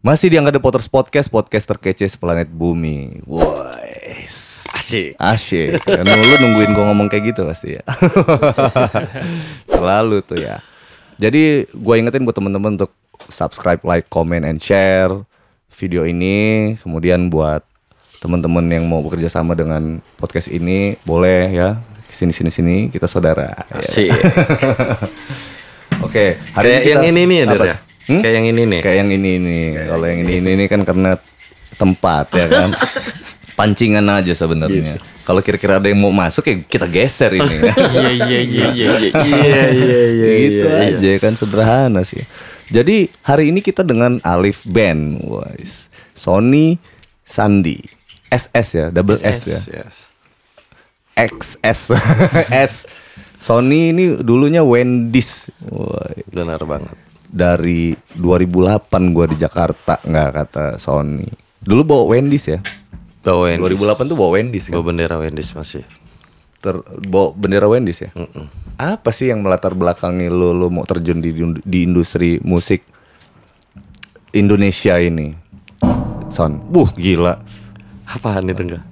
Masih di Angga The Potters Podcast, podcast terkece seplanet bumi. Wais. Asyik. Karena lu nungguin gue ngomong kayak gitu pasti ya. Selalu tuh ya. Jadi gue ingetin buat temen-temen untuk subscribe, like, comment, and share video ini. Kemudian buat temen-temen yang mau bekerja sama dengan podcast ini, boleh ya. Sini kita saudara. Asyik. Oke, hari yang ini nih ya. Kayak yang ini nih. Kayak yang ini nih. Kalau yang ini kan karena tempat ya kan. Pancingan aja sebenarnya. Gitu. Kalau kira-kira ada yang mau masuk ya kita geser ini. Iya. Gitu aja kan sederhana sih. Jadi hari ini kita dengan Alif Band, Sony Sandi, SS ya, double S ya. Yes. XS S. Sony ini dulunya Wendy's. Benar banget. Dari 2008 gue di Jakarta, nggak kata Sony. Dulu bawa Wendy's ya. Bawa Wendy's. 2008 tuh bawa Wendy's kan. Bawa bendera Wendy's masih. Bawa bendera Wendy's ya. Apa sih yang melatar belakangi lo mau terjun di industri musik Indonesia ini, Son? Gila. Apaan itu enggak?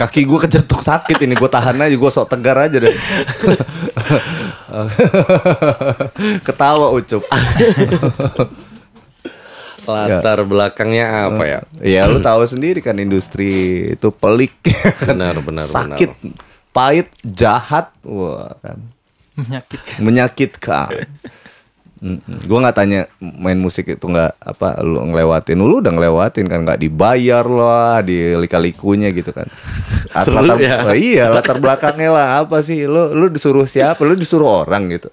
Kaki gue kecetuk sakit ini, gue tahan aja, gue sok tegar aja deh. Ketawa Ucup. Latar belakangnya apa ya? Ya lu tahu sendiri kan industri itu pelik. Benar. Sakit, pahit, jahat, wah kan. Menyakitkan. Gue nggak tanya main musik itu nggak apa lu ngelewatin, lu udah ngelewatin kan, nggak dibayar lah di lika-likunya gitu kan. Latar belakangnya lah apa sih, lu disuruh siapa, lu disuruh orang gitu.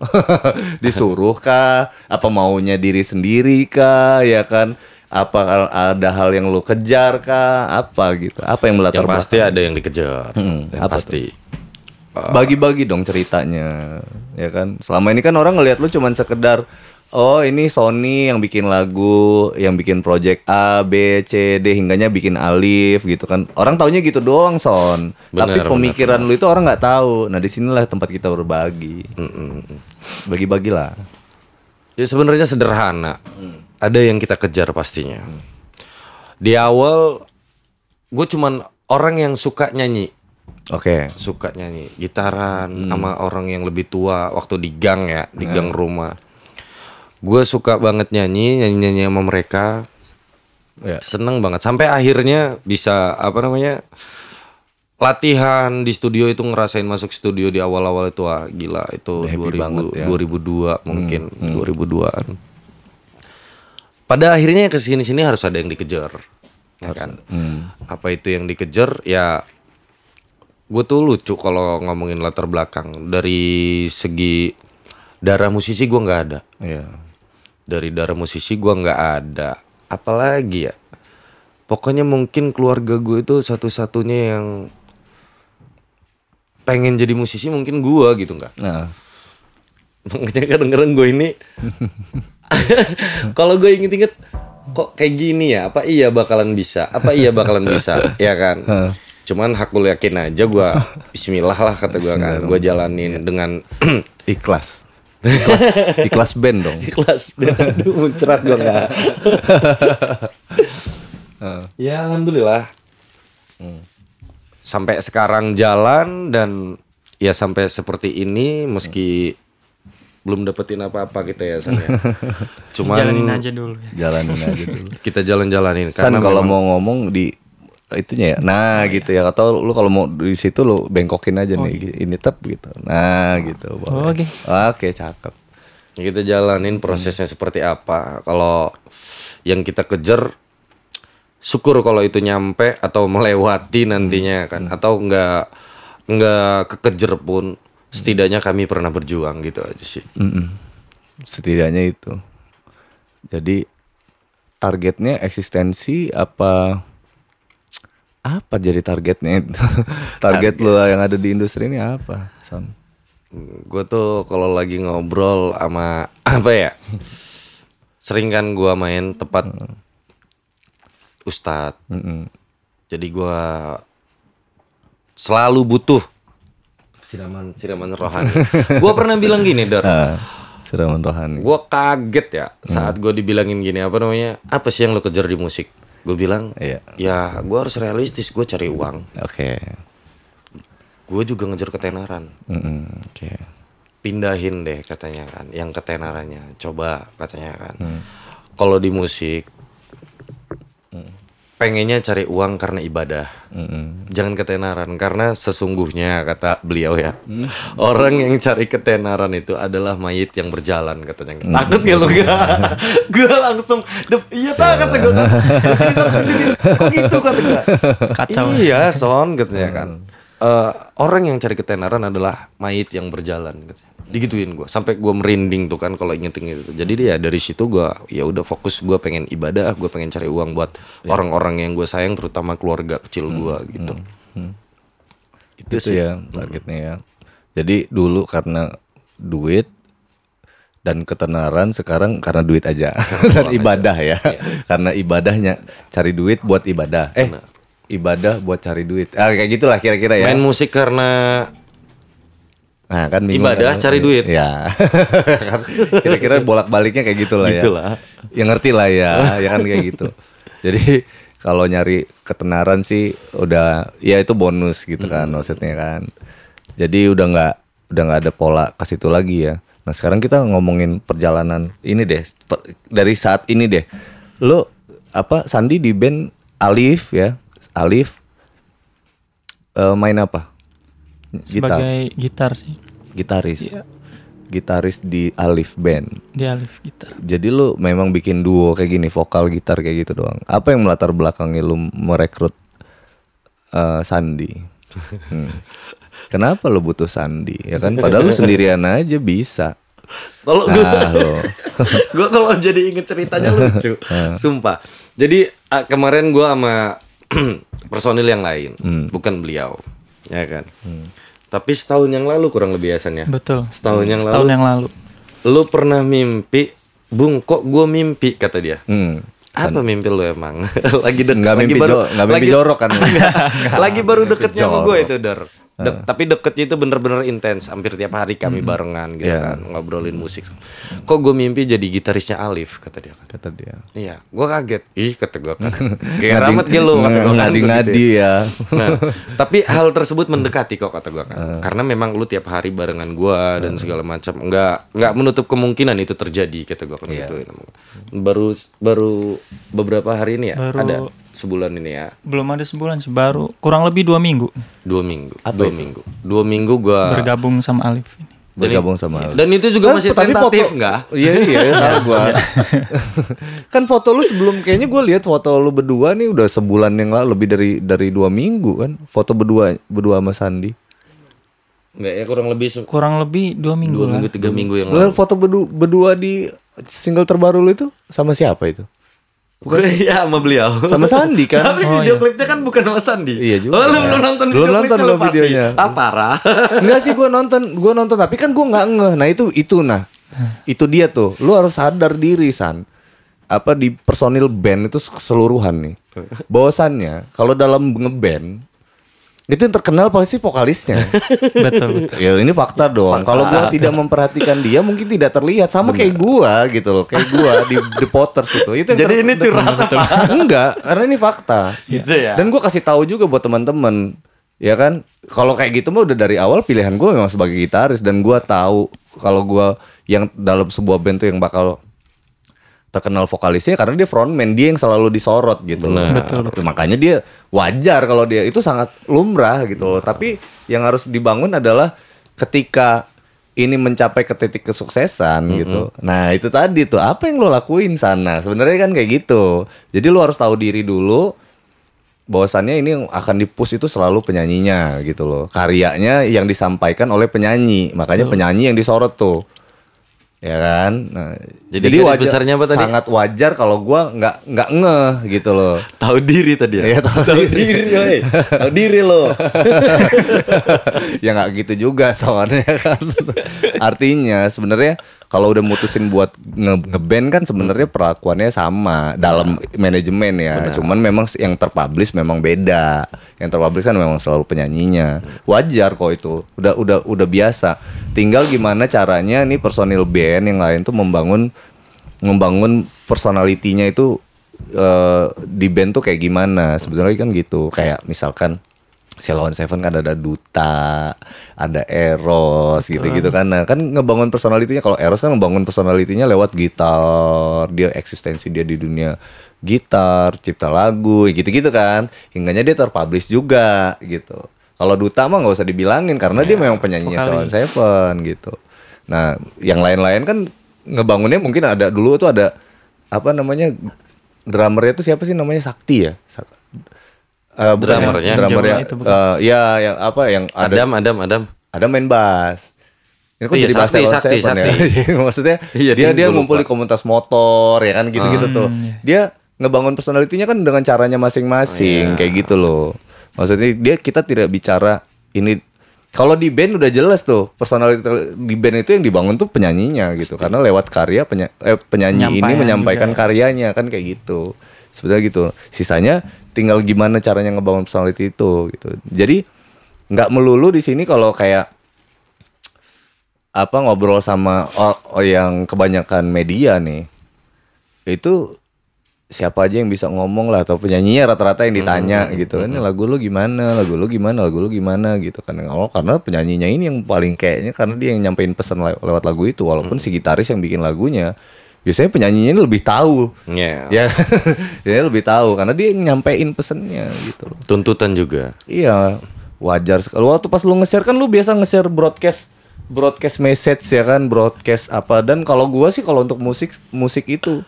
Disuruh kah, apa maunya diri sendiri kah, ya kan, apa ada hal yang lu kejar kah, apa gitu, apa yang melatar belakang? Pasti ada yang dikejar, apa pasti. Bagi-bagi dong ceritanya, ya kan. Selama ini kan orang ngelihat lu cuman sekedar, oh ini Sony yang bikin lagu, yang bikin project A, B, C, D, hingganya bikin Alif gitu kan. Orang taunya gitu doang, Son. Tapi pemikiran lu itu orang nggak tahu. Nah disinilah tempat kita berbagi. Bagi-bagilah. Ya sebenarnya sederhana. Ada yang kita kejar pastinya. Di awal gue cuman orang yang suka nyanyi. Oke. Suka nyanyi gitaran sama orang yang lebih tua waktu di gang ya, di gang rumah. Gue suka banget nyanyi sama mereka. Seneng banget sampai akhirnya bisa latihan di studio itu, ngerasain masuk studio di awal-awal itu gila itu 2002 mungkin 2002-an. Pada akhirnya kesini-sini harus ada yang dikejar, ya kan? Apa itu yang dikejar ya? Gue tuh lucu kalau ngomongin latar belakang. Dari segi darah musisi gue nggak ada. Dari darah musisi gue nggak ada. Apalagi ya, pokoknya mungkin keluarga gue itu satu-satunya yang pengen jadi musisi, mungkin gue gitu nggak. Makanya kadang-kadang gue ini kalau gue inget-inget kok kayak gini ya, apa iya bakalan bisa ya kan. Cuman hakul yakin aja gue, bismillah lah kata gue kan. Gue jalanin dengan ikhlas band dong. Ikhlas band. Aduh muncrat gue gak. Ya alhamdulillah. Sampai sekarang jalan dan ya sampai seperti ini meski belum dapetin apa-apa kita ya San ya. Cuman jalanin aja dulu. Kita jalan-jalanin. San kalau mau ngomong di itunya ya, gitu ya, atau lu kalau mau di situ lu bengkokin aja nih, ini tep gitu, gitu. Oke, cakep. Kita jalanin prosesnya seperti apa. Kalau yang kita kejar, syukur kalau itu nyampe atau melewati nantinya kan, atau nggak kekejar pun, setidaknya kami pernah berjuang gitu aja sih. Setidaknya itu. Jadi targetnya eksistensi apa jadi targetnya itu? Target lo yang ada di industri ini apa, Son? Gue tuh kalau lagi ngobrol sama sering kan gue main tepat ustadz. Jadi gue selalu butuh siraman rohani. Gue pernah bilang gini, Dar. Siraman rohani. Gue kaget ya saat gue dibilangin gini, apa namanya, apa sih yang lo kejar di musik? Gue bilang, ya gue harus realistis, gue cari uang. Oke. Gue juga ngejar ketenaran. Oke. Pindahin deh katanya kan, yang ketenarannya. Coba katanya kan. Kalau di musik, pengennya cari uang karena ibadah. Jangan ketenaran, karena sesungguhnya kata beliau ya, orang yang cari ketenaran itu adalah mayit yang berjalan katanya. Takut ya lo gak? Gue langsung, iya tak kata gue. Kok gitu kata gue? Kacau. Iya son katanya kan. Orang yang cari ketenaran adalah mayit yang berjalan katanya. Digituin gue sampai gue merinding tuh kan kalau ingetin gitu. Jadi dia dari situ gue ya udah fokus, gue pengen ibadah, gue pengen cari uang buat orang-orang yang gue sayang, terutama keluarga kecil gue gitu. Itu ya targetnya ya. Jadi dulu karena duit dan ketenaran, sekarang karena duit aja dan ibadah ya. Karena ibadahnya cari duit buat ibadah. Ibadah buat cari duit. Kayak gitulah kira-kira ya. Main musik karena kan ibadah kan, cari duit. Ya. Kira-kira bolak-baliknya kayak gitulah ya. Gitulah. Yang ngerti lah ya, ya kan kayak gitu. Jadi kalau nyari ketenaran sih udah ya itu bonus gitu kan maksudnya kan. Jadi udah nggak ada pola ke situ lagi ya. Nah, sekarang kita ngomongin perjalanan ini deh. Dari saat ini deh. Lu Sandi di band Alif ya. Alif main apa? Sebagai gitar sih. Gitaris. Iya. Gitaris di Alif Band. Di Alif gitar. Jadi lu memang bikin duo kayak gini, vokal gitar kayak gitu doang. Apa yang melatar belakangi lu merekrut Sandi? Kenapa lu butuh Sandi? Ya kan padahal lu sendirian aja bisa. Kalau gue kalau jadi inget ceritanya lucu, sumpah. Jadi kemarin gue sama personil yang lain, bukan beliau, ya kan. Tapi setahun yang lalu kurang lebih biasanya. Betul. Setahun yang lalu. Lu pernah mimpi, Bung, kok gue mimpi kata dia. Apa mimpi lu emang? Lagi mimpi jorok kan. Lagi baru deketnya sama gue itu, Dar. Tapi deketnya itu bener-bener intens. Hampir tiap hari kami barengan gitu kan, ngobrolin musik. Kok gue mimpi jadi gitarisnya Alif kata dia. Iya, gue kaget. Ih kata gue kan. Kayak ramet gitu kata gue kan. Ngadi-ngadi ya. Nah, tapi hal tersebut mendekati kok kata gue kan. Karena memang lu tiap hari barengan gue dan segala macam. Nggak menutup kemungkinan itu terjadi kata gue kan gitu. Baru beberapa hari ini ya. Ada sebulan ini ya. Belum ada sebulan sih, baru kurang lebih 2 minggu. 2 minggu. 2 minggu gua bergabung sama Alif ini. Dan itu juga masih tentatif enggak? Iya salah gua. Kan foto lu sebelum, kayaknya gua lihat foto lu berdua nih udah sebulan yang lalu, lebih dari 2 minggu kan. Foto berdua sama Sandi. Enggak ya, kurang lebih 2 minggu 2 minggu 3 minggu yang lalu. Foto berdua di single terbaru lu itu sama siapa itu? Bukan ya sama beliau. Sama Sandi kan. Tapi video klipnya kan bukan sama Sandi. Iya juga. Lu belum nonton video klipnya lu pasti. Videonya. Parah. Enggak sih, gue nonton tapi kan gue nggak ngeh. Nah itu dia tuh. Lu harus sadar diri San. Di personil band itu keseluruhan nih. Bahwasannya kalau dalam ngeband itu yang terkenal pasti vokalisnya. Betul. Ya ini fakta dong. Kalau gua tidak memperhatikan dia mungkin tidak terlihat, sama kayak gua gitu loh. Kayak gua di The Potters itu. Jadi ini curhat apa? Enggak, karena ini fakta. Gitu ya. Dan gua kasih tahu juga buat teman-teman. Ya kan? Kalau kayak gitu mah udah dari awal pilihan gua memang sebagai gitaris, dan gua tahu kalau gua yang dalam sebuah band tuh yang bakal terkenal vokalisnya karena dia frontman, dia yang selalu disorot gitu. Betul. Makanya dia wajar kalau dia itu sangat lumrah gitu loh. Tapi yang harus dibangun adalah ketika ini mencapai ke titik kesuksesan gitu. Nah itu tadi tuh apa yang lo lakuin sana. Sebenarnya kan kayak gitu. Jadi lo harus tahu diri dulu bahwasannya ini yang akan di-push itu selalu penyanyinya gitu loh. Karyanya yang disampaikan oleh penyanyi. Makanya penyanyi yang disorot tuh. Ya kan, nah, jadi wajar, besarnya apa tadi? Sangat wajar kalau gua nggak ngeh gitu loh. Tahu diri tadi ya. Iya, tahu diri, tahu diri lo. Ya nggak gitu juga soalnya kan. Artinya sebenarnya Kalau udah mutusin buat ngeband kan sebenarnya perlakuannya sama dalam manajemen ya. Cuman memang yang terpublish memang beda. Yang terpublish kan memang selalu penyanyinya. Wajar kok itu. Udah biasa. Tinggal gimana caranya nih personil band yang lain tuh membangun personalitinya itu di band tuh kayak gimana. Sebetulnya kan gitu. Kayak misalkan Sheila on 7 kan ada Duta, ada Eros gitu-gitu kan. Nah, kan ngebangun personalitinya. Kalau Eros kan ngebangun personalitinya lewat gitar. Dia eksistensi dia di dunia gitar, cipta lagu, gitu-gitu kan. Hingganya dia terpublish juga gitu. Kalau Duta mah nggak usah dibilangin karena dia memang penyanyinya Sheila on 7 gitu. Nah, yang lain-lain kan ngebangunnya mungkin ada dulu tuh ada apa namanya drummernya tuh siapa sih namanya Sakti ya? Drummernya ya yang apa yang ada Adam main bass. Ini kok jadi bahasa Sakti. Ya? Maksudnya dia ngumpul di komunitas motor ya kan gitu-gitu tuh. Dia ngebangun personalitinya kan dengan caranya masing-masing kayak gitu loh. Maksudnya kita tidak bicara ini kalau di band udah jelas tuh personalitas di band itu yang dibangun tuh penyanyinya gitu. Karena lewat karya penyanyi ini menyampaikan karyanya kan kayak gitu. Sebetulnya gitu. Sisanya tinggal gimana caranya ngebangun personality itu gitu. Jadi nggak melulu di sini kalau kayak apa ngobrol sama yang kebanyakan media nih. Itu siapa aja yang bisa ngomong lah atau penyanyinya rata-rata yang ditanya gitu. Ini lagu lu gimana gitu kan. Karena penyanyinya ini yang paling kayaknya karena dia yang nyampein pesan lewat lagu itu walaupun si gitaris yang bikin lagunya biasanya penyanyinya ini lebih tahu, ya, dia lebih tahu karena dia yang nyampein pesennya gitu. Tuntutan juga. Iya, wajar sekali. Waktu pas lu nge-share kan lu biasa nge-share broadcast message ya kan, broadcast apa. Dan kalau gua sih kalau untuk musik itu,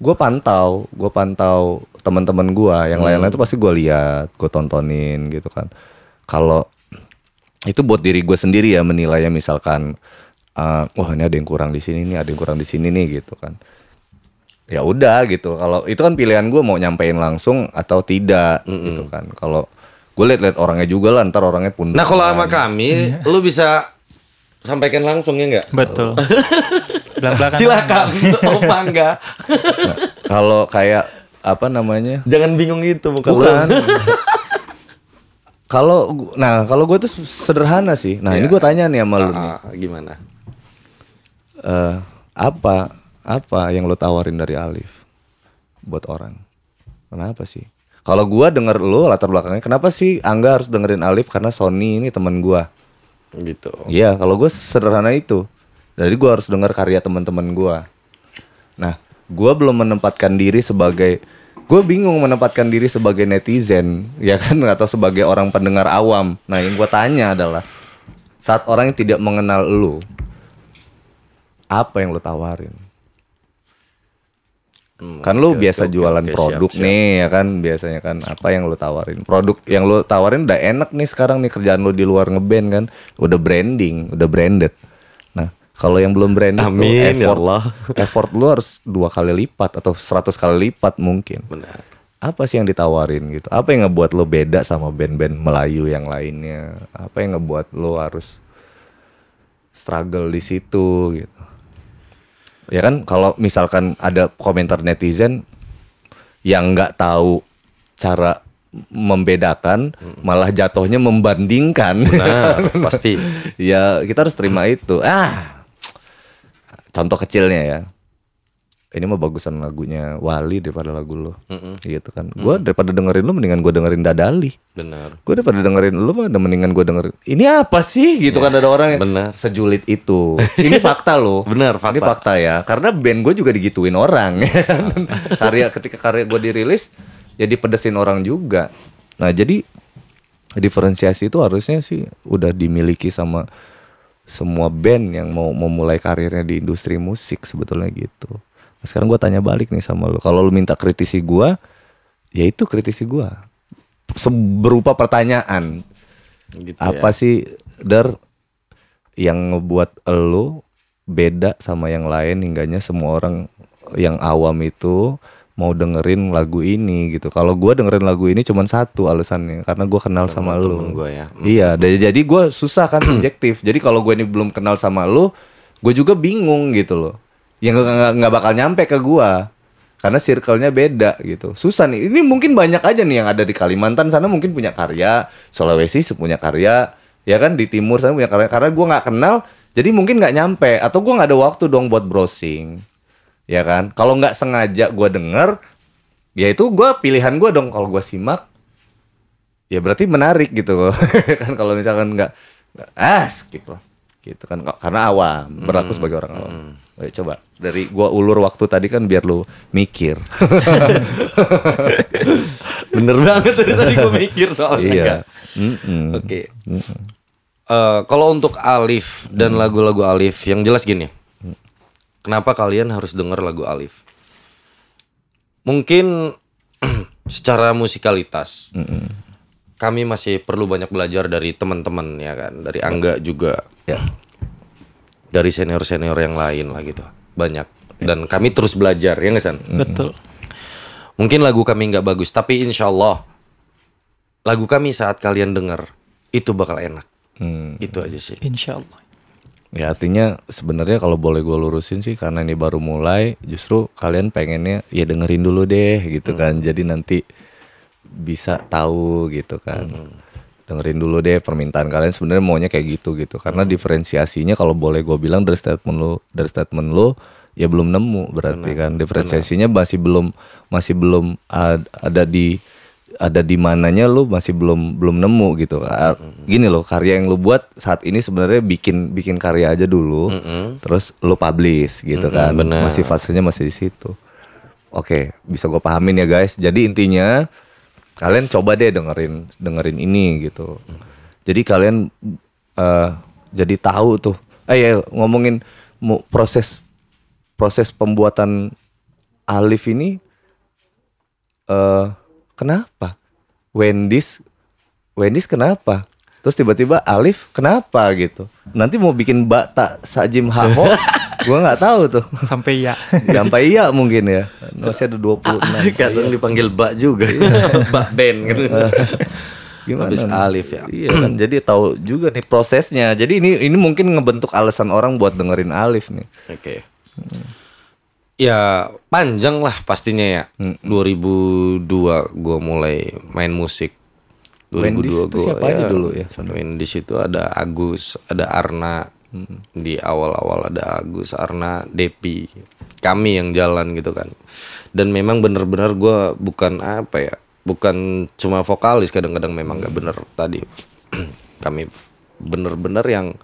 gua pantau teman-teman gua, yang lain-lain itu pasti gua lihat, gua tontonin gitu kan. Kalau itu buat diri gua sendiri ya menilainya misalkan. Wah ini ada yang kurang di sini nih, ada yang kurang di sini nih gitu kan. Ya udah gitu. Kalau itu kan pilihan gue mau nyampein langsung atau tidak gitu kan. Kalau gue liat orangnya juga lah, ntar orangnya pun. Nah kalau sama kami, lu bisa sampaikan langsung ya nggak? Betul. Belak-belakan. Silakan. Oh bangga. Nah, kalau kayak apa namanya? Jangan bingung gitu bukan. Kalau gue tuh sederhana sih. Nah ini gue tanya nih sama lu nih. Gimana? Apa yang lo tawarin dari Alif buat orang? Kenapa sih? Kalau gua denger lo latar belakangnya, kenapa sih Angga harus dengerin Alif? Karena Sony ini teman gua. Gitu. Iya, kalau gua sederhana itu. Jadi gua harus denger karya teman-teman gua. Nah, gua belum menempatkan diri sebagai, gua bingung menempatkan diri sebagai netizen, ya kan, atau sebagai orang pendengar awam. Nah, yang gua tanya adalah saat orang yang tidak mengenal lo, apa yang lo tawarin? Kan lo biasa jualan produk siap. Nih ya kan, biasanya kan apa yang lo tawarin? Produk yang lo tawarin udah enak nih sekarang nih, kerjaan lo di luar ngeband kan, udah branding, udah branded. Nah kalau yang belum branded effort lo harus 2 kali lipat atau 100 kali lipat mungkin. Benar. Apa sih yang ditawarin gitu? Apa yang ngebuat lo beda sama band-band Melayu yang lainnya? Apa yang ngebuat lo harus struggle di situ gitu? Ya kan kalau misalkan ada komentar netizen yang nggak tahu cara membedakan, malah jatuhnya membandingkan. Nah, pasti. Ya kita harus terima itu. Contoh kecilnya ya. Ini mah bagusan lagunya Wali daripada lagu lo, gitu kan. Gue daripada dengerin lo, mendingan gue dengerin Dadali. Benar. Gue daripada dengerin lo, mendingan gue dengerin. Ini apa sih, gitu kan ada orang yang sejulit itu. Ini fakta lo. Benar, fakta. Ini fakta ya. Karena band gue juga digituin orang. Ketika karya gue dirilis, ya dipedesin orang juga. Nah jadi diferensiasi itu harusnya sih udah dimiliki sama semua band yang mau memulai karirnya di industri musik sebetulnya gitu. Sekarang gue tanya balik nih sama lo. Kalau lo minta kritisi gue, ya itu kritisi gue. Berupa pertanyaan. Gitu apa sih, Dar, yang ngebuat lo beda sama yang lain hingganya semua orang yang awam itu mau dengerin lagu ini gitu. Kalau gue dengerin lagu ini cuma satu alasannya, karena gue kenal sama lo. Ya. Iya, jadi gue susah kan subjektif. Jadi kalau gue ini belum kenal sama lo, gue juga bingung gitu loh. Yang nggak bakal nyampe ke gue karena circle-nya beda gitu. Susah nih. Ini mungkin banyak aja nih yang ada di Kalimantan sana mungkin punya karya, Sulawesi punya karya, ya kan di timur sana punya karya. Karena gue nggak kenal, jadi mungkin nggak nyampe atau gue nggak ada waktu dong buat browsing, ya kan. Kalau nggak sengaja gue denger, ya itu gue pilihan gue dong. Kalau gue simak, ya berarti menarik gitu kan. Kalau misalkan nggak skip lah gitu kan, karena awam, berlaku sebagai orang awam. Coba dari gua ulur waktu tadi kan biar lu mikir. Bener banget tadi gua mikir soalnya. Iya. Oke. Kalau untuk Alif dan lagu-lagu Alif, yang jelas gini. Kenapa kalian harus denger lagu Alif? Mungkin secara musikalitas kami masih perlu banyak belajar dari teman-teman ya kan, dari Angga juga, Ya. dari senior-senior yang lain lah gitu, banyak. Dan kami terus belajar ya nggak San? Betul. Mungkin lagu kami nggak bagus, tapi insya Allah lagu kami saat kalian denger itu bakal enak. Itu aja sih. Insya Allah. Ya artinya sebenarnya kalau boleh gue lurusin sih, karena ini baru mulai, justru kalian pengennya ya dengerin dulu deh gitu kan. Jadi nanti bisa tahu gitu kan. Dengerin dulu deh permintaan kalian sebenarnya maunya kayak gitu karena diferensiasinya kalau boleh gue bilang dari statement lu ya belum nemu berarti kan diferensiasinya masih belum ada di mananya lu masih belum nemu gitu. Gini loh, karya yang lu buat saat ini sebenarnya bikin karya aja dulu, terus lu publish gitu kan. benar. Masih fasenya masih di situ. Oke, bisa gue pahamin ya guys. Jadi intinya kalian coba deh dengerin ini gitu. Jadi kalian jadi tahu tuh. Ya ngomongin proses pembuatan Alif ini kenapa? Wendy's kenapa? Terus tiba-tiba Alif kenapa gitu? Nanti mau bikin Bata Sajim Haho, gua nggak tahu tuh. Sampai ya. Sampai iya mungkin ya. Masih ada 26. Kadang dipanggil Bak juga, Bak Ben gitu. Gimana? Habis nih? Alif ya. Iya kan, jadi tahu juga nih prosesnya. Jadi ini mungkin ngebentuk alasan orang buat dengerin Alif nih. Oke. Ya panjang lah pastinya ya. 2002 gue mulai main musik. 2002 Wendy's itu siapa aja dulu ya? Wendy's itu ada Agus, ada Arna. Di awal-awal ada Agus, Arna, Depi. Kami yang jalan gitu kan. Dan memang benar-benar gue bukan apa ya, bukan cuma vokalis, kadang-kadang memang nggak bener tadi. Kami bener-bener yang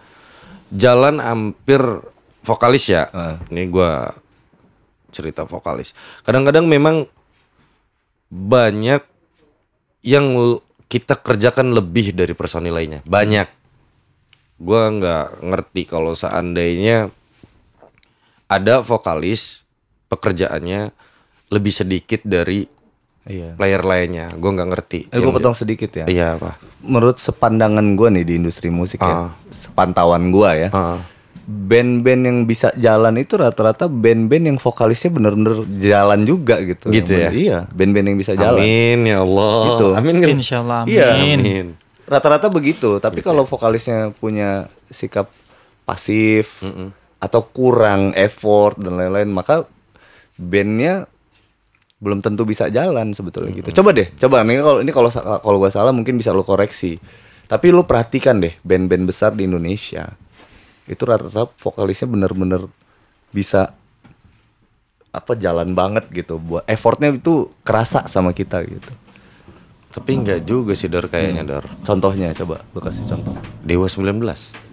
jalan hampir vokalis ya. Ini gue cerita vokalis. Kadang-kadang memang banyak yang kita kerjakan lebih dari personil lainnya. Banyak. Gua nggak ngerti kalau seandainya ada vokalis pekerjaannya lebih sedikit dari player lainnya. Gua nggak ngerti. Gue potong sedikit ya. Iya apa? Menurut sepandangan gue nih di industri musik ya, sepantauan gue ya, band-band yang bisa jalan itu rata-rata band-band yang vokalisnya bener-bener jalan juga gitu. Gitu ya? Iya, band-band yang bisa jalan. Amin ya Allah. Gitu. Amin kan? Insya Allah. Amin. Iya. Amin. Rata-rata begitu. Tapi kalau vokalisnya punya sikap pasif atau kurang effort dan lain-lain, maka bandnya belum tentu bisa jalan sebetulnya gitu. Coba nih kalau gue salah mungkin bisa lo koreksi. Tapi lo perhatikan deh band-band besar di Indonesia. Itu rata-rata vokalisnya bener-bener bisa jalan banget gitu, buat effortnya itu kerasa sama kita gitu. Tapi enggak juga sih Dor kayaknya Dor. Contohnya coba lu kasih contoh. Dewa 19.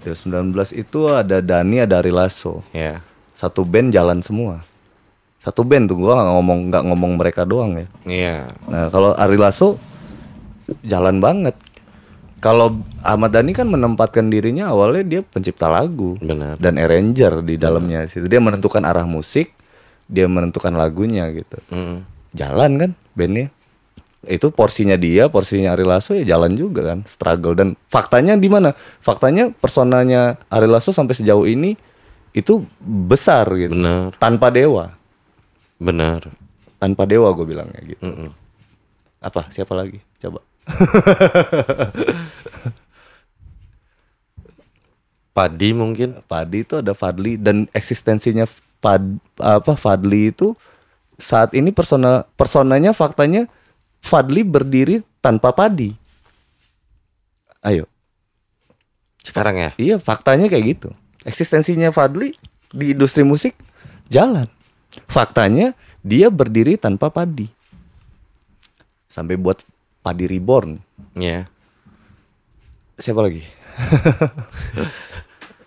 Dewa 19 itu ada Dani, ada Ari Lasso. Ya. Satu band jalan semua. Satu band tuh, gua nggak ngomong mereka doang ya. Iya. Nah kalau Ari Lasso jalan banget. Kalau Ahmad Dhani kan menempatkan dirinya awalnya dia pencipta lagu. Benar. Dan arranger di dalamnya situ. Dia menentukan arah musik, dia menentukan lagunya gitu. Jalan kan bandnya. Itu porsinya dia, porsinya Ari Lasso ya jalan juga kan, struggle. Dan faktanya di mana? Faktanya personanya Ari Lasso sampai sejauh ini itu besar gitu. Benar. Tanpa Dewa. Benar. Tanpa Dewa gue bilangnya gitu. Apa? Siapa lagi? Coba. Padi mungkin. Padi itu ada Fadli, dan eksistensinya Fadli itu saat ini personanya faktanya Fadli berdiri tanpa Padi. Ayo. Sekarang ya. Iya, faktanya kayak gitu. Eksistensinya Fadli di industri musik jalan. Faktanya dia berdiri tanpa Padi. Sampai buat Padi Reborn. Iya. Siapa lagi?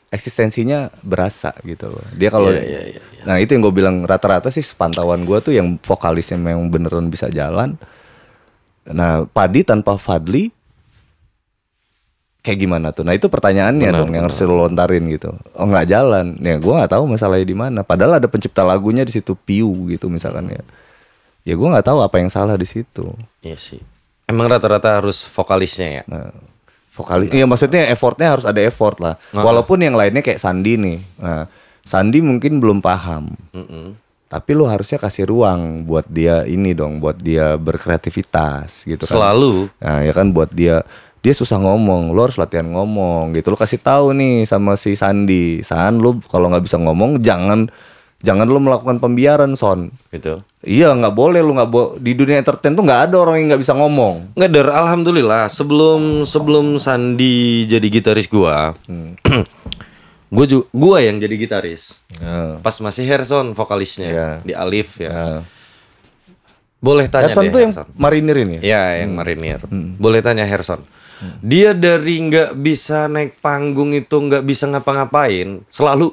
Eksistensinya berasa gitu loh. Dia kalau Iya. Nah, itu yang gue bilang, rata-rata sih sepantauan gue tuh yang vokalisnya memang beneran bisa jalan. Nah, Padi tanpa Fadli kayak gimana tuh? Nah, itu pertanyaannya dong yang harus lo lontarin gitu. Oh, nggak jalan. Ya gue nggak tahu masalahnya di mana. Padahal ada pencipta lagunya di situ, Piu gitu misalkan ya. Ya gue nggak tahu apa yang salah di situ. Iya sih. Emang rata-rata harus vokalisnya ya. Nah, vokalis, iya maksudnya effortnya harus ada effort lah. Walaupun yang lainnya kayak Sandi nih. Nah, Sandi mungkin belum paham. Tapi lo harusnya kasih ruang buat dia ini dong, buat dia berkreativitas gitu kan. Selalu. Nah, ya kan buat dia susah ngomong, lo harus latihan ngomong gitu. Lo kasih tahu nih sama si Sandi, San, lo kalau nggak bisa ngomong jangan lo melakukan pembiaran, Son. Gitu. Iya, nggak boleh, lo nggak di dunia entertain tuh nggak ada orang yang nggak bisa ngomong. Nggak, Der, alhamdulillah sebelum Sandi jadi gitaris gua, gua yang jadi gitaris. Pas masih Herson vokalisnya di Alif ya. Boleh tanya Herson deh tuh yang Herson. marinir ini. Ya, yang marinir. Boleh tanya Herson. Dia dari nggak bisa naik panggung itu, nggak bisa ngapa-ngapain, selalu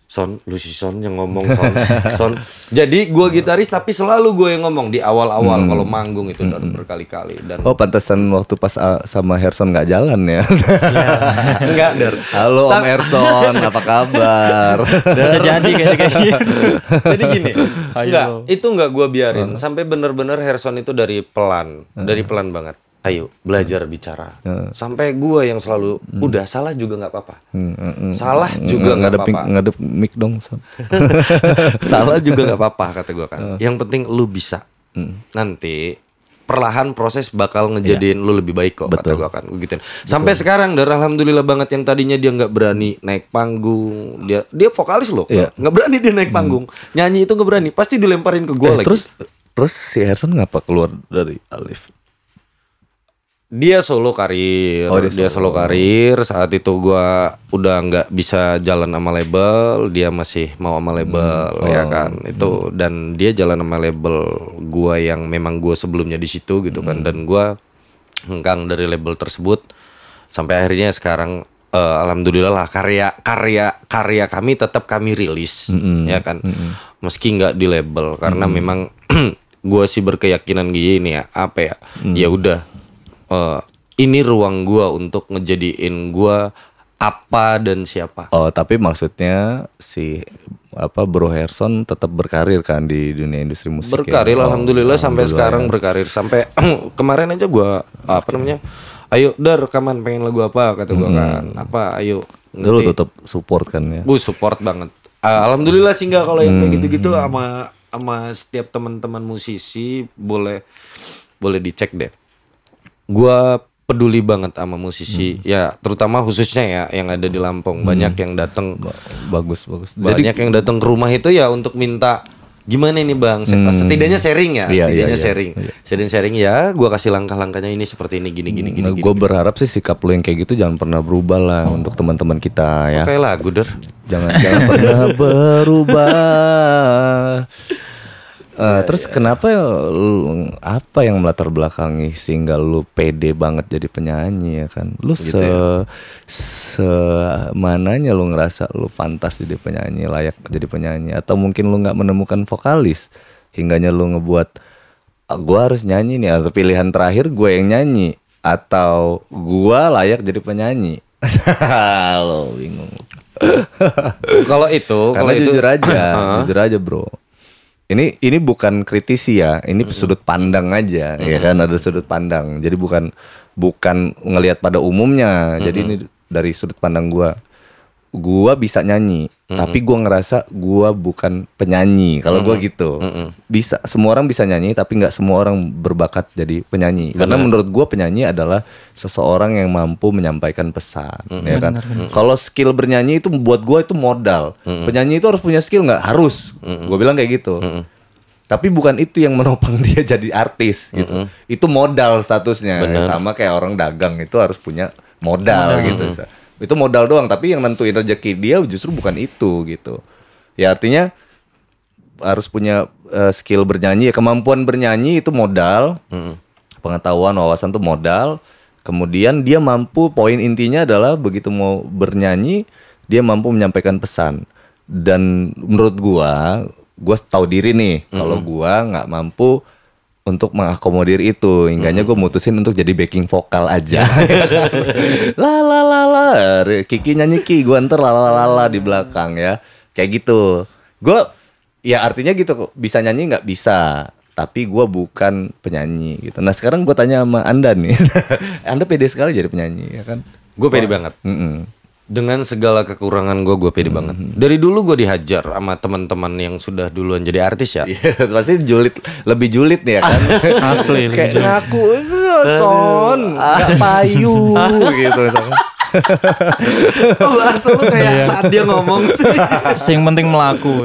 Son, lu si Son yang ngomong, Son. Jadi gue gitaris tapi selalu gue yang ngomong di awal-awal kalau manggung itu dan berkali-kali. Dan Oh, pantesan waktu pas sama Herson nggak jalan ya. enggak, Der. Halo Om Herson, apa kabar? Bisa jadi kayaknya. Jadi gini, itu enggak gue biarin sampai bener-bener Herson itu dari pelan banget. Ayo belajar bicara. Sampai gua yang selalu udah salah juga nggak apa-apa. Salah juga nggak apa-apa. Ngadep mic dong, Son. Salah juga nggak apa-apa kata gua kan. Yang penting lu bisa. Nanti perlahan proses bakal ngejadiin lu lebih baik kok. Kata gua kan. Gituin. Sampai sekarang alhamdulillah banget, yang tadinya dia nggak berani naik panggung. Dia vokalis loh. Nggak berani dia naik panggung. Nyanyi itu nggak berani. Pasti dilemparin ke gua lagi. Terus si Herson ngapa keluar dari Alif? Dia solo karir, dia solo karir. Saat itu gua udah nggak bisa jalan sama label, dia masih mau sama label, ya kan. Itu dan dia jalan sama label gua yang memang gua sebelumnya di situ gitu kan. Dan gua hengkang dari label tersebut sampai akhirnya sekarang alhamdulillah lah karya kami tetap kami rilis, ya kan. Meski nggak di label karena memang gua sih berkeyakinan gini ya, apa ya? Ya udah. Ini ruang gua untuk ngejadiin gua apa dan siapa. Oh, tapi maksudnya si Bro Herson tetap berkarir kan di dunia industri musik. Berkarir ya? alhamdulillah sampai sekarang berkarir. Sampai kemarin aja gua ayo Dar rekaman, pengen lagu apa kata gua kan. Ayo. Lu tetap support kan ya. Support banget. Alhamdulillah sih enggak kalau yang kayak gitu-gitu sama setiap teman-teman musisi boleh dicek deh. Gua peduli banget sama musisi, ya terutama khususnya ya yang ada di Lampung. Banyak yang datang, bagus. Banyak yang datang ke rumah itu ya untuk minta gimana ini Bang, setidaknya sharing ya, sharing ya. Gua kasih langkah-langkahnya ini seperti ini, gini. Gue berharap sih sikap lu yang kayak gitu jangan pernah berubah lah untuk teman-teman kita ya. Kayak lagu Der. Jangan pernah berubah. Terus kenapa apa yang melatar belakangi sehingga lu pede banget jadi penyanyi ya kan? Lu gitu semananya lu ngerasa lu pantas jadi penyanyi, layak jadi penyanyi, atau mungkin lu nggak menemukan vokalis hingganya lu ngebuat gua harus nyanyi nih, atau pilihan terakhir gue yang nyanyi atau gua layak jadi penyanyi? Lo bingung. Kalau itu jujur aja bro. Ini bukan kritisi ya, ini sudut pandang aja, ya kan, ada sudut pandang. Jadi bukan ngelihat pada umumnya. Jadi ini dari sudut pandang gua bisa nyanyi, Tapi gue ngerasa gue bukan penyanyi. Kalau gue gitu, bisa semua orang bisa nyanyi, tapi nggak semua orang berbakat jadi penyanyi. Karena menurut gue penyanyi adalah seseorang yang mampu menyampaikan pesan, ya kan. Kalau skill bernyanyi itu buat gue itu modal. Penyanyi itu harus punya skill nggak? Harus. Gue bilang kayak gitu. Tapi bukan itu yang menopang dia jadi artis gitu. Itu modal statusnya. Sama kayak orang dagang itu harus punya modal gitu. Itu modal doang, tapi yang nentuin rezeki dia justru bukan itu gitu. Ya artinya harus punya skill bernyanyi, ya kemampuan bernyanyi itu modal. Pengetahuan, wawasan itu modal. Kemudian dia mampu, poin intinya adalah begitu mau bernyanyi, dia mampu menyampaikan pesan. Dan menurut gua tahu diri nih, kalau gua nggak mampu untuk mengakomodir itu, hingganya gue mutusin untuk jadi backing vokal aja. La la la la, Kiki nyanyi Ki, gue ntar la la la la di belakang ya, kayak gitu. Gue ya artinya gitu, bisa nyanyi nggak bisa, tapi gue bukan penyanyi gitu. Nah sekarang gue tanya sama Anda nih, Anda pede sekali jadi penyanyi ya kan? Gue pede banget. Dengan segala kekurangan gue pede banget. Dari dulu gue dihajar sama teman-teman yang sudah duluan jadi artis ya. Iya, pasti lebih julid nih ya kan. Asli. Kayak ngaku, son, nggak payu gitu misalnya. Bahasa lu kayak saat dia ngomong sih. Yang penting melaku.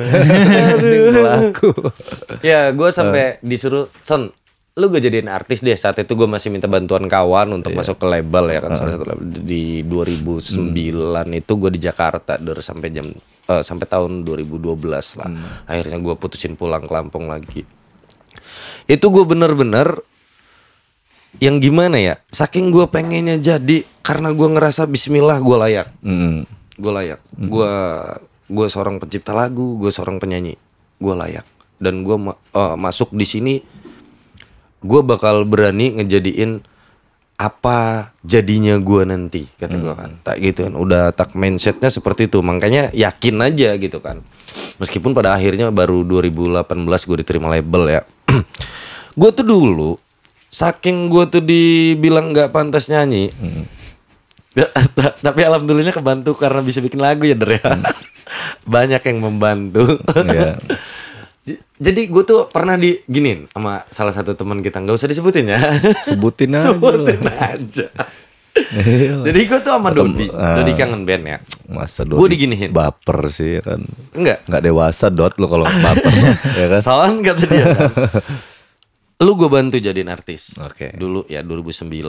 Laku. Ya gue sampai disuruh, Son, lu gue jadiin artis deh. Saat itu gue masih minta bantuan kawan untuk masuk ke label ya kan, salah satu label. Di 2009 itu gue di Jakarta sampai tahun 2012 lah. Akhirnya gue putusin pulang ke Lampung lagi. Itu gue bener-bener yang gimana ya, saking gue pengennya jadi, karena gue ngerasa bismillah gue layak. Gue layak. Gue seorang pencipta lagu, gue seorang penyanyi, gue layak. Dan gue masuk di sini, gue bakal berani ngejadiin apa jadinya gue nanti, kata gue kan. Tak gitu kan, udah tak mindsetnya seperti itu. Makanya yakin aja gitu kan. Meskipun pada akhirnya baru 2018 gue diterima label ya. Gue tuh dulu, saking gue tuh dibilang gak pantas nyanyi, tapi alhamdulillahnya kebantu karena bisa bikin lagu ya Der ya. Banyak yang membantu. Jadi gue tuh pernah diginin sama salah satu teman kita, nggak usah disebutin ya. Sebutin aja. Sebutin aja. Jadi gue tuh sama Dodi kangen band ya. Masa Dodi gue diginiin. Baper sih kan. Enggak dewasa Dot lo kalau baper. Ya kan? Soalnya kata dia kan, lu gue bantu jadiin artis. Dulu ya 2009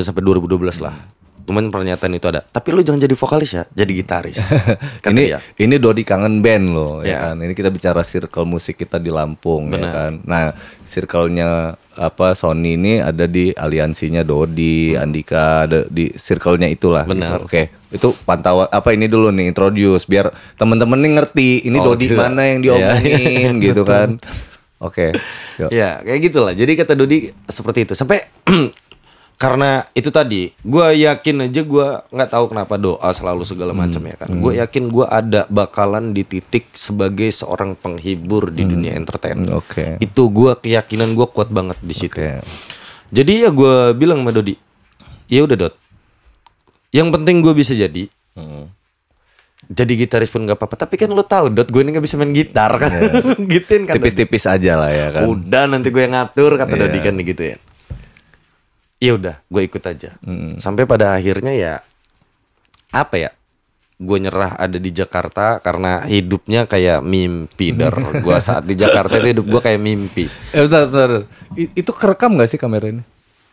sampai 2012 lah. Cuman pernyataan itu ada. Tapi lu jangan jadi vokalis ya, jadi gitaris. Ini Dodi kangen band loh, ya kan. Ini kita bicara circle musik kita di Lampung, ya kan. Nah, circle-nya Sony ini ada di aliansinya Dodi, Andika, ada di circle-nya itulah. Benar. Gitu. Oke, itu pantauan ini dulu nih introduce biar teman-teman nih ngerti ini Dodi mana yang diomongin gitu kan. Oke. Ya, kayak gitulah. Jadi kata Dodi seperti itu. Sampai karena itu tadi, gue yakin aja, gue nggak tahu kenapa doa selalu segala macam ya kan. Gue yakin gue ada bakalan di titik sebagai seorang penghibur di dunia entertain. Itu gue keyakinan gue kuat banget di situ. Jadi ya gue bilang sama Dodi, ya udah Dot, yang penting gue bisa jadi. Jadi gitaris pun gak apa-apa. Tapi kan lo tahu Dot, gue ini gak bisa main gitar kan. Gituin kan. Tipis-tipis aja lah ya kan. Udah nanti gue yang ngatur, kata Dodi kan digituin. Ya udah, gue ikut aja. Sampai pada akhirnya ya apa ya? Gue nyerah ada di Jakarta karena hidupnya kayak mimpi Der. Gue saat di Jakarta itu hidup gue kayak mimpi. Bentar. Itu kerekam gak sih kamera ini?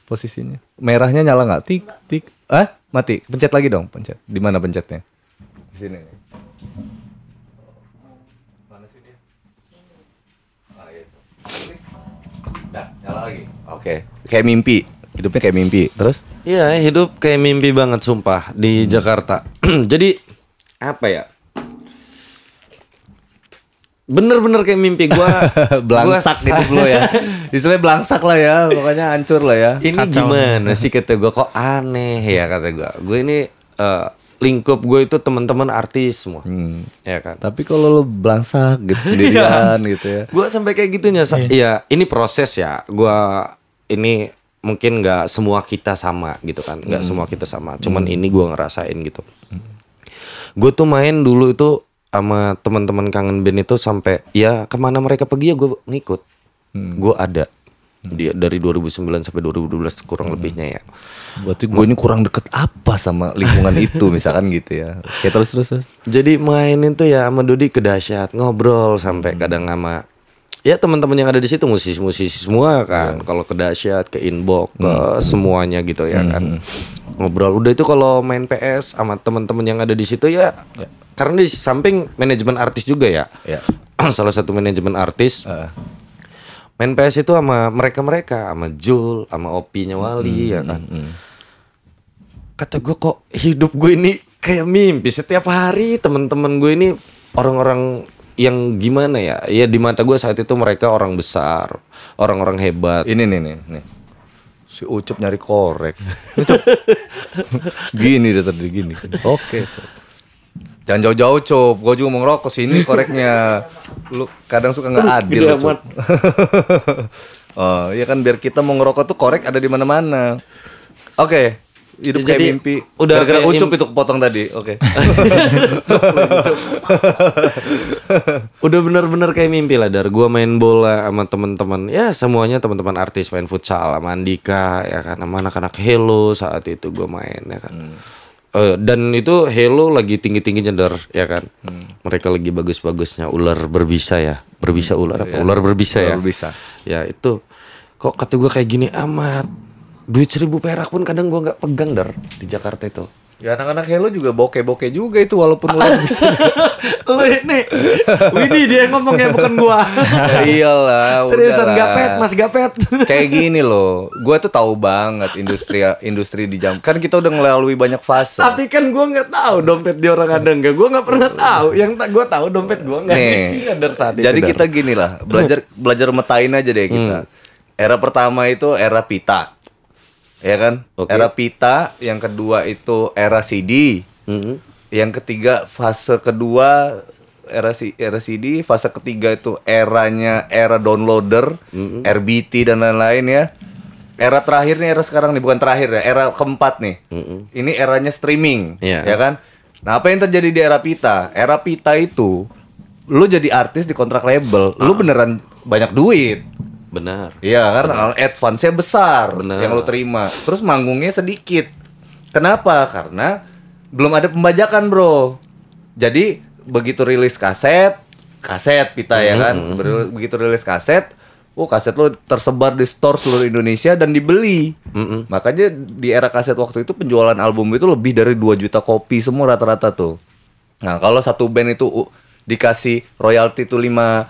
Posisinya. Merahnya nyala nggak? Tik. Mati. Pencet lagi dong, pencet. Di mana pencetnya? Di sini. Mana sih dia? Itu. Dah, nyala lagi. Oke. Kayak mimpi. Hidupnya kayak mimpi. Terus? Iya, hidup kayak mimpi banget sumpah di Jakarta. Jadi apa ya? Bener-bener kayak mimpi gua. Belangsak hidup lo ya. Istilahnya belangsak lah ya, pokoknya hancur lah ya. Ini Kacau. gimana sih kata gua, kok aneh ya kata gua. Gue ini lingkup gue itu teman-teman artis semua. Ya kan. Tapi kalau lo belangsak gitu sendirian gitu ya. Gua sampai kayak gitunya. Iya, ini proses ya. Gua ini mungkin nggak semua kita sama gitu kan, nggak semua kita sama. Cuman ini gue ngerasain gitu. Gue tuh main dulu itu sama teman-teman kangen band itu sampai ya kemana mereka pergi ya gue ngikut. Gue ada dia dari 2009 sampai 2012 kurang lebihnya ya. Berarti gue ini kurang deket apa sama lingkungan itu misalkan gitu ya. Oke, terus. Jadi mainin tuh ya sama Dodi ke Dahsyat, ngobrol sampai kadang sama ya teman-teman yang ada di situ musisi-musisi semua kan. Kalau ke Dahsyat, ke Inbox, ke semuanya gitu ya kan. Ngobrol. Udah itu kalau main PS sama teman-teman yang ada di situ ya. Karena di samping manajemen artis juga ya. Salah satu manajemen artis. Main PS itu sama mereka-mereka, sama Jul, sama Opi-nya Wali ya kan. Kata gue kok hidup gue ini kayak mimpi. Setiap hari teman-teman gue ini orang-orang yang gimana ya? Ya di mata gue saat itu mereka orang besar, orang-orang hebat. Ini nih. Si Ucup nyari korek. Ucup. Gini deh tadi gini. Oke, Cup. Jangan jauh-jauh, Cup. Gue juga mau ngerokok sini koreknya. Lu kadang suka nggak adil, Cup. Oh, iya kan biar kita mau ngerokok tuh korek ada di mana-mana. Oke. Hidup kayak mimpi. Udah gara-gara Ucup itu kepotong tadi. Oke. Udah bener-bener kayak mimpi lah. Dari gua main bola sama teman-teman. Ya semuanya teman-teman artis main futsal sama Andika ya kan. Sama anak-anak Hello saat itu gua main ya kan. Dan itu Hello lagi tinggi-tingginya Dar ya kan. Mereka lagi bagus-bagusnya. Ular berbisa ya. Berbisa ular apa? Ular berbisa ya. Berbisa. Ya itu. Kok kata gua kayak gini amat. Duit 1.000 perak pun kadang gua nggak pegang Dar di Jakarta itu. Ya anak-anak Hello juga bokeh-bokeh juga itu walaupun ular bisa. Lu ini Widi dia ngomongnya bukan gua. Ya iyalah. Seriusan udahlah. Gapet Mas Gapet. Kayak gini loh, gua tuh tahu banget industri di jam. Kan kita udah melalui banyak fase. Tapi kan gua nggak tahu dompet dia orang ada nggak. Gua nggak pernah tahu. Yang tak gua tahu dompet gua nggak isi Dar saat itu. Jadi kita gini lah, belajar metain aja deh kita. Era pertama itu era pita. Ya kan? Era pita, yang kedua itu era CD. Yang ketiga fase kedua era CD, fase ketiga itu era downloader, RBT dan lain-lain ya. Era terakhirnya era sekarang nih, bukan terakhir ya, era keempat nih. Ini eranya streaming, ya kan? Nah, apa yang terjadi di era pita? Era pita itu lu jadi artis di kontrak label, lu beneran banyak duit. Benar. Iya karena advance-nya besar yang lo terima. Terus manggungnya sedikit. Kenapa? Karena belum ada pembajakan, bro. Jadi begitu rilis kaset pita ya kan. Begitu rilis kaset lo tersebar di store seluruh Indonesia dan dibeli. Makanya di era kaset waktu itu penjualan album itu lebih dari 2 juta kopi semua rata-rata tuh. Nah kalau satu band itu dikasih royalti tuh 5.000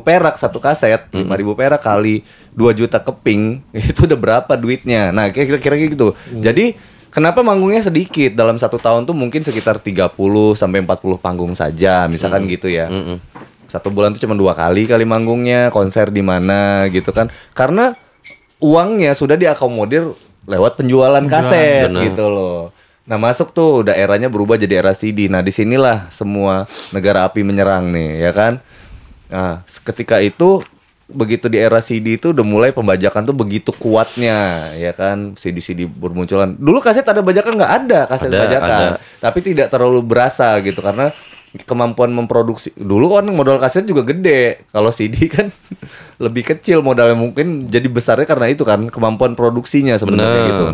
perak satu kaset, 5.000 perak kali 2 juta keping, itu udah berapa duitnya? Nah kira-kira gitu. Jadi kenapa manggungnya sedikit? Dalam 1 tahun tuh mungkin sekitar 30 sampai 40 panggung saja, misalkan gitu ya. 1 bulan tuh cuma 2 kali manggungnya, konser di mana gitu kan? Karena uangnya sudah diakomodir lewat penjualan kaset gitu loh. Nah masuk tuh udah eranya berubah jadi era CD. Nah disinilah semua negara api menyerang nih ya kan. Nah ketika itu begitu di era CD itu udah mulai pembajakan tuh begitu kuatnya ya kan. CD bermunculan. Dulu kaset ada bajakan nggak ada kaset bajakan. Tapi tidak terlalu berasa gitu karena kemampuan memproduksi. Dulu kan modal kaset juga gede. Kalau CD kan lebih kecil modalnya, mungkin jadi besarnya karena itu kan kemampuan produksinya sebenarnya gitu.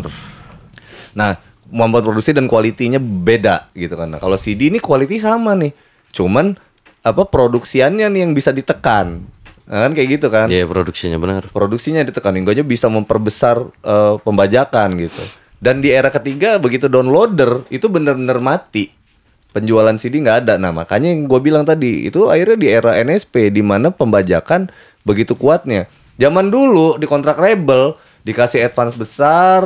Nah kemampuan produksi dan kualitinya beda gitu kan. Nah, kalau CD ini kualiti sama nih. Cuman produksiannya nih yang bisa ditekan. Nah, kan kayak gitu kan. Iya, produksinya benar. Produksinya ditekan hingga bisa memperbesar pembajakan gitu. Dan di era ketiga begitu downloader itu benar-benar mati. Penjualan CD nggak ada. Nah, makanya yang gue bilang tadi itu akhirnya di era NSP di mana pembajakan begitu kuatnya. Zaman dulu di kontrak label dikasih advance besar,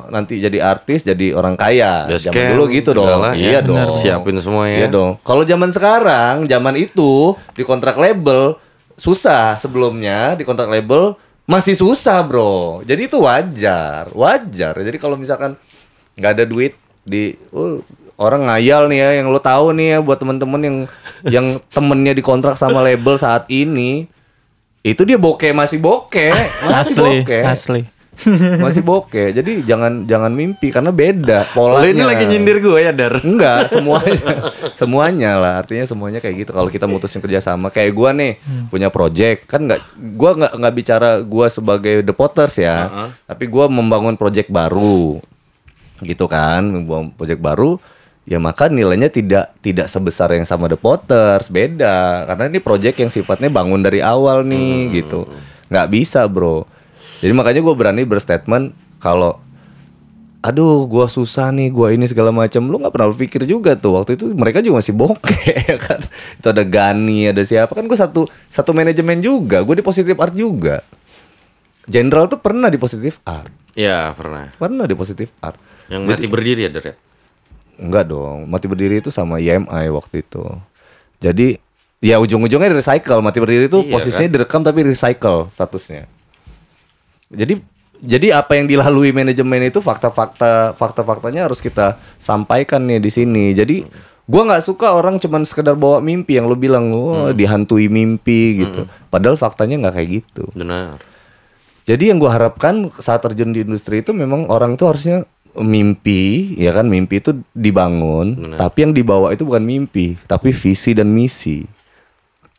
nanti jadi artis, jadi orang kaya. Zaman dulu gitu dong. Iya dong. Siapin semua ya. Iya dong. Kalau zaman sekarang, zaman itu di kontrak label susah, sebelumnya di kontrak label masih susah, bro. Jadi itu wajar. Jadi kalau misalkan nggak ada duit di orang ngayal nih ya, yang lo tahu nih ya buat temen-temen yang temennya dikontrak sama label saat ini. Itu dia masih bokeh. Asli. Masih bokeh. Jadi jangan mimpi karena beda polanya. Lo ini lagi nyindir gue ya, Dar? Enggak, semuanya lah. Artinya semuanya kayak gitu. Kalau kita mutusin kerja sama, kayak gua nih punya project, kan gua nggak bicara gua sebagai The Potters ya. Tapi gua membangun project baru. Gitu kan, membangun project baru. Ya maka nilainya tidak sebesar yang sama The Potters, beda. Karena ini project yang sifatnya bangun dari awal nih gitu. Nggak bisa, Bro. Jadi makanya gue berani berstatement kalau aduh gue susah nih, gue ini segala macam. Lu nggak pernah pikir juga tuh waktu itu mereka juga masih bokeh ya kan. Itu ada Gani, ada siapa kan, gue satu manajemen juga. Gue di Positive Art juga. Jenderal tuh pernah di Positive Art. Iya pernah. Pernah di Positive Art. Yang mati berdiri ya, Dar ya? Enggak dong, mati berdiri itu sama IMI waktu itu. Jadi ya ujung-ujungnya di recycle. Mati berdiri itu Iya, posisinya kan? direkam tapi recycle statusnya. Jadi apa yang dilalui manajemen itu fakta-faktanya harus kita sampaikan nih di sini. Jadi gua nggak suka orang cuman sekedar bawa mimpi yang lo bilang dihantui mimpi gitu. Padahal faktanya nggak kayak gitu. Benar. Jadi yang gua harapkan saat terjun di industri itu memang orang itu harusnya mimpi, ya kan, mimpi itu dibangun, tapi yang dibawa itu bukan mimpi, tapi visi dan misi.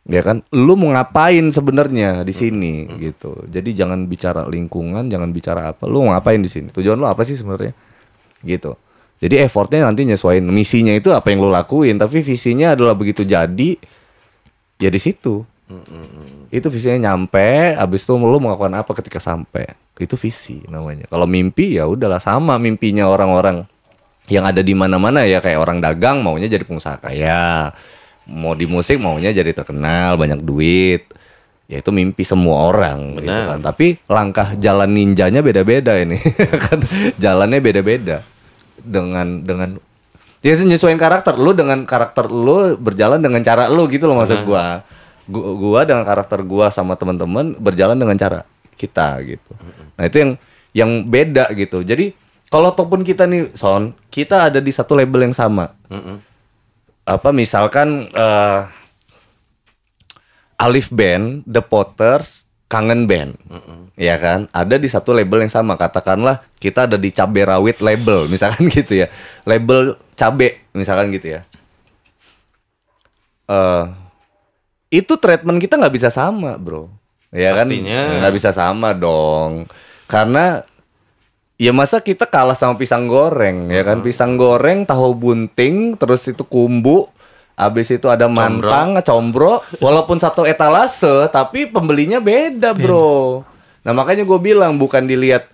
Ya kan, lu mau ngapain sebenarnya di sini gitu. Jadi jangan bicara lingkungan, jangan bicara apa. Lu mau ngapain di sini? Tujuan lu apa sih sebenarnya? Gitu. Jadi effortnya nanti nyesuaiin misinya itu apa yang lu lakuin, tapi visinya adalah begitu jadi ya di situ. Itu visinya nyampe, abis itu lu mau melakukan apa ketika sampai. Itu visi namanya. Kalau mimpi ya udahlah sama mimpinya orang-orang yang ada di mana-mana ya, kayak orang dagang maunya jadi pengusaha kaya. Mau di musik maunya jadi terkenal, banyak duit. Ya itu mimpi semua orang gitu kan. Tapi langkah jalan ninjanya beda-beda ini. Kan jalannya beda-beda. Dengan ya nyesuaiin karakter lu, dengan karakter lu berjalan dengan cara lu gitu loh maksud gua. Gua dengan karakter gua sama teman-teman berjalan dengan cara kita gitu. Nah, itu yang beda gitu. Jadi kalau ataupun kita nih Son, kita ada di satu label yang sama. Apa misalkan Alif Band, The Potters, Kangen Band, ya kan, ada di satu label yang sama. Katakanlah kita ada di Cabe Rawit label, misalkan gitu ya, label cabe, misalkan gitu ya. Itu treatment kita nggak bisa sama, bro, ya kan? Pastinya. Nggak bisa sama dong, karena ya masa kita kalah sama pisang goreng, ya kan? Pisang goreng, tahu bunting, terus itu kumbu, abis itu ada mantang, combro, walaupun satu etalase, tapi pembelinya beda, bro. Nah makanya gue bilang bukan dilihat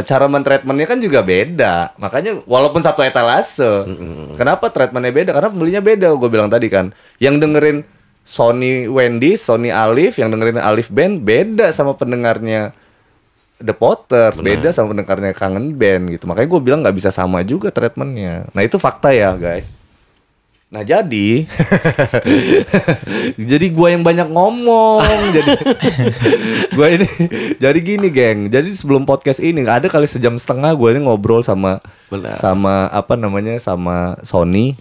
cara mentreatmentnya kan juga beda. Makanya walaupun satu etalase, kenapa treatmentnya beda? Karena pembelinya beda. Gue bilang tadi kan, yang dengerin Sony Wendy's, Sony Alif, yang dengerin Alif Band beda sama pendengarnya The Potters, beda sama pendengarnya Kangen Band gitu. Makanya gue bilang nggak bisa sama juga treatmentnya. Nah itu fakta ya guys. Nah jadi jadi gue yang banyak ngomong. Jadi gue ini jadi gini geng. Jadi sebelum podcast ini ada kali sejam setengah gue ini ngobrol sama apa namanya, sama Sony.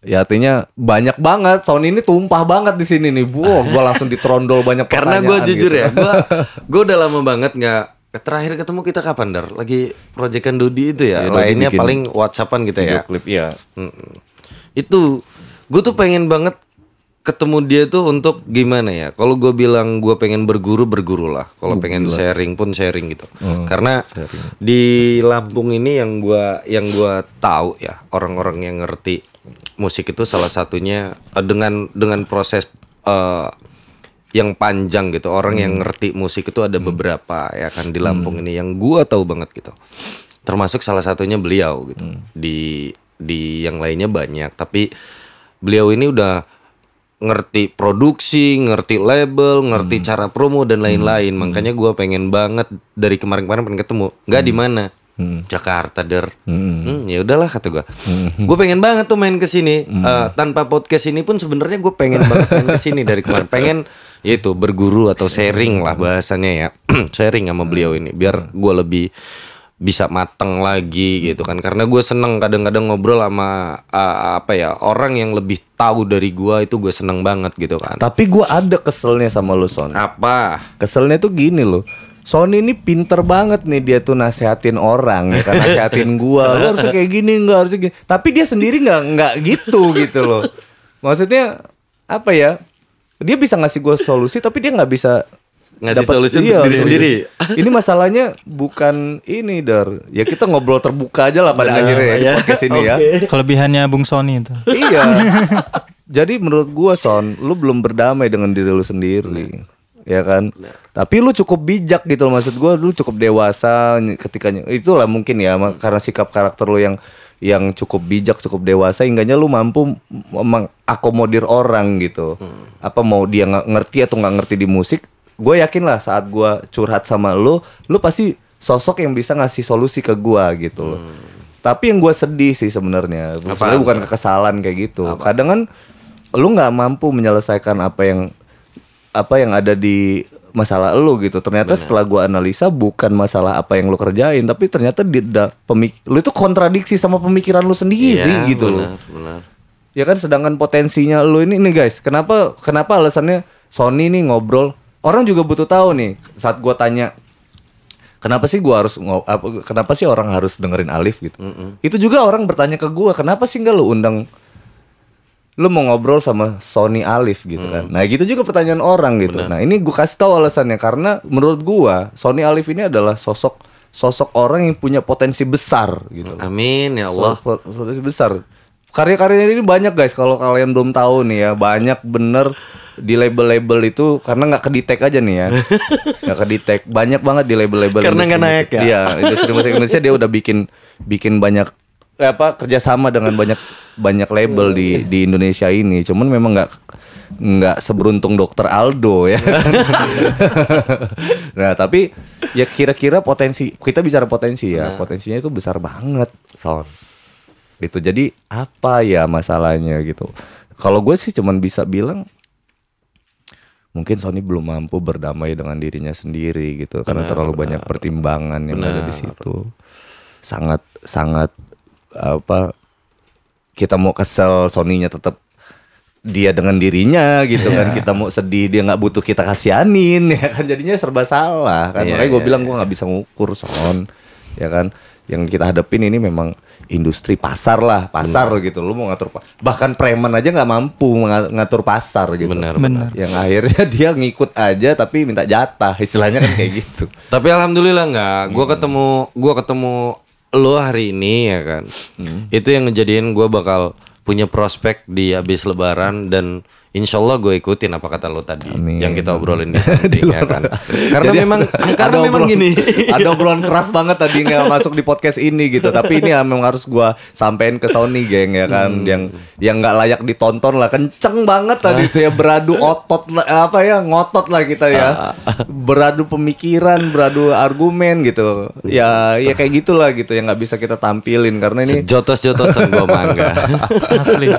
Ya artinya banyak banget. Sony ini tumpah banget di sini nih. Gue langsung ditrondol banyak Karena pertanyaan. gue jujur gitu. ya, gue udah lama banget nggak. Terakhir ketemu kita kapan, Dar? Lagi proyekan Dodi itu ya. Iya, Dodi Lainnya bikin paling WhatsAppan gitu ya. Video klip ya. Itu gue tuh pengen banget ketemu dia tuh untuk gimana ya? Kalau gue bilang gue pengen berguru lah. Kalau pengen sharing pun sharing gitu. Karena di Lampung ini yang gue tahu ya, orang-orang yang ngerti musik itu salah satunya dengan proses yang panjang gitu. Orang yang ngerti musik itu ada beberapa ya kan di Lampung ini yang gue tahu banget gitu. Termasuk salah satunya beliau gitu. Di yang lainnya banyak, tapi beliau ini udah ngerti produksi, ngerti label, ngerti cara promo dan lain-lain. Makanya gue pengen banget dari kemarin-kemarin pengen ketemu. Nggak di mana? Jakarta, Der. Ya udahlah kata gue. Gue pengen banget tuh main ke sini. Tanpa podcast ini pun sebenarnya gue pengen banget main ke sini dari kemarin. Pengen yaitu berguru atau sharing lah bahasanya ya. Sharing sama beliau ini biar gue lebih bisa mateng lagi gitu kan. Karena gue seneng kadang-kadang ngobrol sama apa ya, orang yang lebih tahu dari gue, itu gue seneng banget gitu kan. Tapi gue ada keselnya sama lu Son. Apa? Keselnya tuh gini loh. Sony ini pinter banget nih dia tuh nasehatin orang ya kan, nasehatin gua, lu harusnya kayak gini, enggak harusnya gini. Tapi dia sendiri nggak gitu loh. Maksudnya apa ya? Dia bisa ngasih gua solusi tapi dia nggak bisa Ngasih dapet- solusi iya, untuk sendiri. Ini masalahnya bukan ini Dar. Ya kita ngobrol terbuka aja lah pada akhirnya ya, di podcast ini ya. Kelebihannya Bung Sony itu. Iya. Jadi menurut gua Son, lu belum berdamai dengan diri lu sendiri. Ya kan? Tapi lu cukup bijak gitu loh, maksud gua lu cukup dewasa ketika itulah mungkin ya karena sikap karakter lu yang cukup bijak, cukup dewasa hingganya lu mampu mengakomodir orang gitu. Apa mau dia ngerti atau nggak ngerti di musik, gue yakin lah saat gua curhat sama lu pasti sosok yang bisa ngasih solusi ke gua gitu loh. Tapi yang gua sedih sih sebenarnya, sebenarnya bukan kekesalan kayak gitu. Kadang kan lu nggak mampu menyelesaikan apa yang ada di masalah lu gitu. Ternyata setelah gua analisa bukan masalah apa yang lu kerjain, tapi ternyata lu itu kontradiksi sama pemikiran lu sendiri gitu loh. Benar. Ya kan, sedangkan potensinya lu ini nih guys, kenapa alasannya Sony nih ngobrol, orang juga butuh tahu nih. Saat gua tanya kenapa sih kenapa sih orang harus dengerin Alif gitu. Itu juga orang bertanya ke gua, kenapa sih enggak lu undang, lu mau ngobrol sama Sony Alif gitu kan. Nah gitu juga pertanyaan orang gitu. Nah ini gue kasih tahu alasannya, karena menurut gua Sony Alif ini adalah sosok orang yang punya potensi besar gitu. Amin ya Allah. Potensi besar. Karya-karyanya ini banyak guys, kalau kalian belum tahu nih ya, banyak bener di label-label itu karena nggak kedetek aja nih ya. Nggak kedetek, banyak banget di label-label. Karena nggak naik ya. Iya, industri musik Indonesia dia udah bikin banyak kerjasama dengan banyak label di Indonesia ini. Cuman memang nggak seberuntung Dr. Aldo ya. Nah tapi ya kira-kira potensi, kita bicara potensi ya, potensinya itu besar banget Son. Itu jadi apa ya masalahnya gitu. Kalau gue sih cuman bisa bilang mungkin Sony belum mampu berdamai dengan dirinya sendiri gitu, karena terlalu banyak pertimbangan yang ada di situ. Sangat kita mau kesel Sony-nya tetap dia dengan dirinya gitu kan, kita mau sedih dia nggak butuh kita kasihanin ya kan, jadinya serba salah kan. Makanya gue bilang gue nggak bisa ngukur Son ya kan. Yang kita hadapin ini memang industri pasar gitu. Lu mau ngatur bahkan preman aja nggak mampu ngatur pasar gitu. Benar. Yang akhirnya dia ngikut aja tapi minta jatah, istilahnya kan kayak gitu. Tapi alhamdulillah nggak. Gua ketemu lo hari ini ya kan. Itu yang ngejadiin gua bakal punya prospek di habis Lebaran, dan insya Allah gue ikutin apa kata lo tadi. Amin. Yang kita obrolin di samping ya kan. Karena memang gini. Ada obrolan keras banget tadi nggak masuk di podcast ini gitu. Tapi ini memang harus gue sampein ke Sony geng ya kan, yang nggak layak ditonton lah. Kenceng banget tadi itu ya, beradu otot ngotot lah kita ya. Beradu pemikiran, beradu argumen gitu. Ya kayak gitulah gitu yang nggak bisa kita tampilin karena ini jotos-jotosan gue mangga. Asli.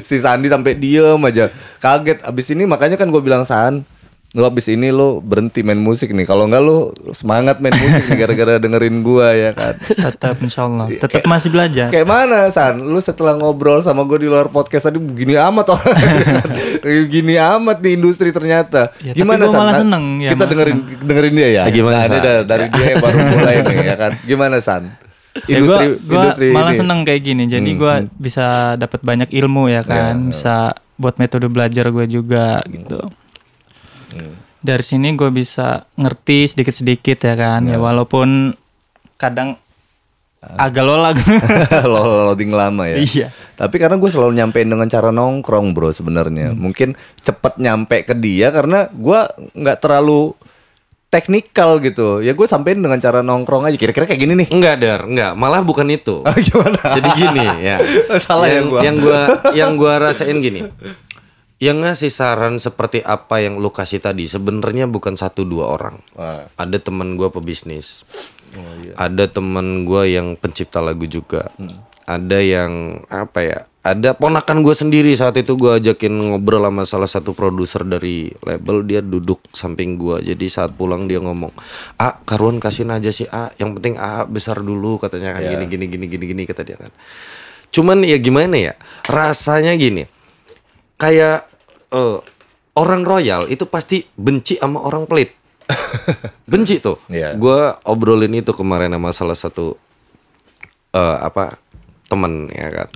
Si Sandi sampai diem aja, kaget. Abis ini makanya kan gue bilang, San, lu abis ini lu berhenti main musik nih, kalau enggak lu semangat main musik nih gara-gara dengerin gue ya kan. Tetap insyaallah. Tetap masih belajar. Kayak mana San, lu setelah ngobrol sama gue di luar podcast tadi begini amat orang. Gini amat di industri ternyata. Ya, Gimana tapi gua San? malah seneng, ya, Kita malah dengerin dia ya. Gimana, Nah, San? dari dia yang baru mulai nih ya kan. Gimana San? Gue malah ini. seneng kayak gini. Jadi gue bisa dapat banyak ilmu ya kan, bisa buat metode belajar gue juga gitu. Dari sini gue bisa ngerti sedikit-sedikit ya kan. Ya walaupun kadang agak lola. Loading lama ya. Iya. Tapi karena gue selalu nyampein dengan cara nongkrong bro sebenarnya. Mungkin cepet nyampe ke dia karena gue nggak terlalu teknikal gitu. Ya gue sampein dengan cara nongkrong aja. Kira-kira kayak gini nih. Enggak. Malah bukan itu. Gimana? Jadi gini ya. Salah yang gua rasain gini. Yang ngasih saran seperti apa yang lu kasih tadi sebenarnya bukan 1-2 orang. Ada teman gua pebisnis. Ada teman gua yang pencipta lagu juga. Ada yang ada ponakan gue sendiri saat itu gue ajakin ngobrol sama salah satu produser dari label, dia duduk samping gue. Jadi saat pulang dia ngomong, karuan kasihin aja sih yang penting besar dulu katanya kan, gini kata dia kan. Cuman ya gimana ya, rasanya gini, kayak orang royal itu pasti benci sama orang pelit. Benci tuh. Iya. Gue obrolin itu kemarin sama salah satu temen ya kan.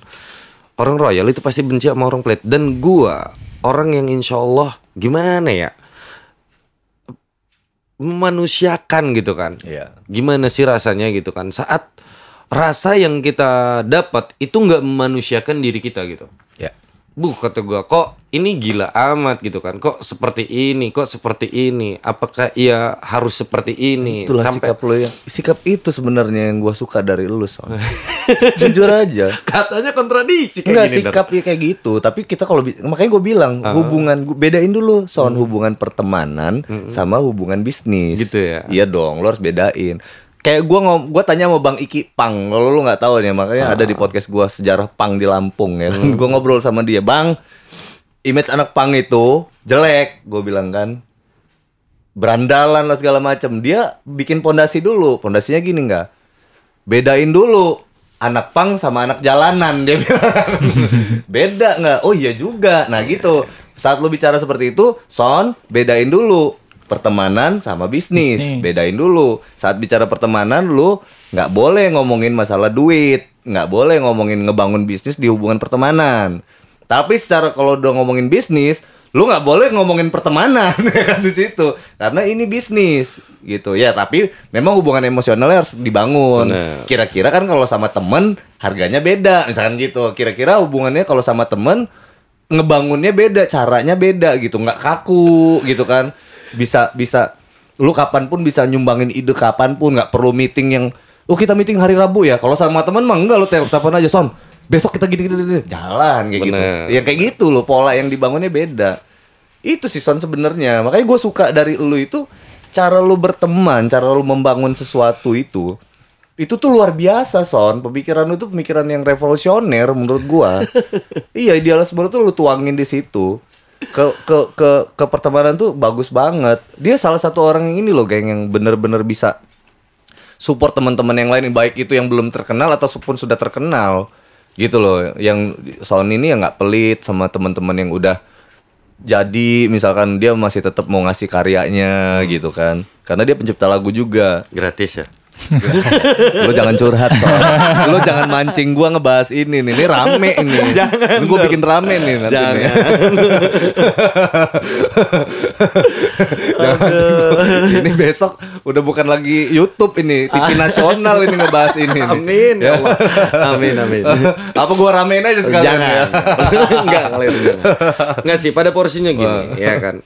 Orang Royal itu pasti benci sama orang Pelit. Dan gue orang yang insya Allah gimana ya, memanusiakan gitu kan. Iya. Gimana sih rasanya gitu kan, saat rasa yang kita dapat itu nggak memanusiakan diri kita gitu. Ya. Kata gue, kok ini gila amat gitu kan. Kok seperti ini, kok seperti ini. Apakah ia harus seperti ini? Itulah sikap lo yang sikap itu sebenarnya yang gue suka dari lu, Son. Jujur aja. Katanya kontradiksi kayak Enggak, gini. sikapnya kayak gitu. Tapi kita kalau makanya gue bilang hubungan bedain dulu, Son, hubungan pertemanan sama hubungan bisnis. Gitu ya? Iya dong, lo harus bedain. Kayak gue tanya sama Bang Iki Pang, kalau lu nggak tahu nih, makanya ada di podcast gue Sejarah Pang di Lampung ya. Gue ngobrol sama dia, Bang, image anak Pang itu jelek, gue bilang kan, berandalan lah segala macam. Dia bikin pondasi dulu, pondasinya gini nggak? Bedain dulu anak Pang sama anak jalanan, dia bilang. Beda nggak? Oh iya juga. Nah gitu. Saat lu bicara seperti itu, Son, bedain dulu pertemanan sama bisnis. Bedain dulu. Saat bicara pertemanan, lu nggak boleh ngomongin masalah duit, nggak boleh ngomongin ngebangun bisnis di hubungan pertemanan. Tapi secara kalau udah ngomongin bisnis, lu nggak boleh ngomongin pertemanan ya kan di situ, karena ini bisnis gitu ya. Tapi memang hubungan emosionalnya harus dibangun. Bener. Kira-kira kan kalau sama temen harganya beda, misalkan gitu. Kira-kira hubungannya kalau sama temen ngebangunnya beda, caranya beda gitu, nggak kaku gitu kan. Bisa lu kapanpun bisa nyumbangin ide kapanpun, nggak perlu meeting yang kita meeting hari Rabu ya. Kalau sama teman mah enggak, lu telepon aja, Son, besok kita gini jalan kayak gitu. Ya kayak gitu loh, pola yang dibangunnya beda. Itu sih, Son, sebenarnya. Makanya gue suka dari lu itu cara lu berteman, cara lu membangun sesuatu itu tuh luar biasa, Son. Pemikiran lu itu pemikiran yang revolusioner menurut gua. Iya, idealisme lu tuh lu tuangin di situ. Ke pertemanan tuh bagus banget. Dia salah satu orang yang ini loh, geng, yang bener-bener bisa support teman-teman yang lain, baik itu yang belum terkenal ataupun sudah terkenal gitu loh. Yang Son ini ya nggak pelit sama teman-teman yang udah jadi, misalkan dia masih tetap mau ngasih karyanya gitu kan, karena dia pencipta lagu juga. Gratis ya? Lo jangan curhat, Son. Lo jangan mancing gua ngebahas ini nih. Ini rame ini. Jangan. Gue bikin rame nih nanti. Jangan. Nih. Jangan mancing gua. Ini besok udah bukan lagi YouTube ini, TV nasional ini ngebahas ini. Amin ya Allah. Amin. Apa gua ramein aja sekalian? Jangan. Ya? Enggak, kalian jangan. Enggak sih, pada porsinya gini, ya kan.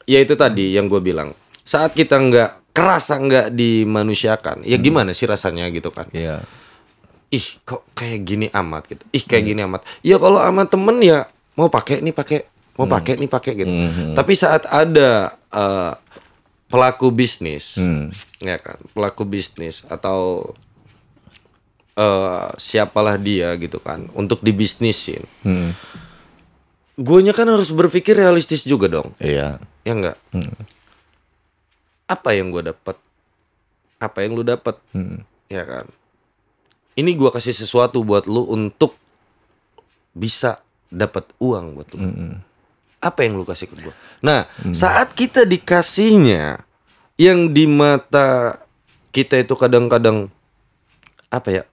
Ya itu tadi yang gue bilang. Saat kita nggak dimanusiakan, ya gimana sih rasanya gitu kan? Iya. Ih, kok kayak gini amat gitu. Ih, kayak gini amat. Ya kalau sama temen ya mau pakai nih pakai, mau pakai nih pakai gitu. Tapi saat ada pelaku bisnis, ya kan, pelaku bisnis atau siapalah dia gitu kan, untuk dibisnisin. Guanya kan harus berpikir realistis juga dong. Iya. Ya enggak? Apa yang gue dapat? Apa yang lu dapat? Ya kan? Ini gue kasih sesuatu buat lu untuk bisa dapat uang buat lu. Apa yang lu kasih ke gue? Nah, saat kita dikasihnya yang di mata kita itu kadang-kadang apa ya?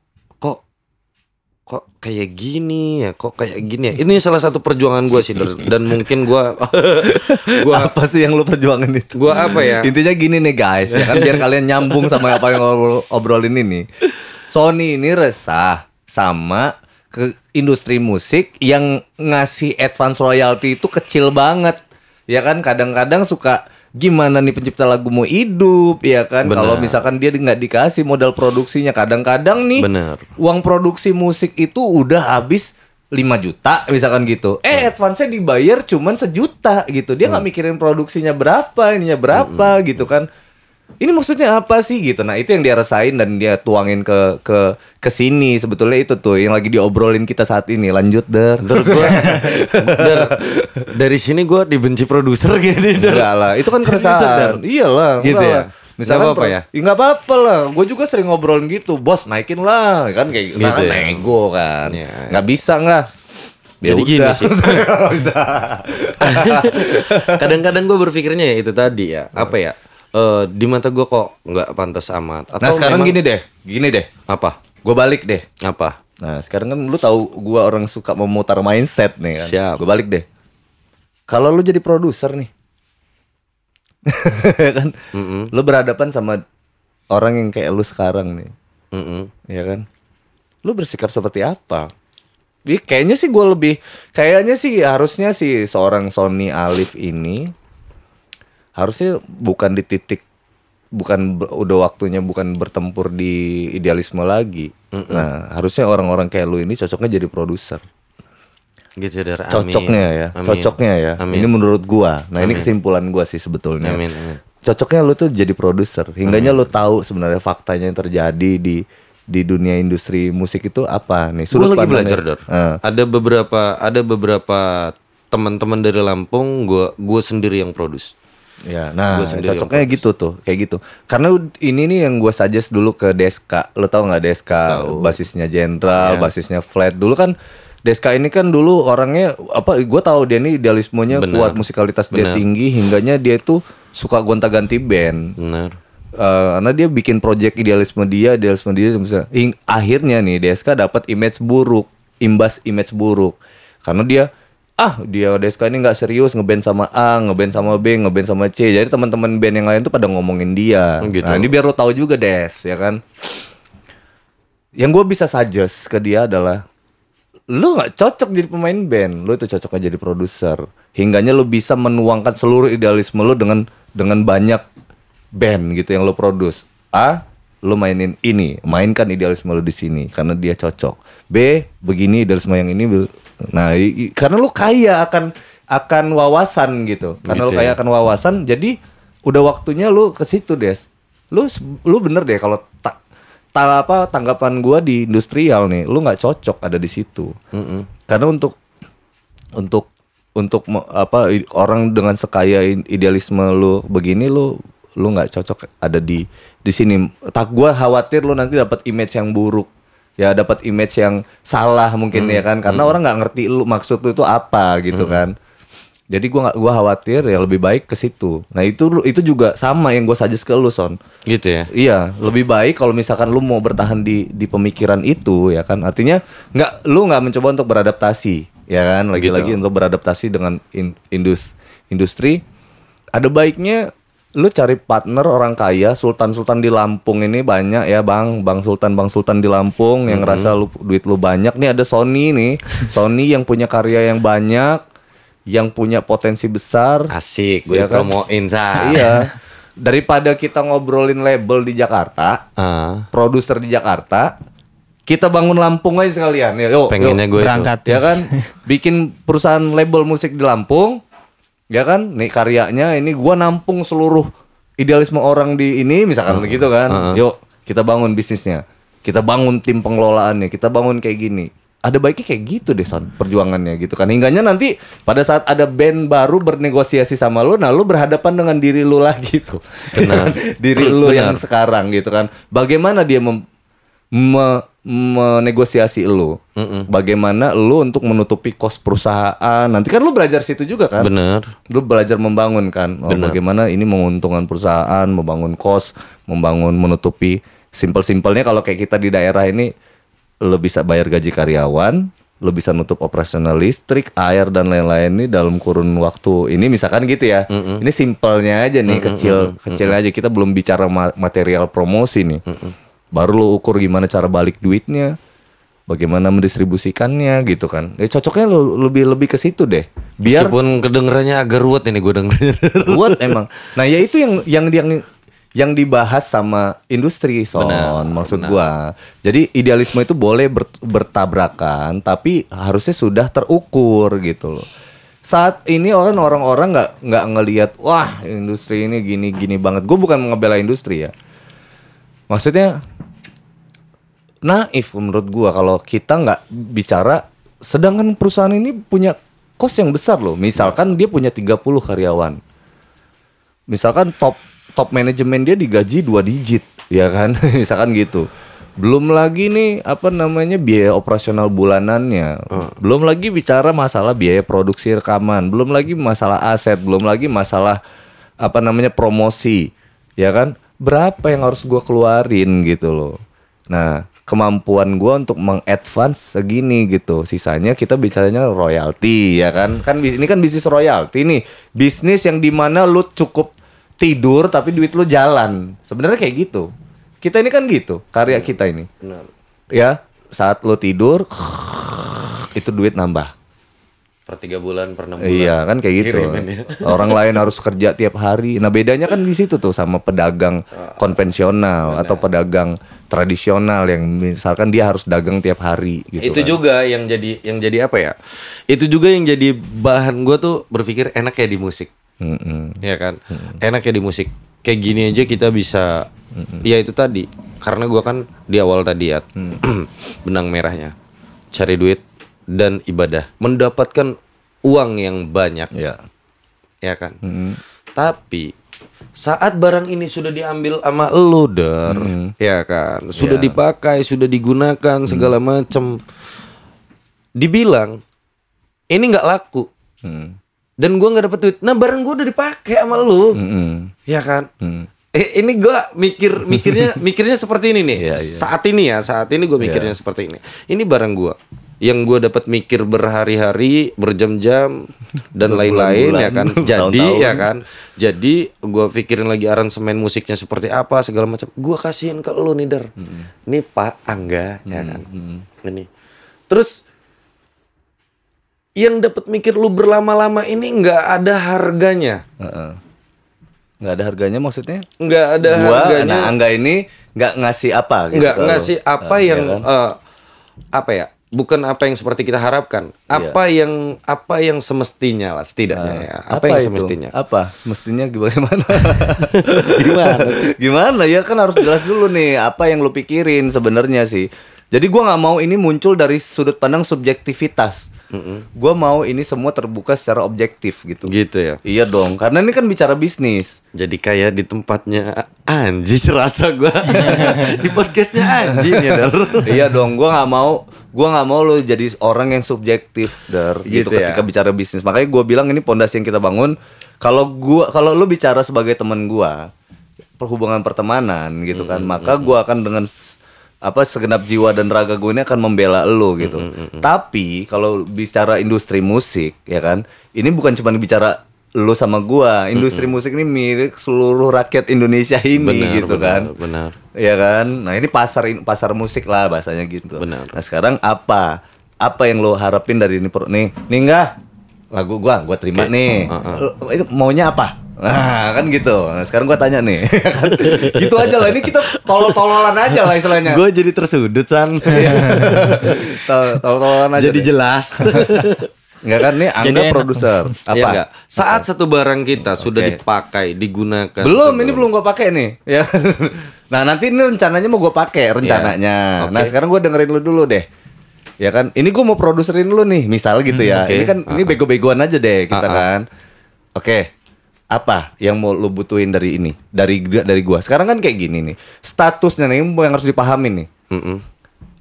Kok kayak gini ya, kok kayak gini ya. Ini salah satu perjuangan gue sih, dan mungkin gue apa sih yang lu perjuangin itu? Gue apa ya? Intinya gini nih guys, ya kan, biar kalian nyambung sama apa yang obrolin ini. Sony ini resah sama ke industri musik yang ngasih advance royalty itu kecil banget. Ya kan, kadang-kadang suka gimana nih pencipta lagu mau hidup, ya kan? Kalau misalkan dia nggak dikasih modal produksinya, kadang-kadang nih uang produksi musik itu udah habis 5 juta misalkan gitu. Advance-nya dibayar cuman 1 juta gitu. Dia nggak mikirin produksinya berapa, ininya berapa gitu kan. Ini maksudnya apa sih gitu. Nah, itu yang dia rasain dan dia tuangin ke sini. Sebetulnya itu tuh yang lagi diobrolin kita saat ini. Lanjut, Terus gue dari sini gue dibenci produser gini. Enggak lah, itu kan keresahan. Iyalah, gitu ya. Misalnya apa ya? Nggak apa-apa lah. Gue juga sering ngobrolin gitu. Bos, naikin lah. Kan kayak gitu kan, ya? nego kan. Ya. Nggak bisa nggak? Jadi gini sih. Bisa. Kadang-kadang gue berpikirnya ya itu tadi ya. Apa ya? di mata gue kok nggak pantas amat. Atau Nah sekarang memang- gini deh, apa? gue balik deh. Apa? Nah sekarang kan lu tahu gue orang suka memutar mindset nih kan. Siap. Gue balik deh. Kalau lu jadi produser nih, kan, lu berhadapan sama orang yang kayak lu sekarang nih, ya kan? Lu bersikap seperti apa? Kayaknya sih gue kayaknya sih harusnya sih seorang Sony Alif ini harusnya bukan di titik, udah waktunya bukan bertempur di idealisme lagi. Nah harusnya orang-orang kayak lu ini cocoknya jadi produser. Gitu Dar. Amin. Cocoknya ya, Amin. cocoknya ya. Amin. Ini menurut gua. Nah ini kesimpulan gua sih sebetulnya. Amin. Cocoknya lu tuh jadi produser. Hingganya lu tahu sebenarnya faktanya yang terjadi di dunia industri musik itu apa nih. Gue lagi pandangnya. belajar Dar. Ada beberapa teman-teman dari Lampung, gue sendiri yang produce. Ya, nah Gua sendiri cocoknya gitu tuh, kayak gitu. Karena ini nih yang gue suggest dulu ke Deska. Lo tau nggak Deska? Basisnya Jenderal, basisnya Flat. Dulu kan Deska ini kan dulu orangnya apa? Gue tahu dia nih idealismenya kuat, musikalitas dia tinggi, hingganya dia tuh suka gonta-ganti band. Benar. Karena dia bikin project idealisme dia bisa. Akhirnya nih Deska dapat imbas image buruk. Karena dia Deska ini nggak serius ngeband sama A, ngeband sama B, ngeband sama C. Jadi teman-teman band yang lain tuh pada ngomongin dia. Gitu. Nah, ini biar lo tahu juga Des, ya kan. Yang gue bisa suggest ke dia adalah lu nggak cocok jadi pemain band, lu itu cocoknya jadi produser. Hingganya lu bisa menuangkan seluruh idealisme lu dengan banyak band gitu yang lu produce. Lu mainin ini, mainkan idealisme lu di sini karena dia cocok. B, begini idealisme yang ini. Nah, karena lu kaya akan wawasan gitu. Karena Gitu lu kaya ya. akan wawasan, jadi udah waktunya lu ke situ, Des. Lu bener deh kalau tanggapan gua di industrial nih, lu nggak cocok ada di situ. Karena untuk orang dengan sekaya idealisme lu begini, lu nggak cocok ada di sini. Gua khawatir lu nanti dapat image yang buruk, ya dapat image yang salah mungkin ya kan, karena orang nggak ngerti lu maksud lu itu apa gitu kan. Jadi gua khawatir ya lebih baik ke situ. Nah itu juga sama yang gua suggest ke lu Son. Gitu ya. Iya, lebih baik kalau misalkan lu mau bertahan di pemikiran itu ya kan. Artinya lu nggak mencoba untuk beradaptasi, ya kan? Lagi-lagi untuk beradaptasi dengan industri. Ada baiknya lu cari partner orang kaya, sultan-sultan di Lampung ini banyak ya, Bang Sultan di Lampung yang ngerasa duit lu banyak. Nih ada Sony nih. Sony yang punya karya yang banyak, yang punya potensi besar. Asik, gue Ya kan? promoin Sa. Iya. Daripada kita ngobrolin label di Jakarta, produser di Jakarta, kita bangun Lampung aja sekalian. Ya, yuk, Pengennya gue itu. berangkat. ya kan? Bikin perusahaan label musik di Lampung, ya kan? Nih karyanya ini gua nampung seluruh idealisme orang di ini misalkan begitu kan. Yuk, kita bangun bisnisnya. Kita bangun tim pengelolaannya, kita bangun kayak gini. Ada baiknya kayak gitu deh Son, perjuangannya gitu kan. Hingganya nanti pada saat ada band baru bernegosiasi sama lu, nah lu berhadapan dengan diri lu lagi tuh. Benar. Diri lu yang sekarang gitu kan. Bagaimana dia menegosiasi lu? Bagaimana lu untuk menutupi kos perusahaan? Nanti kan lu belajar situ juga kan? Bener. Lu belajar membangun kan. Bagaimana ini menguntungkan perusahaan, membangun kos, menutupi simpel-simpelnya kalau kayak kita di daerah ini, lu bisa bayar gaji karyawan, lu bisa nutup operasional listrik, air dan lain-lain ini dalam kurun waktu ini misalkan gitu ya. Ini simpelnya aja nih, kecilnya aja. Kita belum bicara material promosi nih. Baru lu ukur gimana cara balik duitnya, bagaimana mendistribusikannya gitu kan. Cocoknya lu lebih ke situ deh. Biar Meskipun kedengerannya agak ruwet ini gue dengernya. buat emang. Nah, ya itu yang dibahas sama industri Son, maksud gua. Jadi idealisme itu boleh bertabrakan, tapi harusnya sudah terukur gitu loh. Saat ini orang-orang nggak ngelihat, wah industri ini gini banget. Gue bukan ngebela industri ya. Maksudnya naif menurut gua kalau kita nggak bicara, sedangkan perusahaan ini punya kos yang besar loh. Misalkan dia punya 30 karyawan. Misalkan top manajemen dia digaji 2 digit, ya kan? Misalkan gitu. Belum lagi nih biaya operasional bulanannya. Belum lagi bicara masalah biaya produksi rekaman, belum lagi masalah aset, belum lagi masalah promosi. ya kan? Berapa yang harus gua keluarin gitu loh. Nah, kemampuan gua untuk mengadvance segini gitu. Sisanya kita bicaranya royalti ya kan? Ini kan bisnis royalti nih. Bisnis yang dimana lu cukup tidur tapi duit lu jalan. Sebenarnya kayak gitu. Kita ini kan gitu, karya kita ini. Benar. Ya, saat lu tidur itu duit nambah. Per 3 bulan, per 6 bulan. Iya kan kayak gitu. Kirimin ya. Orang lain harus kerja tiap hari. Nah bedanya kan di situ tuh sama pedagang konvensional atau pedagang tradisional yang misalkan dia harus dagang tiap hari gitu. Itu kan. juga yang jadi apa ya? Itu juga yang jadi bahan gue tuh berpikir enak ya di musik. Ya kan? Enak ya di musik. Kayak gini aja kita bisa. Ya itu tadi. Karena gue kan di awal tadi ya benang merahnya cari duit dan ibadah, mendapatkan uang yang banyak. Ya kan? Tapi saat barang ini sudah diambil sama lu ya kan, sudah dipakai, sudah digunakan segala macam, dibilang ini nggak laku, dan gua nggak dapet duit. Nah barang gua udah dipakai sama lu, ya kan? Ini gua mikirnya seperti ini nih. Saat ini gua mikirnya seperti ini. Ini barang gua yang gue dapat mikir berhari-hari, berjam-jam dan lain-lain ya kan. Jadi ya kan. Jadi gue pikirin lagi aransemen musiknya seperti apa segala macam. Gue kasihin ke lu nih Ini Pak Angga ya kan. Ini. Terus yang dapat mikir lu berlama-lama ini nggak ada harganya. Nggak ada harganya maksudnya? Nggak ada harganya. Nah Angga ini nggak ngasih apa? Gitu nggak ngasih apa yang ya kan? apa ya? Bukan apa yang seperti kita harapkan. Apa yang semestinya lah setidaknya ya. Apa yang itu? semestinya? Apa semestinya gimana? Gimana ya kan harus jelas dulu nih apa yang lu pikirin sebenarnya sih. Jadi gua nggak mau ini muncul dari sudut pandang subjektivitas. Gua mau ini semua terbuka secara objektif gitu. Gitu ya. Iya dong, karena ini kan bicara bisnis. Jadi kayak di tempatnya Anji serasa gua di podcastnya Anji nih Dar. Iya dong, gua nggak mau lo jadi orang yang subjektif gitu ya? ketika bicara bisnis. Makanya gua bilang ini pondasi yang kita bangun. Kalau lu bicara sebagai teman gua, perhubungan pertemanan gitu kan, maka gua akan dengan segenap jiwa dan raga gue ini akan membela lo gitu. Tapi kalau bicara industri musik ya kan, ini bukan cuma bicara lo sama gua. Industri musik ini milik seluruh rakyat Indonesia ini Benar. Ya kan? Nah, ini pasar musik lah bahasanya gitu. Benar. Nah, sekarang apa yang lo harapin dari ini nih enggak lagu gua terima nih. Itu maunya apa? Nah kan gitu. Nah, sekarang gue tanya nih kan? Gitu aja lah. Ini kita tolol-tololan aja lah istilahnya. Gue jadi tersudut San. Tolol-tololan aja. Jadi jelas. Enggak kan nih Angga produser. Apa? Ya, saat satu barang kita sudah dipakai, digunakan. Ini belum gue pakai nih. Ya. Nah nanti ini rencananya mau gue pakai rencananya. Nah sekarang gue dengerin lu dulu deh. Ya kan. Ini gue mau produserin lu nih. Misal gitu ya. Ini kan ini bego-begoan aja deh kita kan. Oke. Apa yang mau lu butuhin dari ini? Dari gua. Sekarang kan kayak gini nih. Statusnya nih yang harus dipahamin nih.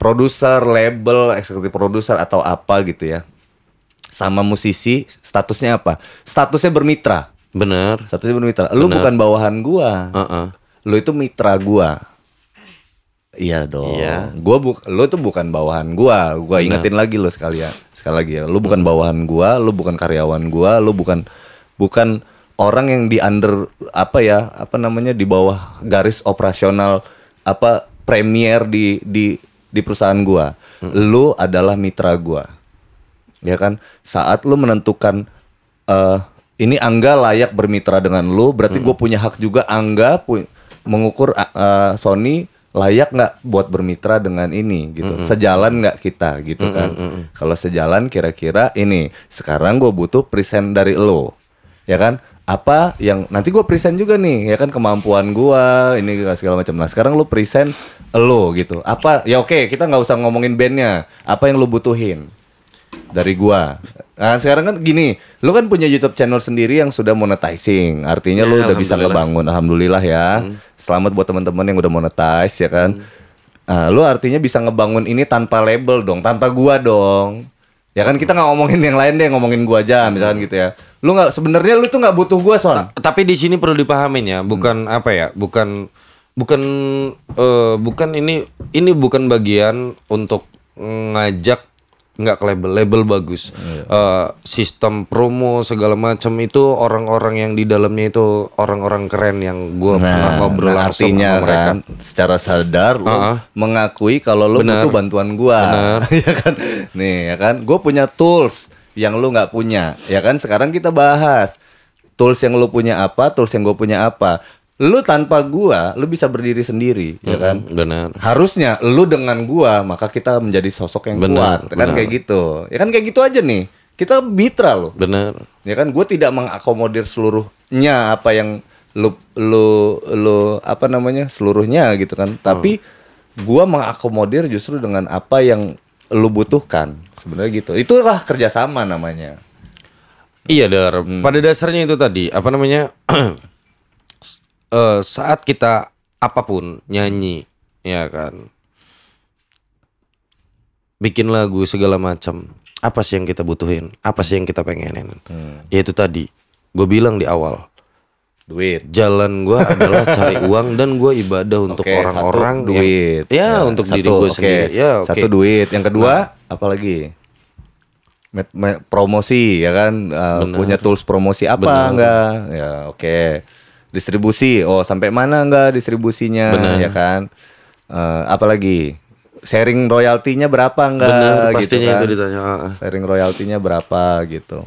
Produser, label, eksekutif produser atau apa gitu ya. Sama musisi statusnya apa? Statusnya bermitra. Bener. Statusnya bermitra. Lu bukan bawahan gua. Lu itu mitra gua. Iya dong. Iya. Lu tuh bukan bawahan gua. Gua ingetin lagi lu sekali lagi ya. Lu bukan bawahan gua, lu bukan karyawan gua, lu bukan orang yang di under di bawah garis operasional premier di perusahaan gua. Lu adalah mitra gua. Ya kan? Saat lu menentukan ini Angga layak bermitra dengan lu, berarti gua punya hak juga Angga mengukur Sony layak nggak buat bermitra dengan ini gitu. Sejalan nggak kita gitu kan. Kalau sejalan kira-kira ini sekarang gua butuh present dari lu. Ya kan? Apa yang nanti gue present juga nih ya kan kemampuan gue ini segala macam. Nah sekarang lu present lo gitu apa ya oke, kita nggak usah ngomongin bandnya, apa yang lu butuhin dari gue. Nah sekarang kan gini, lu kan punya YouTube channel sendiri yang sudah monetizing, artinya lu udah bisa ngebangun. Alhamdulillah ya. Selamat buat teman-teman yang udah monetize ya kan. Lu artinya bisa ngebangun ini tanpa label dong, tanpa gua dong. Ya kan kita nggak ngomongin yang lain deh, ngomongin gua aja misalkan gitu ya. Lu nggak, sebenarnya lu tuh nggak butuh gua, Son. Tapi di sini perlu dipahamin ya, bukan apa ya, bukan ini bukan bagian untuk ngajak nggak ke label bagus. Sistem promo segala macam itu orang-orang yang di dalamnya itu orang-orang keren yang gue pernah ngobrol langsung artinya sama mereka. kan secara sadar lu mengakui kalau lu butuh bantuan gua. Ya kan? Nih ya kan, gue punya tools yang lu nggak punya. Ya kan, sekarang kita bahas tools yang lu punya apa, tools yang gue punya apa. Lu tanpa gua, lu bisa berdiri sendiri, ya kan? Benar. Harusnya lu dengan gua, maka kita menjadi sosok yang kuat, kan kayak gitu. Ya kan kayak gitu aja nih. Kita mitra lo. Benar. Ya kan, gua tidak mengakomodir seluruhnya apa yang lu apa namanya? Seluruhnya gitu kan. Tapi gua mengakomodir justru dengan apa yang lu butuhkan. Sebenarnya gitu. Itulah kerjasama namanya. Iya, Dar. Pada dasarnya itu tadi, apa namanya? Saat kita apapun nyanyi, ya kan, bikin lagu segala macam, apa sih yang kita butuhin, apa sih yang kita pengenin? Ya itu tadi, gue bilang di awal, duit. Jalan gue adalah cari uang dan gue ibadah untuk orang-orang. Duit. Ya untuk diri gue sendiri. Ya, satu duit. Yang kedua, apalagi? Promosi, ya kan? Punya tools promosi apa enggak? Ya oke. Distribusi, sampai mana enggak distribusinya, ya kan? Apalagi sharing royaltinya berapa enggak? Bener, gitu pastinya kan? itu ditanya. Sharing royaltinya berapa gitu.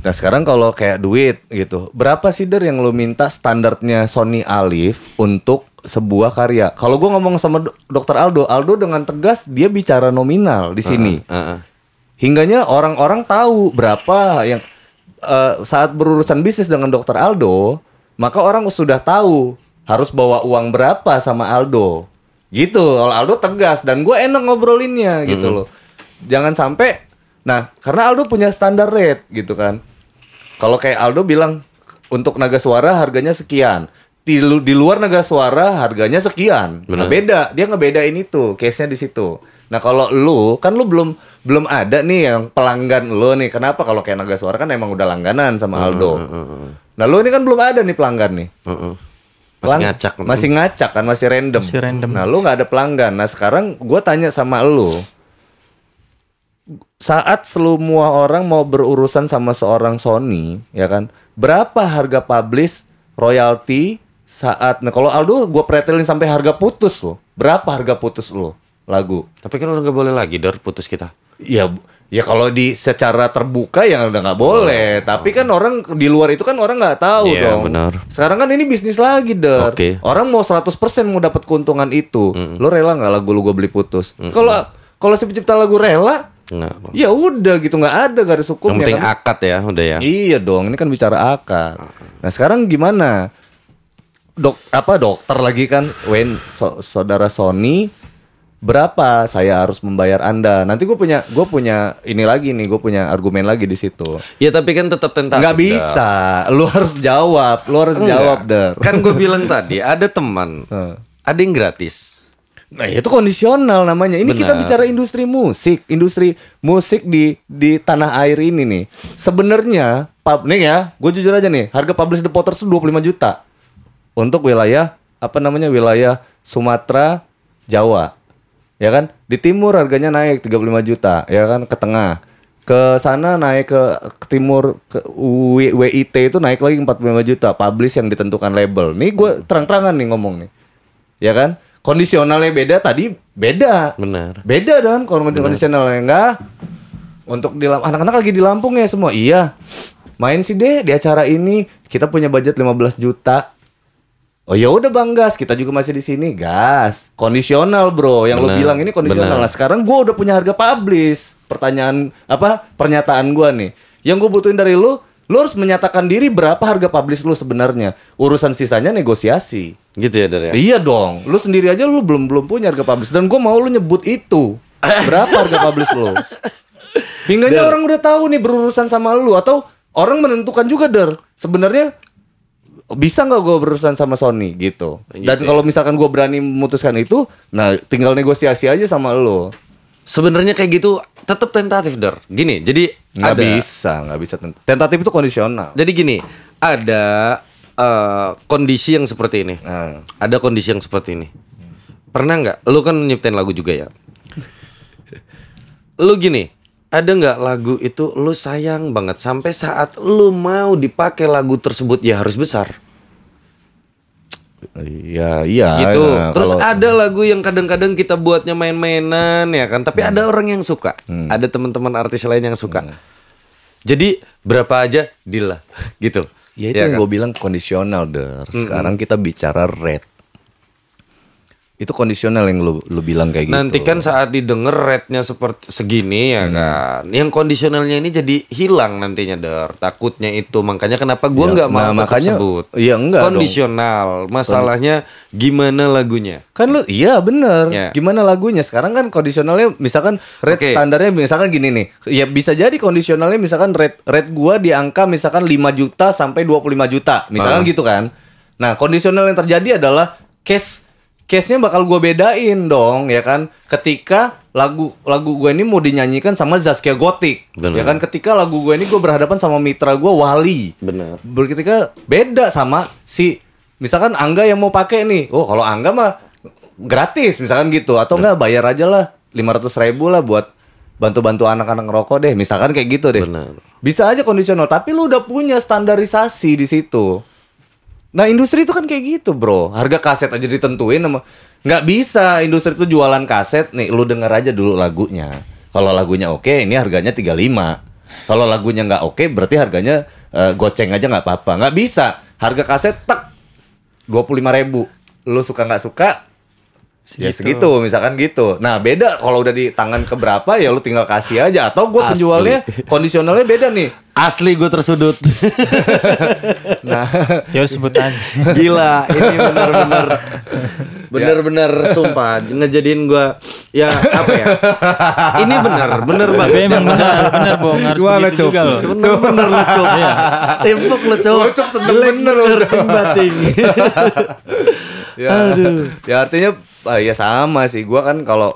Nah sekarang kalau kayak duit gitu, berapa sih Der yang lo minta standarnya Sony Alif untuk sebuah karya? Kalau gue ngomong sama Dr. Aldo dengan tegas dia bicara nominal di sini. Hingganya orang-orang tahu berapa yang saat berurusan bisnis dengan Dr. Aldo, maka orang sudah tahu harus bawa uang berapa sama Aldo. Gitu. Kalau Aldo tegas dan gue enak ngobrolinnya gitu loh. Jangan sampai, nah karena Aldo punya standar rate gitu kan. Kalau kayak Aldo bilang untuk naga suara harganya sekian. Di luar naga suara harganya sekian. Nah, beda, dia ngebedain itu, case-nya di situ. Nah, kalau lu kan lu belum ada nih yang pelanggan lu nih. Kenapa? Kalau kayak naga suara kan emang udah langganan sama Aldo. Nah, lu ini kan belum ada nih pelanggan nih. Masih ngacak kan, masih random. Nah, lu nggak ada pelanggan. Nah, sekarang gue tanya sama lu, saat semua orang mau berurusan sama seorang Sony, ya kan, berapa harga publish royalti saat? Nah, kalau Aldo gue pretelin sampai harga putus lo. Berapa harga putus lo lagu? Tapi kan udah nggak boleh lagi Dar putus kita. Ya kalau di secara terbuka ya udah nggak boleh. Tapi kan orang di luar itu kan orang nggak tahu dong. Benar. Sekarang kan ini bisnis lagi Der. Orang mau 100% mau dapat keuntungan itu. Lo rela nggak lagu lu gue beli putus? Kalau si pencipta lagu rela, ya udah gitu, nggak ada garis hukumnya. Yang penting kan? akad ya, udah ya. Iya dong, ini kan bicara akad. Nah sekarang gimana? Dokter lagi kan, saudara Sony, berapa saya harus membayar Anda? Nanti gue punya ini lagi nih, gue punya argumen lagi di situ. Ya tapi kan tetap tentatif. Nggak bisa, lu harus jawab, Der. Kan gue bilang tadi ada teman, ada yang gratis. Nah itu kondisional namanya. Ini kita bicara industri musik di tanah air ini nih. Sebenarnya nih ya, gue jujur aja nih, harga publish The Potters 25 juta untuk wilayah wilayah Sumatera, Jawa. Ya kan? Di timur harganya naik 35 juta, ya kan, ke tengah. Ke sana naik ke timur, ke WIT itu naik lagi 45 juta, publish yang ditentukan label. Nih gue terang-terangan nih ngomong nih. Ya kan? Kondisionalnya beda tadi, beda. Benar. Beda kan kondisionalnya enggak. Untuk anak-anak lagi di Lampung ya semua. Iya. Main sih deh di acara ini, kita punya budget 15 juta. Oh ya udah Bang gas, kita juga masih di sini gas. Kondisional bro, yang lo bilang ini kondisional. Nah sekarang gue udah punya harga publish. Pernyataan gue nih. Yang gue butuhin dari lo harus menyatakan diri berapa harga publish lo sebenarnya. Urusan sisanya negosiasi. Gitu ya Dar ya? Iya dong, lu sendiri aja lu belum punya harga publish. Dan gue mau lu nyebut itu. Berapa harga publish lo? Hingganya orang udah tahu nih berurusan sama lu. Atau orang menentukan juga Der, sebenarnya bisa nggak gue berurusan sama Sony gitu. Dan kalau misalkan gue berani memutuskan itu, nah tinggal negosiasi aja sama lo. Sebenarnya kayak gitu tetap tentatif Der. Gini, jadi Nggak ada bisa. Tentatif itu kondisional. Jadi gini, ada kondisi yang seperti ini. Nah. Ada kondisi yang seperti ini. Pernah nggak? Lu kan nyiptain lagu juga ya. Lu gini, ada nggak lagu itu lu sayang banget sampai saat lu mau dipakai lagu tersebut ya harus besar. Iya. Gitu. Nah, Terus kalau- ada lagu yang kadang-kadang kita buatnya main-mainan ya kan. Tapi ada orang yang suka. Ada teman-teman artis lain yang suka. Jadi berapa aja deal lah gitu. Ya itu yang gue bilang kondisional Der. Sekarang kita bicara rate. Itu kondisional yang lu bilang kayak gitu. Nanti kan saat didengar rate-nya seperti segini ya kan. Yang kondisionalnya ini jadi hilang nantinya Der. Takutnya itu. Makanya kenapa gua Ya, nggak mau nah, tetap makanya- sebut. iya, enggak dong. kondisional. Masalahnya gimana lagunya? Kan lu iya bener. Ya. Gimana lagunya? Sekarang kan kondisionalnya misalkan rate Oke. standarnya misalkan gini nih. Ya bisa jadi kondisionalnya misalkan rate gua di angka misalkan 5 juta sampai 25 juta. Misalkan gitu kan. Nah, kondisional yang terjadi adalah case-nya bakal gua bedain dong ya kan. Ketika lagu gue ini mau dinyanyikan sama Zaskia Gotik. Bener. Ya kan ketika lagu gue ini gue berhadapan sama mitra gua Wali. Bener. Ketika beda sama si misalkan Angga yang mau pakai nih. Oh, kalau Angga mah gratis misalkan gitu atau enggak bayar aja lah 500.000 lah buat bantu-bantu anak-anak ngerokok deh. Misalkan kayak gitu deh. Benar. Bisa aja kondisional, tapi lu udah punya standarisasi di situ. Nah, industri itu kan kayak gitu, Bro. Harga kaset aja ditentuin sama nggak bisa industri itu jualan kaset. Nih, lu denger aja dulu lagunya. Kalau lagunya oke, ini harganya 35. Kalau lagunya nggak oke, berarti harganya goceng aja nggak apa-apa. Nggak bisa. Harga kaset tak 25.000. Lu suka nggak suka? Ya segitu, misalkan gitu. Nah, beda kalau udah di tangan keberapa ya lu tinggal kasih aja. Atau gue Asli. penjualnya kondisionalnya beda nih. Asli gue tersudut. Nah, Yo sebut aja. Gila, ini benar-benar sumpah ngejadiin gua ya apa ya? Ini benar Tapi banget. emang benar Bong, harus Gimana, begitu Cuk? juga loh. Bener lu Cuk. Iya. Timpuk lu Cuk. Cuk, sedep Jelek bener, bener udah. bating. ya, ya artinya ya sama sih. Gua kan kalau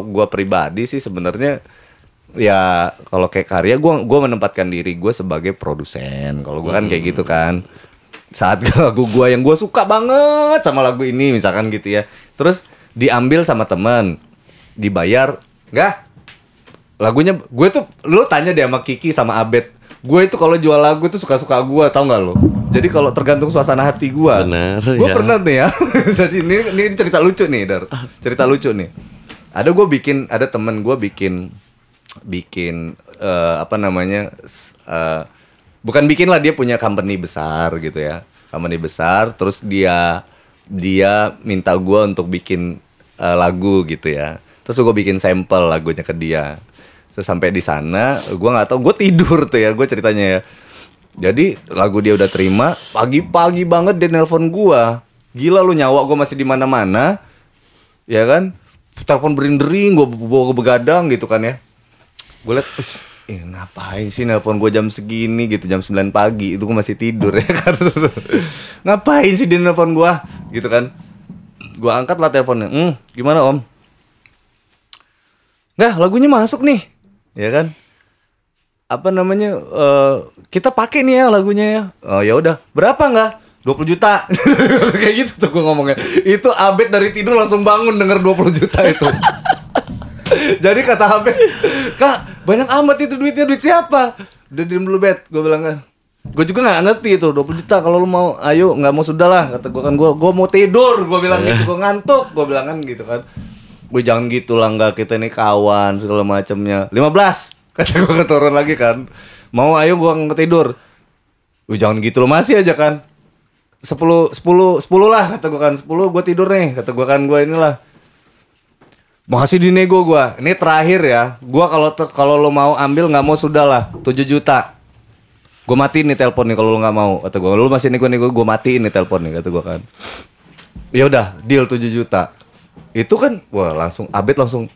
gua pribadi sih sebenarnya ya kalau kayak karya gua menempatkan diri gua sebagai produsen. Kalau gua kan kayak gitu kan. Saat lagu gua yang gua suka banget sama lagu ini misalkan gitu ya. Terus diambil sama teman, dibayar, enggak. Lagunya gue tuh lu tanya deh sama Kiki sama Abed. Gue itu kalau jual lagu tuh suka-suka gua, tau nggak lo? Jadi kalau tergantung suasana hati gua. Bener, Gue ya. pernah nih ya. Jadi ini cerita lucu nih, Dar. Cerita lucu nih. Ada temen gue bikin apa namanya? Bukan bikin lah, dia punya company besar gitu ya. Company besar, terus dia minta gue untuk bikin lagu gitu ya. Terus gue bikin sampel lagunya ke dia. Terus sampai di sana, gue nggak tahu, gue tidur tuh ya, gue ceritanya ya. Jadi lagu dia udah terima, pagi-pagi banget dia nelpon gue. Gila lu, nyawa gue masih di mana-mana, ya kan? Telepon berdering, gue bawa ke begadang gitu kan ya. Gue liat, ngapain sih nelpon gue jam segini gitu, jam 9 pagi, itu gue masih tidur ya kan. Ngapain sih dia nelpon gue gitu kan. Gue angkat lah teleponnya. Gimana om? Nggak, lagunya masuk nih, ya kan? Apa namanya? Kita pakai nih ya lagunya ya. Oh ya udah, berapa nggak? 20 juta. Kayak gitu tuh gue ngomongnya. Itu Abed dari tidur langsung bangun denger 20 juta itu. Jadi kata Abed, Kak, banyak amat itu duitnya, duit siapa? Udah diem dulu Bet, gue bilang kan. Gue juga nggak ngerti itu 20 juta. Kalau lu mau, ayo, nggak mau sudah lah. Kata gue kan, gue mau tidur. Gue bilang gitu, gue ngantuk. Gue bilang kan gitu kan. Gue jangan gitu lah, nggak, kita ini kawan segala macamnya. 15. Kata gue keturun lagi kan. Mau, ayo gue nggak tidur. Gue jangan gitu lo, masih aja kan. 10 lah kata gue kan. 10 gue tidur nih. Kata gue kan, gue inilah. Masih dinego gue. Ini terakhir ya. Gue kalau lo mau ambil, nggak mau sudah lah. 7 juta. Gue matiin nih telepon nih kalau lo nggak mau. Kata gue, lo masih nego-nego, gue matiin nih telepon nih. Kata gue kan. Ya udah, deal 7 juta. Itu kan, wah langsung Abed langsung,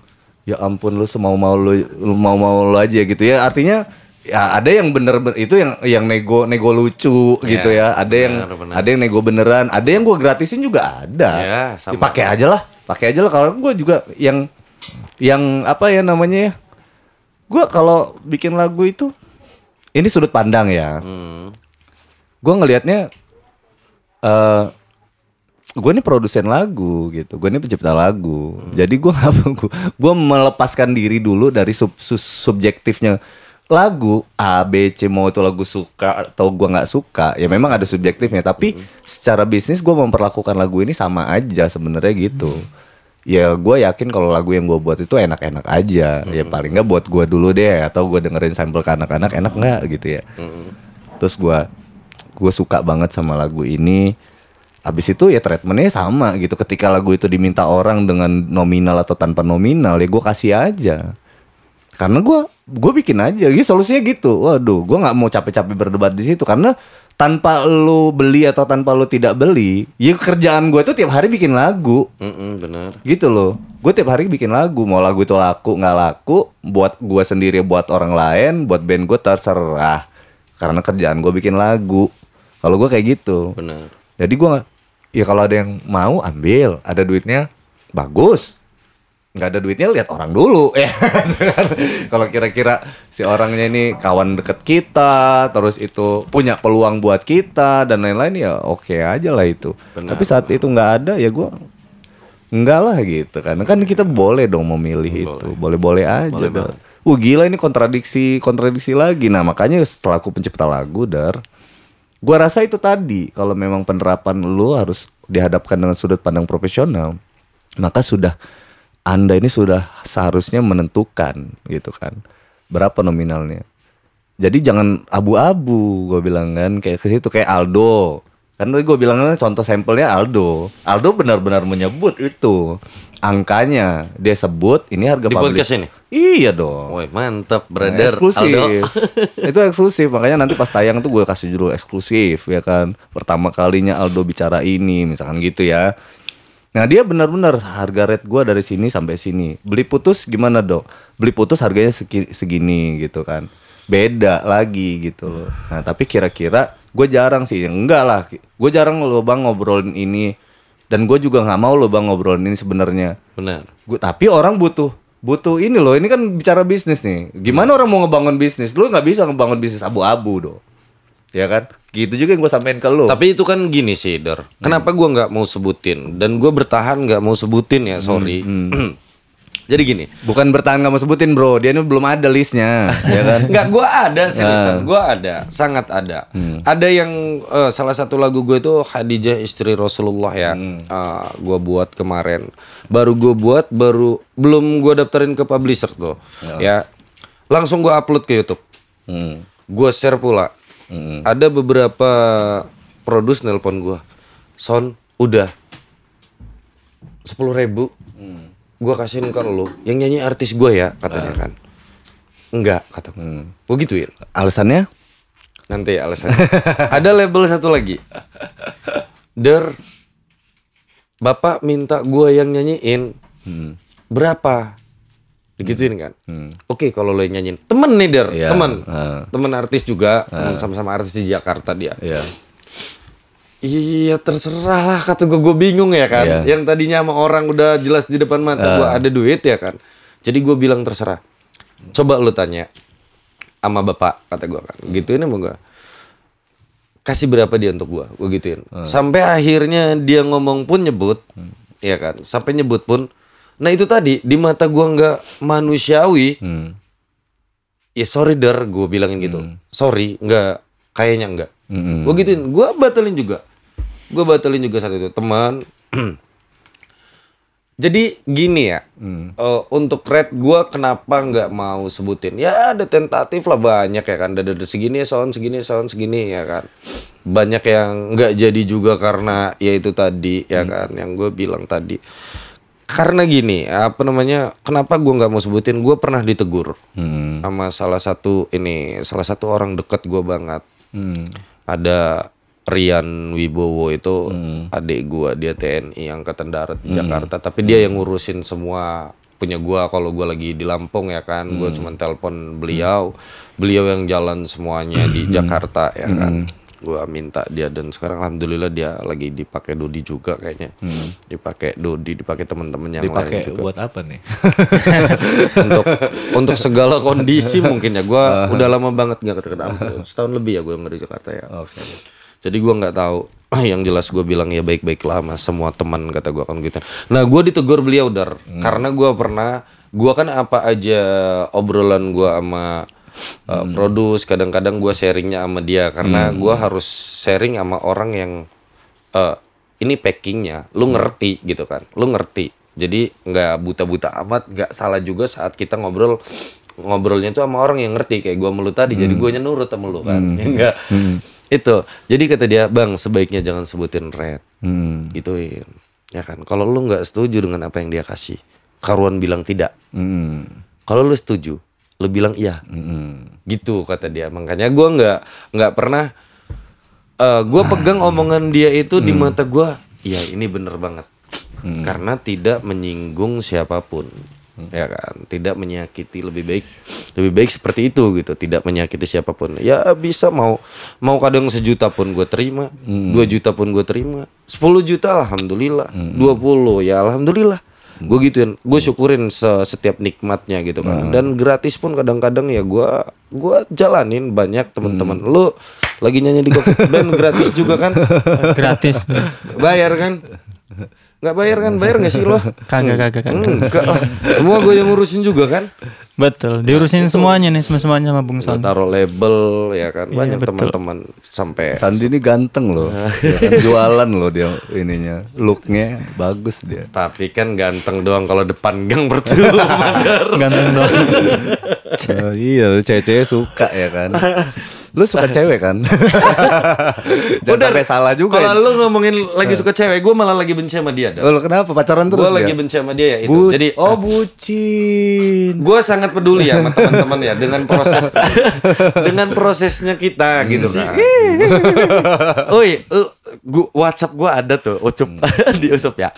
ya ampun lu semau-mau lu mau aja gitu ya. Artinya ya ada yang bener itu yang nego lucu gitu ya. Ada yang nego beneran, ada yang gue gratisin juga ada. Ya, sama. Pakai aja lah kalau gue juga yang apa ya namanya ya, Gue kalau bikin lagu itu, ini sudut pandang ya. Gue ngelihatnya, gue ini produsen lagu gitu, gue ini pencipta lagu. Jadi gue melepaskan diri dulu dari subjektifnya lagu A, B, C, mau itu lagu suka atau gue nggak suka, ya memang ada subjektifnya. Tapi secara bisnis gue memperlakukan lagu ini sama aja sebenarnya gitu. Ya gue yakin kalau lagu yang gue buat itu enak-enak aja. Ya paling nggak buat gue dulu deh, atau gue dengerin sampel ke anak-anak enak nggak gitu ya. Terus gue suka banget sama lagu ini. Abis itu ya treatmentnya sama gitu. Ketika lagu itu diminta orang dengan nominal atau tanpa nominal, ya gue kasih aja. Karena gue bikin aja, gitu solusinya gitu. Waduh, gue nggak mau capek-capek berdebat di situ karena tanpa lu beli atau tanpa lu tidak beli, ya kerjaan gue tuh tiap hari bikin lagu. Benar. Gitu loh. Gue tiap hari bikin lagu, mau lagu itu laku nggak laku, buat gue sendiri, buat orang lain, buat band gue terserah. Karena kerjaan gue bikin lagu. Kalau gue kayak gitu. Benar. Jadi gue ya kalau ada yang mau ambil, ada duitnya bagus. Nggak ada duitnya lihat orang dulu ya. Kalau kira-kira si orangnya ini kawan deket kita, terus itu punya peluang buat kita dan lain-lain, ya oke aja lah itu. Benar, tapi saat itu nggak ada, ya gue enggak lah gitu kan. Kan kita boleh dong memilih itu, boleh-boleh aja. Boleh. Gila ini kontradiksi lagi. Nah makanya setelah aku pencipta lagu gue rasa itu tadi, kalau memang penerapan lu harus dihadapkan dengan sudut pandang profesional, maka Anda ini sudah seharusnya menentukan gitu kan berapa nominalnya. Jadi jangan abu-abu, gue bilang kan, kayak ke situ kayak Aldo. Kan gue bilang kan contoh sampelnya Aldo benar-benar menyebut itu angkanya, dia sebut ini harga di podcast ini. Iya dong. Woi, mantap brother. Eksklusif. Aldo. Itu eksklusif, makanya nanti pas tayang tuh gue kasih judul eksklusif ya kan. Pertama kalinya Aldo bicara ini, misalkan gitu ya. Nah dia benar-benar harga rate gue dari sini sampai sini. Beli putus gimana dok? Beli putus harganya segini gitu kan. Beda lagi gitu loh. Nah tapi kira-kira gue jarang sih, enggak lah. Gue jarang loh bang ngobrolin ini. Dan gue juga nggak mau loh bang ngobrolin ini sebenarnya. Benar. Tapi orang butuh ini loh. Ini kan bicara bisnis nih. Gimana orang mau ngebangun bisnis? Lu nggak bisa ngebangun bisnis abu-abu dong. Ya kan? Gitu juga yang gue sampein ke lu. Tapi itu kan gini sih, Dor. Kenapa gue nggak mau sebutin dan gue bertahan nggak mau sebutin ya, sorry. Jadi gini. Bukan bertahan nggak mau sebutin bro, dia ini belum ada listnya, ya kan? Nggak, gue ada seriusan, gue ada, sangat ada. Ada yang salah satu lagu gue itu Khadijah istri Rasulullah ya. Gue buat kemarin. Baru gue buat, belum gue daftarin ke publisher tuh. Ya, langsung gue upload ke YouTube. Gue share pula. Ada beberapa produs nelpon gue, Son, udah 10.000 gue kasihin ke lu, yang nyanyi artis gue ya, katanya kan. Enggak, kata gue gituin. Alasannya? Nanti alasannya. Ada label satu lagi, Bapak minta gue yang nyanyiin, berapa? Digituin kan. Oke, kalau lo yang nyanyiin temen nih temen artis juga, sama-sama artis di Jakarta dia. Iya terserah lah, kata gue bingung ya kan. Yang tadinya sama orang udah jelas di depan mata gue ada duit ya kan. Jadi gue bilang terserah. Coba lo tanya sama bapak, kata gue kan. Gituin sama gue. Kasih berapa dia untuk gue gituin. Sampai akhirnya dia ngomong pun nyebut, ya kan. Sampai nyebut pun. Nah itu tadi di mata gue nggak manusiawi. Ya sorry gue bilangin gitu. Sorry, nggak, kayaknya nggak. Gue gituin, gue batalin juga saat itu teman. Jadi gini ya, untuk rate gue kenapa nggak mau sebutin? Ya ada tentatif lah banyak ya kan, ada segini segini ya kan. Banyak yang nggak jadi juga karena ya itu tadi ya kan, yang gue bilang tadi. Karena gini, kenapa gue nggak mau sebutin? Gue pernah ditegur sama salah satu orang dekat gue banget. Ada Rian Wibowo itu adik gua, dia TNI Angkatan Darat Jakarta, tapi dia yang ngurusin semua punya gua kalau gua lagi di Lampung ya kan. Gua cuma telepon beliau yang jalan semuanya di Jakarta ya kan. Gua minta dia, dan sekarang alhamdulillah dia lagi dipakai Dodi juga kayaknya. Dipakai Dodi, dipakai teman-teman yang Dipakai lain juga. buat apa nih? untuk segala kondisi mungkin ya. Gua udah lama banget nggak ke kampus. Setahun lebih ya gue nggak di Jakarta ya. Oke. Jadi gua nggak tahu. Yang jelas gue bilang ya baik-baiklah sama semua teman, kata gua kan gitu. Nah gua ditegur beliau karena gua kan apa aja obrolan gua sama produce, kadang-kadang gue sharingnya sama dia karena gue harus sharing sama orang yang ini packingnya lu ngerti gitu kan, lu ngerti, jadi nggak buta-buta amat, nggak salah juga saat kita ngobrolnya tuh sama orang yang ngerti kayak gue sama lu tadi, jadi gue nurut sama lu kan, ya enggak itu. Jadi kata dia, bang sebaiknya jangan sebutin red, gituin ya kan. Kalau lu nggak setuju dengan apa yang dia kasih, karuan bilang tidak. Kalau lu setuju, lu bilang iya, gitu kata dia. Makanya gue nggak pernah gue pegang omongan dia itu di mata gue. Ya ini bener banget, karena tidak menyinggung siapapun, ya kan, tidak menyakiti. Lebih baik seperti itu gitu, tidak menyakiti siapapun. Ya bisa mau kadang 1 juta pun gue terima, 2 juta pun gue terima, 10 juta alhamdulillah, 20 ya alhamdulillah. Gue gituin, gue syukurin setiap nikmatnya gitu kan. Dan gratis pun kadang-kadang ya gue jalanin. Banyak teman-teman, lu lagi nyanyi di Gokil Band gratis juga kan? Gratis. Bayar kan? Nggak bayar kan? Bayar nggak sih lo? Kagak. Enggak lah. Semua gue yang ngurusin juga kan? Betul, diurusin semuanya nih, semuanya sama Bung Gue Son. taruh label ya kan. Banyak betul. teman-teman sampai Sandi ini ganteng loh. Ya kan? Jualan loh dia ininya, looknya bagus dia. tapi kan ganteng doang kalau depan gang percuma. Ganteng dong. Oh, iya, cewek-cewek suka ya kan. Lu suka cewek kan? Jangan sampai salah juga. Kalau lu ngomongin lagi suka cewek, gue malah lagi benci sama dia. Lu kenapa pacaran terus? Gue lagi benci sama dia ya itu. Jadi bucin. gue sangat peduli ya sama teman-teman ya dengan prosesnya kita gitu kan. Oi, WhatsApp gue ada tuh, di Ucup ya.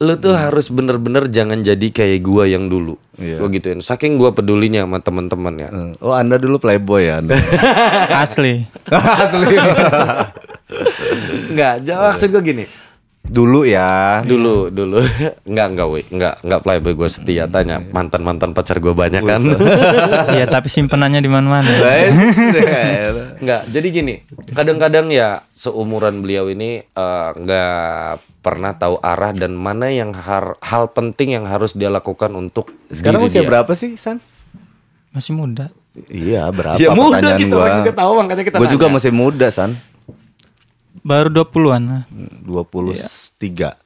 Lu tuh harus bener-bener jangan jadi kayak gua yang dulu. Gua gituin. Saking gua pedulinya sama teman-teman ya. Oh, Anda dulu playboy ya Anda? Asli. Asli. Enggak, maksud gua gini. Dulu ya. Dulu. Enggak playboy, gua setia. Tanya mantan pacar gua banyak kan. Iya, tapi simpenannya di mana-mana. Enggak, jadi gini. Kadang-kadang ya seumuran beliau ini enggak pernah tahu arah dan mana yang hal penting yang harus dia lakukan untuk sekarang usia berapa sih, San? Masih muda. Iya, berapa ya, muda pertanyaan kita gua. juga tahu, makanya kita Gua juga masih muda, San. Baru 20-an lah. 23. 1.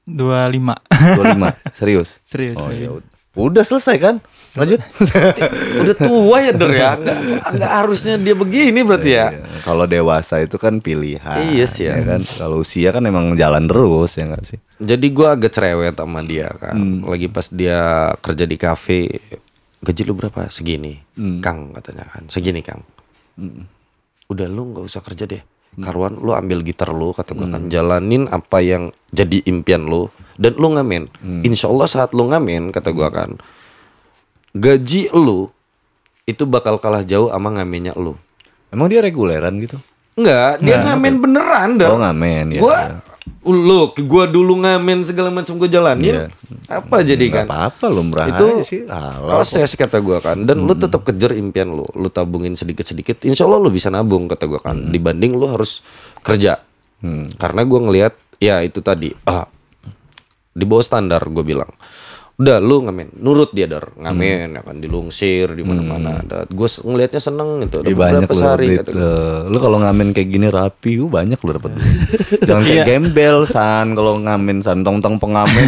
25. 25. Serius? Serius. Oh, ya udah selesai kan? Lanjut. Udah tua ya Der ya. Enggak harusnya dia begini berarti ya. Iya. Kalau dewasa itu kan pilihan. Iya sih ya. Kan. Kalau usia kan emang jalan terus ya enggak sih? Jadi gua agak cerewet sama dia kan. Lagi pas dia kerja di kafe, gaji lu berapa? Segini. Kang katanya kan. Segini Kang. Udah lu nggak usah kerja deh. Karuan lu ambil gitar lu, kata gua kan, jalanin apa yang jadi impian lu dan lu ngamen. Insya Allah saat lu ngamen, kata gua kan, gaji lu itu bakal kalah jauh sama ngamennya lu. Emang dia reguleran gitu? Enggak, dia ngamen beneran Der. Oh, ngamen ya. Gua dulu ngamen segala macam gua jalanin. Apa jadi kan? Apa lu murah Itu aja sih. proses kata gua kan. Dan lu tetap kejar impian lu. Lu tabungin sedikit-sedikit. Insya Allah lu bisa nabung kata gua kan. Dibanding lu harus kerja. Karena gua ngelihat ya itu tadi. Di bawah standar gua bilang. Udah lu ngamen, nurut dia Der, ngamen akan dilungsir di mana-mana. Gue ngelihatnya seneng gitu. Dapat banyak berapa sehari gitu. Lu kalau ngamen kayak gini rapi, banyak lu dapat. Jangan kayak gembel San, kalau ngamen San, tong-tong pengamen.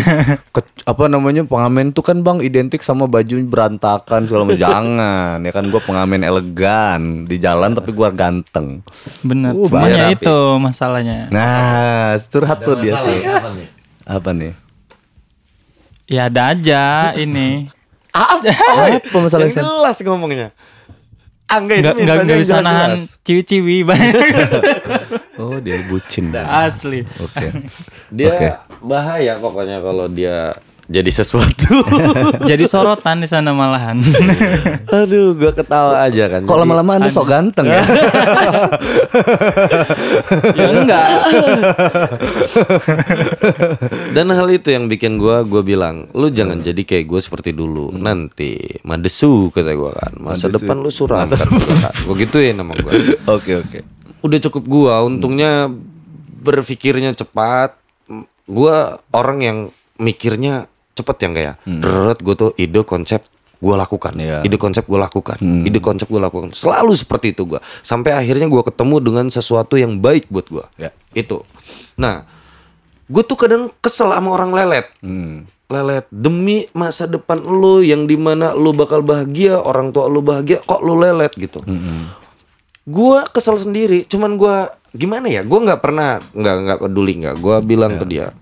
Apa namanya? Pengamen tuh kan Bang identik sama baju berantakan segala macam. Jangan, ya kan gua pengamen elegan di jalan tapi gua ganteng. Bener. Cuman ya itu masalahnya. Nah, curhat tuh dia tuh. Apa nih? Ya ada aja ini. Apa masalahnya? Yang jelas ngomongnya. Enggak bisa nahan ciwi-ciwi banyak. Oh, dia bucin. Asli. Oke. Dia bahaya pokoknya kalau dia jadi sesuatu. Jadi sorotan di sana malahan. Aduh, gue ketawa aja kan. Kok lama-lama Anda sok ganteng ya? Ya enggak. Dan hal itu yang bikin gue bilang, lu jangan jadi kayak gue seperti dulu. Nanti madesu kata gue kan. Masa depan lu suram kan. Gue gituin sama gue. Oke. Udah cukup gue. Untungnya berpikirnya cepat. Gue orang yang mikirnya cepet yang kayak gue tuh ide konsep gue lakukan, ide konsep gue lakukan, ide konsep gue lakukan, selalu seperti itu gue, sampai akhirnya gue ketemu dengan sesuatu yang baik buat gue. Itu. Nah, gue tuh kadang kesel sama orang lelet, lelet demi masa depan lu yang dimana lu bakal bahagia, orang tua lu bahagia, kok lu lelet gitu. Gue kesel sendiri, cuman gue gimana ya, gue nggak pernah nggak peduli, nggak, gue bilang ke dia,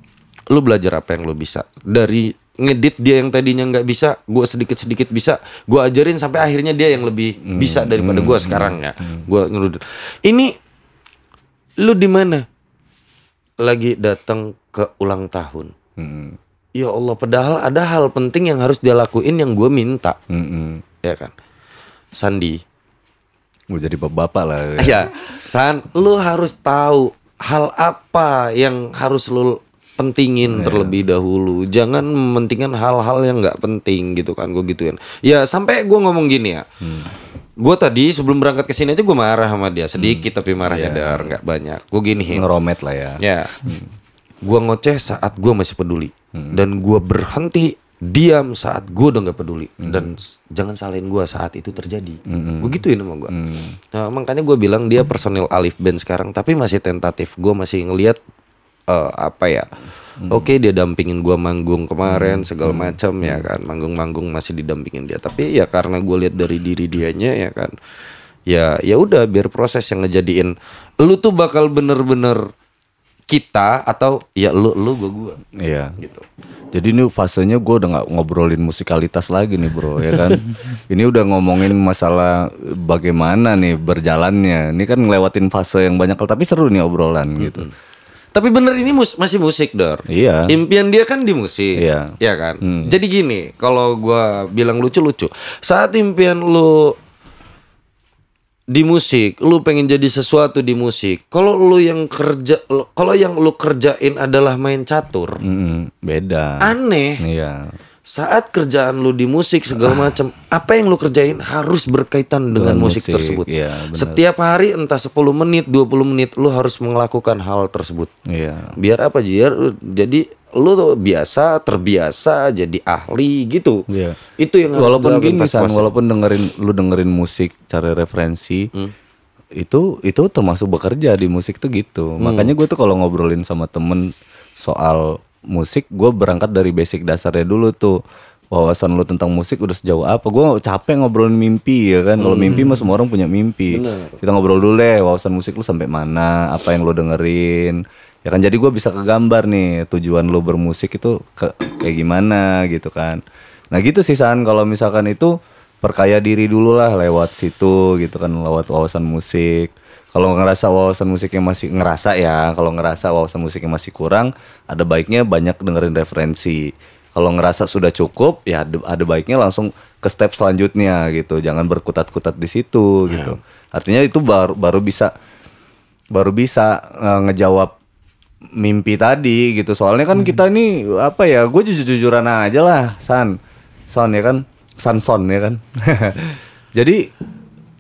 lu belajar apa yang lu bisa dari ngedit dia yang tadinya nggak bisa, gue sedikit bisa, gue ajarin sampai akhirnya dia yang lebih bisa daripada gue sekarang ya. Gue nyuruh ini, lu di mana? Lagi datang ke ulang tahun. Ya Allah, padahal ada hal penting yang harus dia lakuin yang gue minta, ya kan? Sandi, Mau jadi bapak lah. ya, San, lu harus tahu hal apa yang harus lu pentingin terlebih dahulu. Jangan mementingkan hal-hal yang nggak penting gitu kan. Gue gituin. Ya sampai gue ngomong gini ya. Gue tadi sebelum berangkat ke sini aja gue marah sama dia sedikit, tapi marahnya nggak banyak. Gue gini. Ngeromet lah ya. Ya. Gue ngoceh saat gue masih peduli. Dan gue berhenti diam saat gue udah nggak peduli. Dan jangan salahin gue saat itu terjadi. Gue gituin sama gue. Nah, makanya gue bilang dia personil Alif Band sekarang, tapi masih tentatif. Gue masih ngelihat apa ya? Oke, dia dampingin gue manggung kemarin segala macam ya kan. Manggung-manggung masih didampingin dia. Tapi ya karena gue lihat dari diri dianya ya kan. Ya udah, biar proses yang ngejadiin lu tuh bakal bener-bener kita atau ya lu gue. Iya. Gitu. Jadi ini fasenya gue udah nggak ngobrolin musikalitas lagi nih bro, ya kan? Ini udah ngomongin masalah bagaimana nih berjalannya. Ini kan ngelewatin fase yang banyak, tapi seru nih obrolan gitu. Tapi bener ini masih musik, Dor. Iya. Impian dia kan di musik. Iya. Ya kan? Jadi gini, kalau gua bilang lucu-lucu, saat impian lu di musik, lu pengen jadi sesuatu di musik. Kalau yang lu kerjain adalah main catur, beda. aneh. Iya. Saat kerjaan lu di musik segala macam, apa yang lu kerjain harus berkaitan dengan musik tersebut. Iya, benar. Setiap hari entah 10 menit, 20 menit lu harus melakukan hal tersebut. Iya. Biar apa? Jadi lu tuh terbiasa jadi ahli gitu. Iya. Itu yang harus walaupun dilakukan gini pas-pasan. walaupun dengerin musik, cari referensi, itu termasuk bekerja di musik tuh gitu. Makanya gue tuh kalau ngobrolin sama temen soal musik, gue berangkat dari basic dasarnya dulu tuh. Wawasan lu tentang musik udah sejauh apa? Gue capek ngobrolin mimpi ya kan. Kalau mimpi mah semua orang punya mimpi. Bener. Kita ngobrol dulu deh, wawasan musik lu sampai mana, apa yang lu dengerin. Ya kan, jadi gue bisa kegambar nih tujuan lu bermusik itu kayak gimana gitu kan. Nah gitu sih San, kalau misalkan itu perkaya diri dulu lah lewat situ gitu kan, lewat wawasan musik. Kalau ngerasa wawasan musiknya masih kurang, ada baiknya banyak dengerin referensi. Kalau ngerasa sudah cukup, ya ada baiknya langsung ke step selanjutnya gitu. Jangan berkutat-kutat di situ gitu. Artinya itu baru bisa ngejawab mimpi tadi gitu. Soalnya kan kita nih apa ya? Gue jujur-jujuran aja lah, Son ya kan, Son ya kan. Jadi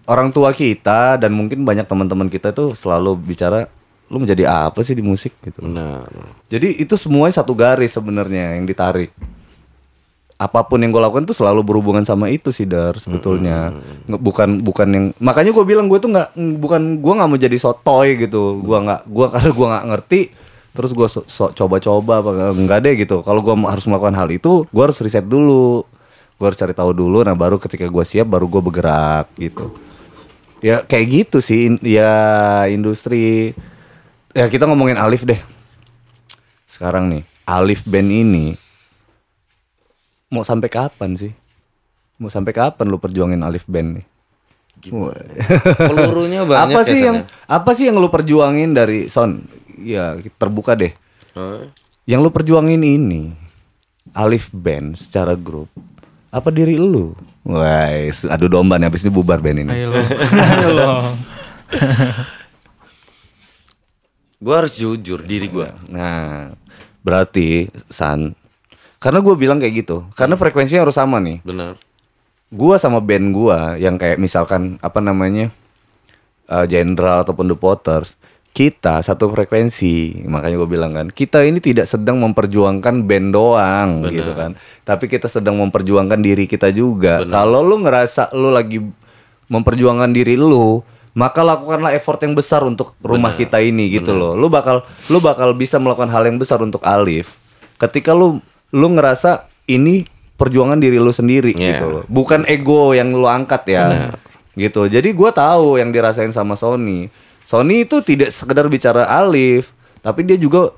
orang tua kita dan mungkin banyak teman-teman kita tuh selalu bicara, lu menjadi apa sih di musik gitu. Nah, Jadi itu semuanya satu garis sebenarnya yang ditarik. Apapun yang gue lakukan tuh selalu berhubungan sama itu sih Dar sebetulnya. Bukan yang, makanya gue bilang gue tuh gue nggak mau jadi sotoy gitu. Karena gue nggak ngerti. Terus gue coba-coba apa enggak deh gitu. Kalau gue harus melakukan hal itu, gue harus riset dulu. Gue harus cari tahu dulu. Nah baru ketika gue siap, baru gue bergerak gitu. Ya kayak gitu sih ya industri. Ya kita ngomongin Alif deh. Sekarang nih, Alif Band ini mau sampai kapan sih? Mau sampai kapan lu perjuangin Alif Band nih? pelurunya banyak. Apa sih yang lu perjuangin dari Son? Ya, terbuka deh. Yang lu perjuangin ini Alif band secara grup apa diri lu? Wah, adu domba nih, habis ini bubar band ini. Ayo lo. Gue harus jujur diri gue. Nah, berarti San, karena gue bilang kayak gitu, karena frekuensinya harus sama nih. Bener. Gua sama band gua yang kayak misalkan apa namanya Jenderal ataupun The Potters, kita satu frekuensi. Makanya gue bilang kan, kita ini tidak sedang memperjuangkan band doang. Bener. Gitu kan, tapi kita sedang memperjuangkan diri kita juga. Kalau lu ngerasa lu lagi memperjuangkan diri lu, maka lakukanlah effort yang besar untuk rumah kita ini gitu loh. Lu bakal bisa melakukan hal yang besar untuk Alif ketika lu ngerasa ini perjuangan diri lu sendiri gitu loh. Bukan ego yang lu angkat ya. Gitu. Jadi gua tahu yang dirasain sama Sony. Sony itu tidak sekedar bicara Alif, tapi dia juga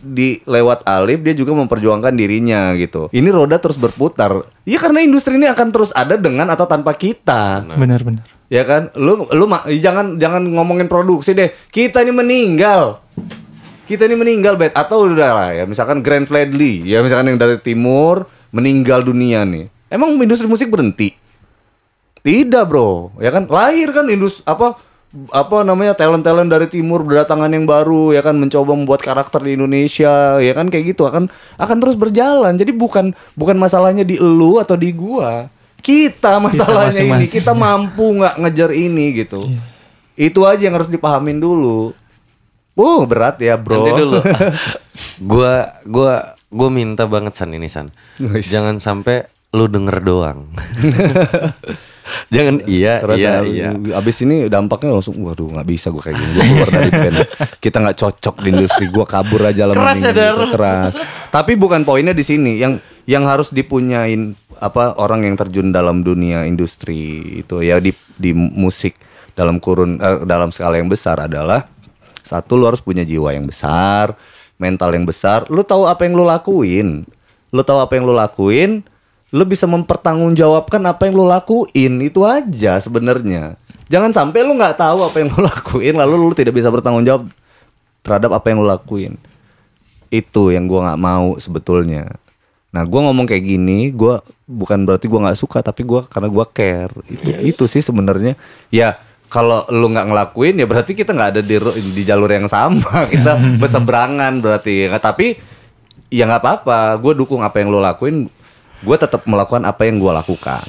lewat Alif dia juga memperjuangkan dirinya gitu. Ini roda terus berputar. Iya, karena industri ini akan terus ada dengan atau tanpa kita. Benar. Ya kan? Lu jangan ngomongin produksi deh. Kita ini meninggal, Bet. Atau udah lah ya, misalkan Grand Fledley, ya misalkan yang dari timur meninggal dunia nih. Emang industri musik berhenti? Tidak, bro. Ya kan? Lahir kan industri apa namanya talent dari timur berdatangan yang baru, ya kan, mencoba membuat karakter di Indonesia, ya kan, kayak gitu akan terus berjalan. Jadi bukan masalahnya di elu atau di gua. Kita masalahnya ini, kita mampu nggak ngejar ini gitu. Itu aja yang harus dipahamin dulu. Berat ya, bro. Nanti dulu. Gua minta banget San ini San. Jangan sampai lu denger doang. Jangan iya. Abis ini dampaknya langsung waduh nggak bisa gue kayak gini. Gue keluar dari band. Kita nggak cocok di industri. Gue kabur aja lah. Keras ya Dar. Keras. Tapi bukan poinnya di sini. Yang harus dipunyain orang yang terjun dalam dunia industri itu ya di musik dalam dalam skala yang besar adalah satu, lu harus punya jiwa yang besar, mental yang besar. Lu tahu apa yang lu lakuin. Lu bisa mempertanggungjawabkan apa yang lu lakuin. Itu aja sebenarnya. Jangan sampai lu nggak tahu apa yang lu lakuin lalu lu tidak bisa bertanggung jawab terhadap apa yang lu lakuin. Itu yang gua nggak mau sebetulnya. Nah, gua ngomong kayak gini, gua bukan berarti gua nggak suka, tapi karena gua care. Itu sih sebenarnya. Ya, kalau lu nggak ngelakuin ya berarti kita nggak ada di jalur yang sama. Kita berseberangan berarti. Tapi ya nggak apa-apa. Gua dukung apa yang lu lakuin. Gue tetap melakukan apa yang gue lakukan.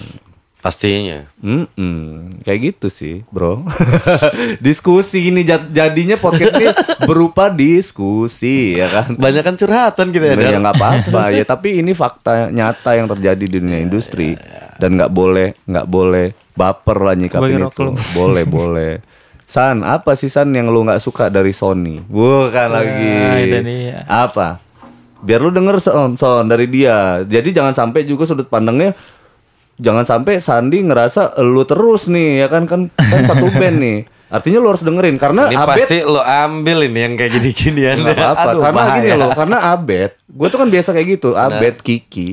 Pastinya. Kayak gitu sih, bro. Diskusi ini jadinya podcast ini berupa diskusi, ya kan. Banyak kan curhatan kita ya. Ya nggak apa-apa ya. Tapi ini fakta nyata yang terjadi di dunia industri dan nggak boleh baper lah nyikapin itu. Boleh. San, apa sih San yang lu nggak suka dari Sony? Bukan lagi. Apa? Biar lu denger son dari dia. Jadi jangan sampai juga sudut pandangnya, jangan sampai Sandi ngerasa lu terus nih, ya kan satu band nih. Artinya lu harus dengerin karena ini Abed pasti lu ambil ini yang kayak gini-ginian. Nggak apa-apa. Karena bahaya. Gini loh, karena Abed, gue tuh kan biasa kayak gitu. Abed, Kiki,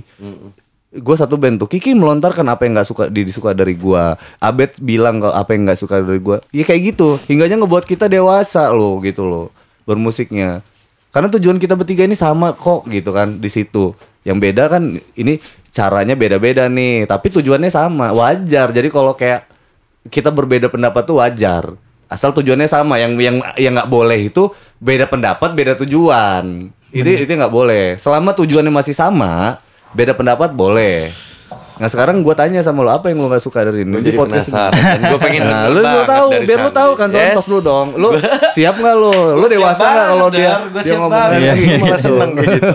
gue satu band tuh. Kiki melontarkan apa yang nggak disuka dari gue. Abed bilang kalau apa yang nggak suka dari gue. Ya kayak gitu. Hingganya ngebuat kita dewasa loh, gitu loh, bermusiknya. Karena tujuan kita bertiga ini sama kok gitu kan di situ. Yang beda kan ini caranya beda-beda nih, tapi tujuannya sama. Wajar. Jadi kalau kayak kita berbeda pendapat tuh wajar. Asal tujuannya sama. Yang nggak boleh itu beda pendapat, beda tujuan. Itu nggak boleh. Selama tujuannya masih sama, beda pendapat boleh. Nah sekarang gue tanya sama lo, apa yang lo gak suka dari ini? Gue jadi penasaran. Gue pengen lu tahu, biar lu tahu kan, contoh lu dong. Lu siap nggak lu? Lu dewasa nggak kalau dia ngomong gue malah seneng kayak gitu.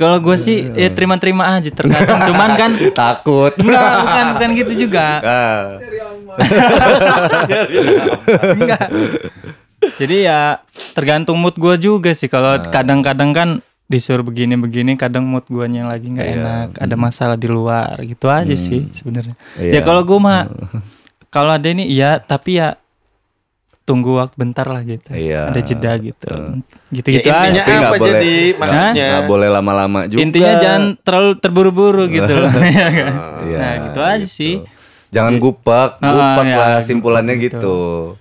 Kalau gue sih ya terima-terima aja terkadang. Cuman kan takut. Bukan gitu juga. Enggak. Jadi ya tergantung mood gue juga sih. Kalau kadang-kadang kan disuruh begini-begini, kadang mood guanya yang lagi nggak enak, ada masalah di luar, gitu aja sih sebenarnya. Ya kalau gue mah, kalau ada ini iya, tapi ya tunggu waktu bentar lah gitu, ada jeda gitu, gitu-gitu ya, intinya aja. apa jadi maksudnya? Nggak boleh lama-lama juga. Intinya jangan terlalu terburu-buru gitu loh. Nah gitu aja sih. Jangan gupak lah simpulannya gitu.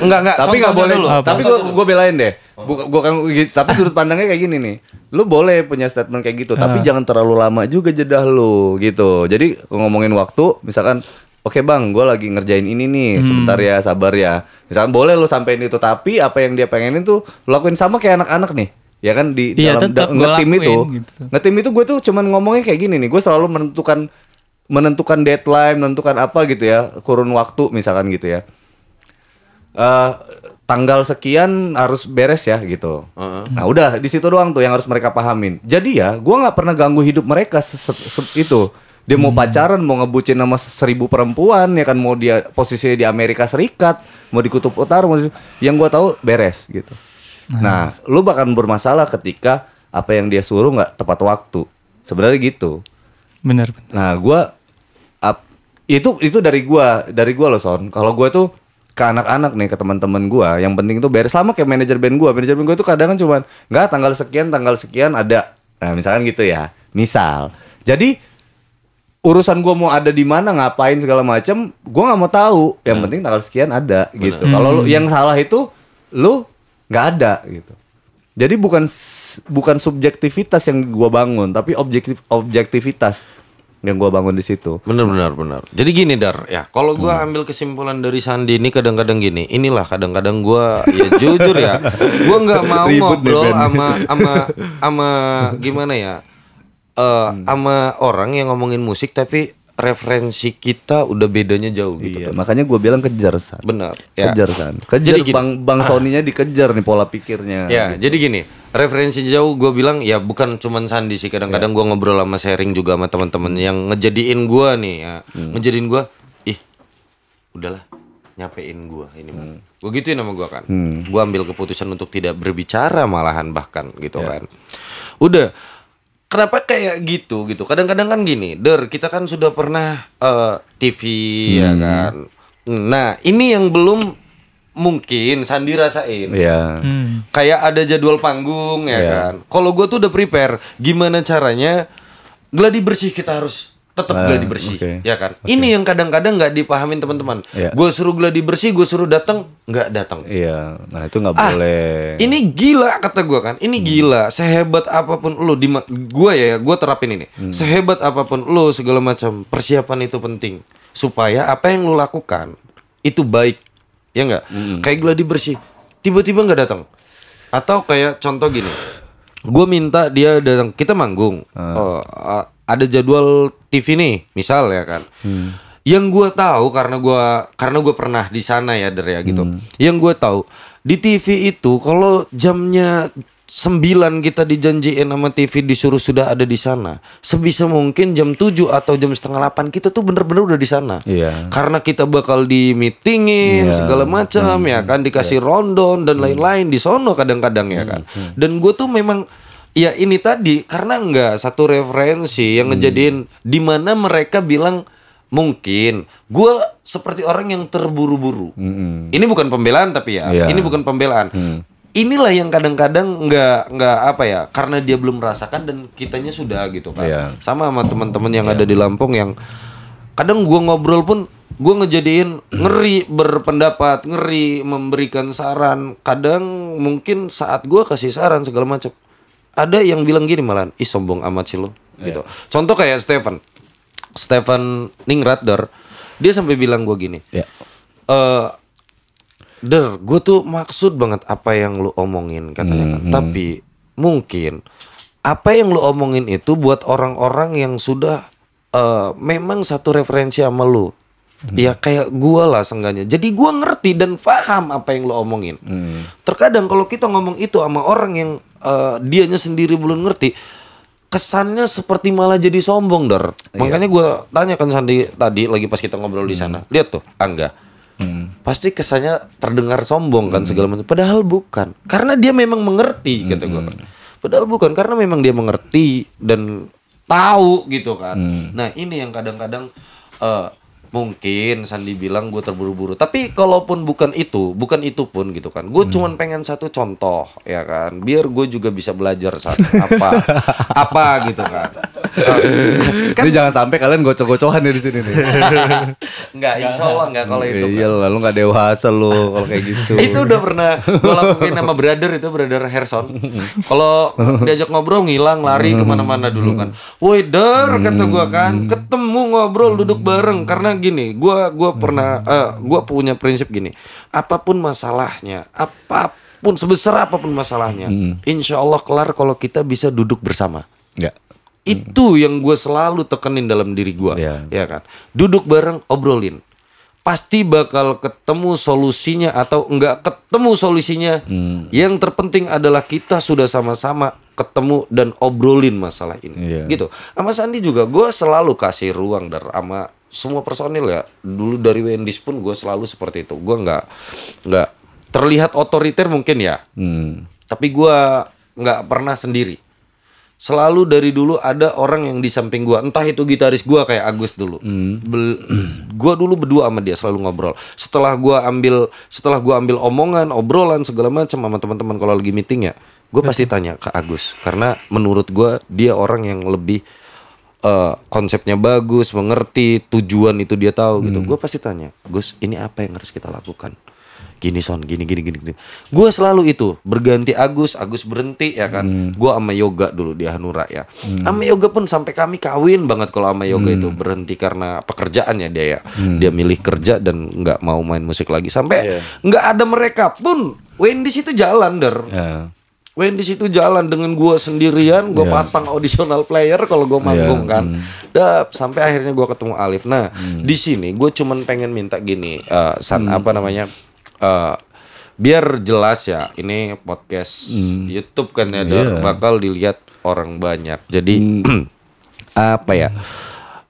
Enggak. Tapi nggak boleh. Tapi gue belain deh. Bukan tapi sudut pandangnya kayak gini nih. Lu boleh punya statement kayak gitu, tapi jangan terlalu lama juga jedah lu gitu. Jadi ngomongin waktu, misalkan oke bang, gue lagi ngerjain ini nih, sebentar ya, sabar ya. Misalkan boleh lu sampein itu, tapi apa yang dia pengenin tuh lu lakuin sama kayak anak-anak nih. Ya kan di dalam ngetim itu, gitu. Ngetim itu gue tuh cuman ngomongnya kayak gini nih. Gue selalu menentukan deadline, menentukan apa gitu ya, kurun waktu misalkan gitu ya. Tanggal sekian harus beres ya gitu. Nah udah di situ doang tuh yang harus mereka pahamin. Jadi ya, gue nggak pernah ganggu hidup mereka itu. Dia mau pacaran, mau ngebucin sama 1000 perempuan, ya kan, mau dia posisinya di Amerika Serikat, mau di Kutub Utara, yang gue tahu beres gitu. Nah, lu bakal bermasalah ketika apa yang dia suruh nggak tepat waktu. Sebenarnya gitu. Bener. Nah, itu dari gua loh Son. Kalau gua tuh ke anak-anak nih, ke teman-teman gua, yang penting itu beres. Sama kayak manajer band gua itu kadang kan cuman nggak tanggal sekian ada. Nah, misalkan gitu ya. Misal. Jadi urusan gua mau ada di mana, ngapain segala macam, gua nggak mau tahu. Yang penting tanggal sekian ada gitu. Kalau yang salah itu lu nggak ada gitu. Jadi bukan subjektivitas yang gua bangun, tapi objektivitas yang gua bangun di situ. Benar. Jadi gini Dar, ya kalau gua ambil kesimpulan dari Sandi ini kadang-kadang gini, inilah kadang-kadang gua ya jujur ya, gua nggak mau ngobrol sama gimana ya, sama orang yang ngomongin musik tapi referensi kita udah bedanya jauh gitu. Iya, makanya gue bilang kejar San. Benar. Ya. Kejar San. Kejar bang Sony-nya dikejar nih pola pikirnya. Ya, gitu. Jadi gini, referensi jauh gue bilang ya bukan cuman Sandi sih. Kadang-kadang gue ngobrol sama sharing juga sama teman-teman yang ngejadiin gue nih ya. Ngejadiin gue, udahlah nyapein gue ini. Gue gituin sama gue kan. Gue ambil keputusan untuk tidak berbicara malahan bahkan gitu kan. Udah. Kenapa kayak gitu? Kadang-kadang kan gini, kita kan sudah pernah TV ya kan. Nah, ini yang belum mungkin Sandi rasain. Kayak ada jadwal panggung ya kan. Kalau gue tuh udah prepare gimana caranya gladi bersih kita harus tetap gladi bersih, ya kan. Ini yang kadang-kadang nggak dipahamin teman-teman. Gue suruh gladi bersih, gue suruh datang, nggak datang. Iya, nah itu nggak boleh. Ini gila kata gue kan. Ini gila. Sehebat apapun lo gue terapin ini. Sehebat apapun lo segala macam persiapan itu penting supaya apa yang lo lakukan itu baik, ya nggak. Kayak gladi bersih, tiba-tiba nggak datang. Atau kayak contoh gini, gue minta dia datang, kita manggung. Ada jadwal TV nih, misal ya kan. Yang gue tahu karena gue pernah di sana ya Der ya gitu. Yang gue tahu di TV itu kalau jamnya 9 kita dijanjiin sama TV disuruh sudah ada di sana. Sebisa mungkin jam 7 atau jam setengah 8 kita tuh bener-bener udah di sana. Karena kita bakal di meetingin segala macam ya kan, dikasih rundown dan lain-lain di sono kadang-kadang ya kan. Dan gue tuh memang ya ini tadi karena nggak satu referensi yang ngejadiin di mana mereka bilang mungkin gue seperti orang yang terburu-buru. Ini bukan pembelaan tapi ini bukan pembelaan. Inilah yang kadang-kadang nggak apa ya, karena dia belum merasakan dan kitanya sudah gitu kan. Sama teman-teman yang ada di Lampung yang kadang gue ngobrol pun gue ngejadiin ngeri berpendapat, ngeri memberikan saran. Kadang mungkin saat gue kasih saran segala macam, ada yang bilang gini malahan, ih sombong amat sih lo gitu. Contoh kayak Stefan Ningrat dia sampai bilang gue gini, gue tuh maksud banget apa yang lu omongin katanya kan. Tapi mungkin apa yang lu omongin itu buat orang-orang yang sudah memang satu referensi sama lu. Ya kayak gue lah seenggaknya. Jadi gue ngerti dan paham apa yang lo omongin. Terkadang kalau kita ngomong itu sama orang yang dianya sendiri belum ngerti, kesannya seperti malah jadi sombong Makanya gue tanyakan Sandi tadi lagi pas kita ngobrol di sana. Lihat tuh Angga, pasti kesannya terdengar sombong kan segala macam. Padahal bukan, karena dia memang mengerti kata gue. Padahal bukan, karena memang dia mengerti dan tahu gitu kan. Nah ini yang kadang-kadang mungkin Sandi bilang gue terburu-buru. Tapi kalaupun bukan itu pun gitu kan. Gue cuman pengen satu contoh ya kan. Biar gue juga bisa belajar apa gitu kan. Ini jangan sampai kalian gocok-gocokan ya di sini nih. Enggak, insya Allah enggak kalau itu. Iya lah, lu nggak dewasa lu kalau kayak gitu. Itu udah pernah gue lakuin sama brother Harrison. Kalau diajak ngobrol ngilang lari kemana-mana dulu kan. Woi kata gue kan, ketemu ngobrol duduk bareng karena gini, gue pernah gue punya prinsip gini, apapun masalahnya, apapun sebesar apapun masalahnya, insya Allah kelar kalau kita bisa duduk bersama. Ya. Itu yang gue selalu tekenin dalam diri gue, ya kan. Duduk bareng, obrolin. Pasti bakal ketemu solusinya atau enggak ketemu solusinya. Yang terpenting adalah kita sudah sama-sama ketemu dan obrolin masalah ini. Gitu. Sama Sandi juga gue selalu kasih ruang sama semua personil ya. Dulu dari Wendis pun gue selalu seperti itu. Gue enggak terlihat otoriter mungkin ya. Tapi gue enggak pernah sendiri. Selalu dari dulu ada orang yang di samping gua, entah itu gitaris gua kayak Agus dulu. Gua dulu berdua sama dia selalu ngobrol. Setelah gua ambil omongan, obrolan segala macam sama teman-teman kalau lagi meeting ya, gua pasti tanya ke Agus karena menurut gua dia orang yang lebih konsepnya bagus, mengerti tujuan itu dia tahu gitu. Gua pasti tanya, "Gus, ini apa yang harus kita lakukan?" Gini Son, gini. Gue selalu itu berganti Agus berhenti ya kan. Gue sama Yoga dulu di Hanura ya. Sama Yoga pun sampai kami kawin banget kalau sama Yoga itu berhenti karena pekerjaannya dia ya. Dia milih kerja dan nggak mau main musik lagi sampai nggak ada mereka pun. Wendis itu jalan Wendis itu jalan dengan gue sendirian, gue pasang auditional player kalau gue manggung kan. Sampai akhirnya gue ketemu Alif. Nah di sini gue cuman pengen minta gini, biar jelas ya, ini podcast YouTube kan ya, bakal dilihat orang banyak. Jadi apa ya?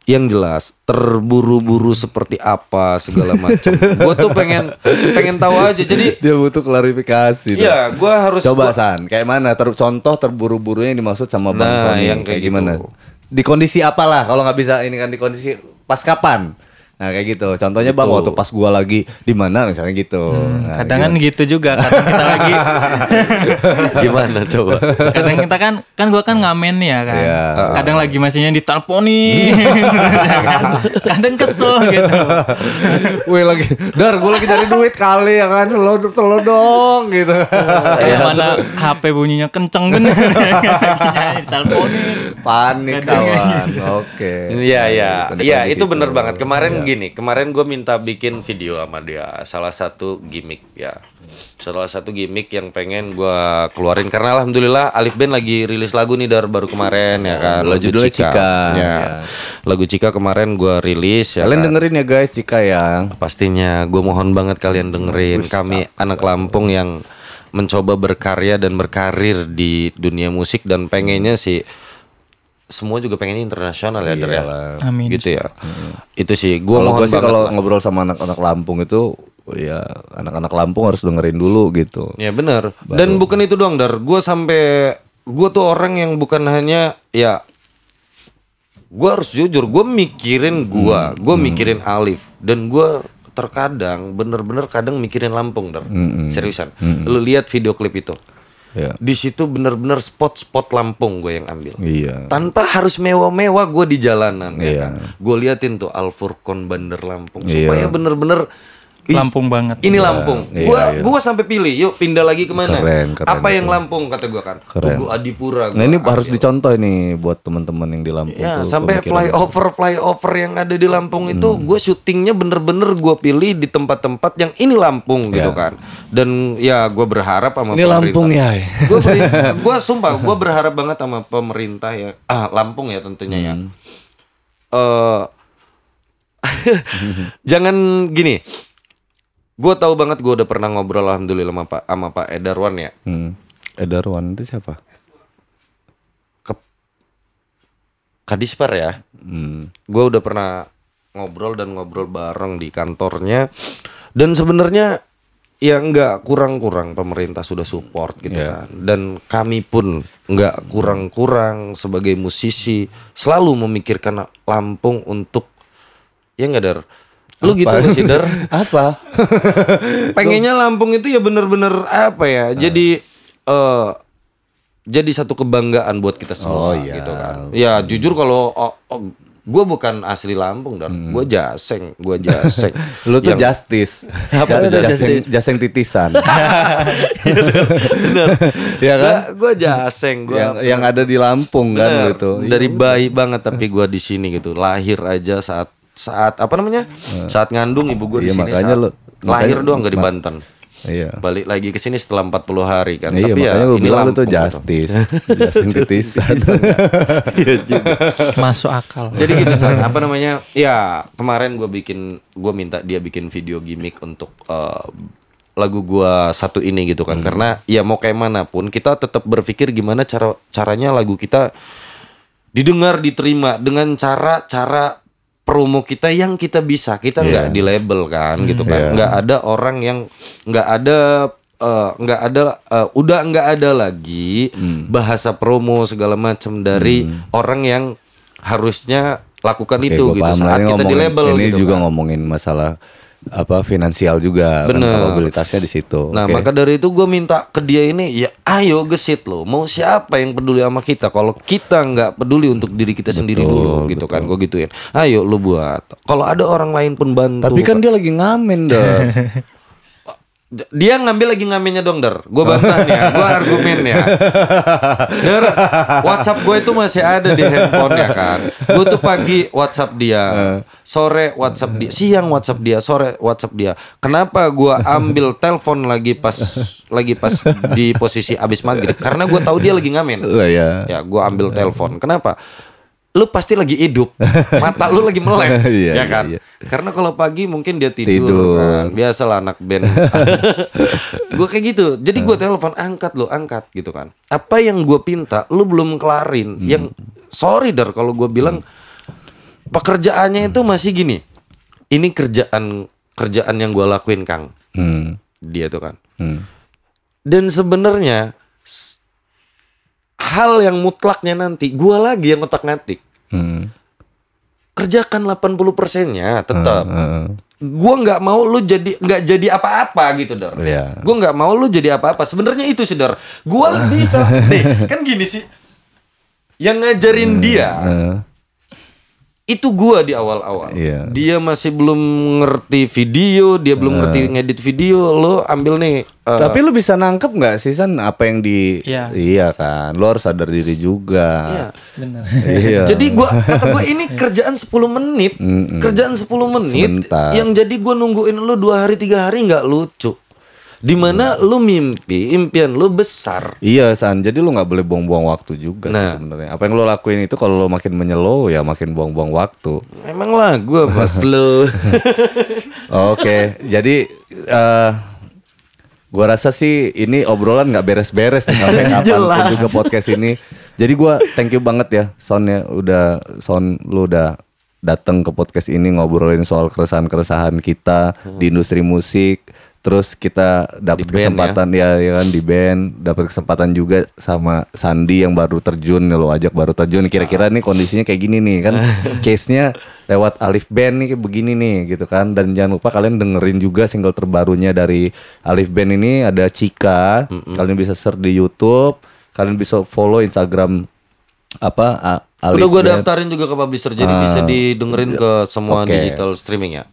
Yang jelas terburu-buru seperti apa segala macam. Gue tuh pengen tahu aja. Jadi dia butuh klarifikasi. Iya, gue harus coba San, kayak mana? Contoh terburu-burunya yang dimaksud sama Bang Sony yang kayak gimana? gitu. Di kondisi apalah? Kalau nggak bisa ini kan di kondisi pas kapan? Nah kayak gitu. Contohnya gitu. Bang waktu pas gua lagi di mana misalnya gitu. Nah, kadang kan gitu juga. Kadang kita lagi gimana coba? Kadang kita kan gua kan ngamen ya kan. Kadang lagi masihnya diteleponi. Kadang kesel gitu. Wih lagi, gua lagi cari duit kali ya kan. Selo dong gitu. Mana HP bunyinya kenceng bener. Diteleponin. Panik kawan. Oke. Iya itu bener banget. Kemarin gue minta bikin video sama dia. Salah satu gimmick yang pengen gue keluarin karena alhamdulillah Alif Band lagi rilis lagu nih baru kemarin ya kan. Lagu judulnya Cika. Lagu Cika kemarin gue rilis ya. Kalian dengerin ya guys Cika ya. Pastinya gue mohon banget kalian dengerin. Kami anak Lampung yang mencoba berkarya dan berkarir di dunia musik dan pengennya sih semua juga pengennya internasional ya, Der ya. Amin. Gitu ya. Itu sih gue mohon banget. Kalau ngobrol sama anak-anak Lampung itu ya anak-anak Lampung harus dengerin dulu gitu. Ya benar. Dan bukan itu doang, Der. Gue tuh orang yang bukan hanya ya, gue harus jujur, gue mikirin gue mikirin Alif dan gue terkadang bener-bener kadang mikirin Lampung, Der. Seriusan. Lu lihat video klip itu. Di situ benar-benar spot-spot Lampung gue yang ambil. Tanpa harus mewah-mewah gue di jalanan ya kan. Gue liatin tuh Al Furqon Bandar Lampung supaya bener-bener Lampung banget. Ini Lampung. Gua sampai pilih, yuk pindah lagi kemana? Keren apa yang Lampung kata gua kan? Tugu Adipura. Nah ini harus dicontoh ini buat teman-teman yang di Lampung. Ya sampai flyover yang ada di Lampung itu, gue syutingnya bener-bener gue pilih di tempat-tempat yang ini Lampung gitu kan. Dan ya gue berharap sama ini pemerintah. Lampung ya. Gue sumpah, gue berharap banget sama pemerintah ya. Lampung ya tentunya ya. Jangan gini. Gue tahu banget gue udah pernah ngobrol alhamdulillah sama Pak Edarwan ya. Edarwan itu siapa? Kadispar ya. Gue udah pernah ngobrol bareng di kantornya. Dan sebenarnya ya nggak kurang-kurang pemerintah sudah support gitu kan. Dan kami pun nggak kurang-kurang sebagai musisi selalu memikirkan Lampung untuk ya nggak Dar. Lu gitu gak sih Der? Apa? Pengennya Lampung itu ya bener-bener apa ya? Jadi jadi satu kebanggaan buat kita semua gitu kan. Ya jujur kalau gue bukan asli Lampung dan gue jaseng. Lu tuh justice. Apa jaseng titisan. Bener. Ya kan? Gue jaseng. Yang ada di Lampung kan gitu. Dari bayi banget tapi gue di sini gitu. Lahir aja saat apa namanya? Saat ngandung ibu gue di sini. Makanya lahir doang gak di Banten. Iya. Balik lagi ke sini setelah 40 hari kan. Iya, tapi makanya ya gue ini bilang lu tuh Lampung justice. Jaseng titisan. Iya juga. Masuk akal. Jadi gitu San, apa namanya? Ya, kemarin gue minta dia bikin video gimmick untuk lagu gua satu ini gitu kan. Karena ya mau kayak mana pun kita tetap berpikir gimana caranya lagu kita didengar, diterima dengan cara promo kita yang kita bisa. Kita nggak di label kan gitu kan. Nggak ada orang yang udah nggak ada lagi bahasa promo segala macam dari orang yang harusnya lakukan itu gitu saat kita di label ini gitu juga kan. ngomongin masalah apa finansial juga kan, probabilitasnya di situ. Nah maka dari itu gue minta ke dia ini ya ayo gesit lo, mau siapa yang peduli sama kita kalau kita nggak peduli untuk diri kita sendiri dulu gitu kan. Gue gituin, ayo lo buat, kalau ada orang lain pun bantu. Tapi kan dia lagi ngamen dah. Dia lagi ngamennya dong Der. Gue bantah nih ya, gue argumen ya Der, WhatsApp gue itu masih ada di handphone ya kan. Gue tuh pagi WhatsApp dia, sore WhatsApp dia, siang WhatsApp dia, sore WhatsApp dia. Kenapa gue ambil telepon lagi pas di posisi abis maghrib? Karena gue tahu dia lagi ngamen. Ya gue ambil telepon. Kenapa? Lu pasti lagi hidup, mata lu lagi melek, ya kan? Iya. Karena kalau pagi mungkin dia tidur. Kan? Biasalah anak band. Gue kayak gitu. Jadi gue telepon, angkat gitu kan. Apa yang gue pinta, lu belum kelarin. Yang sorry Der, kalau gue bilang pekerjaannya itu masih gini. Ini kerjaan yang gue lakuin Kang. Dia tuh kan. Dan sebenarnya hal yang mutlaknya nanti gue lagi yang otak-ngatik. Kerjakan 80%-nya tetap. Gue nggak mau lu nggak jadi apa-apa gitu Der. Gue nggak mau lu jadi apa-apa. Sebenarnya itu sih Der. Gue bisa nih kan gini sih. Yang ngajarin dia itu gua di awal-awal. Dia masih belum ngerti video, dia belum ngerti ngedit video. Lo ambil nih. Tapi lu bisa nangkep nggak sih San apa yang iya kan. Lo harus sadar diri juga. Iya, benar. Iya. Jadi kata gua ini kerjaan 10 menit. Kerjaan 10 menit. Sebentar. Yang jadi gua nungguin lu 2 hari 3 hari nggak lucu. Dimana lu impian lu besar. Iya San, jadi lu nggak boleh buang-buang waktu juga sih sebenarnya. Apa yang lu lakuin itu kalau lu makin menyelow ya makin buang-buang waktu. Emang lah gue pas lu. Oke, jadi gua rasa sih ini obrolan nggak beres-beres nih sampai kapan juga podcast ini. Jadi gua thank you banget ya Son ya, lu udah datang ke podcast ini ngobrolin soal keresahan-keresahan kita di industri musik. Terus kita dapat kesempatan ya kan di band, dapat kesempatan juga sama Sandi yang baru terjun, lo ajak baru terjun. Kira-kira nih kondisinya kayak gini nih kan, case-nya lewat Alif Band nih kayak begini nih gitu kan. Dan jangan lupa kalian dengerin juga single terbarunya dari Alif Band ini ada Cika. Kalian bisa search di YouTube, kalian bisa follow Instagram Alif udah gue Band. daftarin juga ke publisher jadi bisa didengerin ke semua digital streaming ya.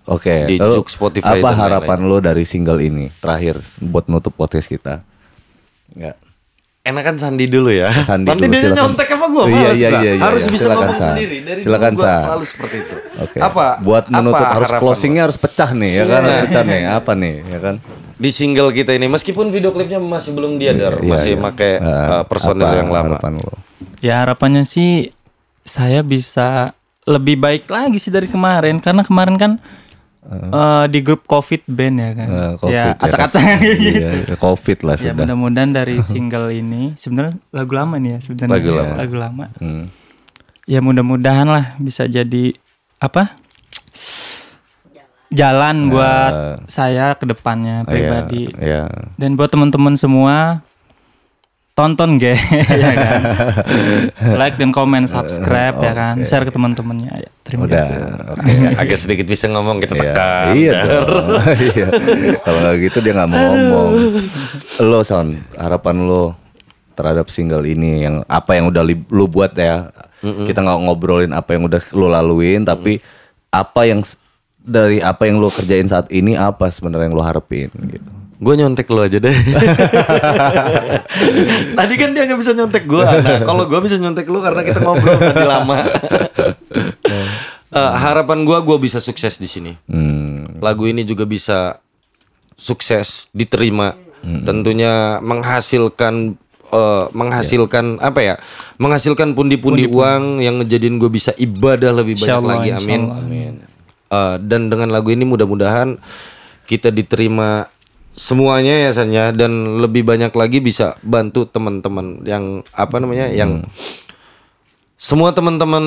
Di Lalu, Juk, Spotify apa dan harapan lain-lain. lo dari single ini terakhir buat nutup podcast kita? Ya. Enakan Sandi dulu ya. Sandi Nanti dulu, dia silakan. nyontek sama gue. Iya, Harus bisa silakan, ngomong San. sendiri. Dari Silakan, dulu gue San. selalu seperti itu. Oke. Buat menutup harus harapan closingnya lo? harus pecah nih ya kan, harus pecah nih. Apa nih ya kan? Di single kita ini meskipun video klipnya masih belum dia masih pakai personil Apa yang lama. harapan lo? Ya harapannya sih saya bisa lebih baik lagi sih dari kemarin, karena kemarin kan di grup COVID band ya kan. COVID, ya acak-acakan gitu. Iya, COVID lah Ya sudah. mudah-mudahan dari single ini sebenarnya lagu lama nih ya sebenarnya. Lagu lama. Ya mudah-mudahan lah bisa jadi jalan buat saya ke depannya pribadi. Dan buat teman-teman semua tonton ya kan. Like dan komen, subscribe ya kan. Share ke teman-temannya ya. Terima kasih. Oke. Agak sedikit bisa ngomong kita tekan. Iya dong. Iya. Kalau nggak gitu dia nggak mau ngomong. Lo Son, harapan lo terhadap single ini, yang apa yang udah lu buat ya. Kita nggak ngobrolin apa yang udah lu laluin, tapi apa yang dari apa yang lu kerjain saat ini, apa sebenarnya yang lu harapin gitu. Gue nyontek lu aja deh. Tadi kan dia nggak bisa nyontek gue. Nah, kalau gue bisa nyontek lu karena kita ngobrol tadi lama. Harapan gue bisa sukses di sini. Lagu ini juga bisa sukses, diterima. Tentunya menghasilkan apa ya? Menghasilkan pundi-pundi uang yang ngejadiin gue bisa ibadah lebih banyak lagi. Amin. Dan dengan lagu ini mudah-mudahan kita diterima semuanya ya Sanya, dan lebih banyak lagi bisa bantu teman-teman yang apa namanya yang semua teman-teman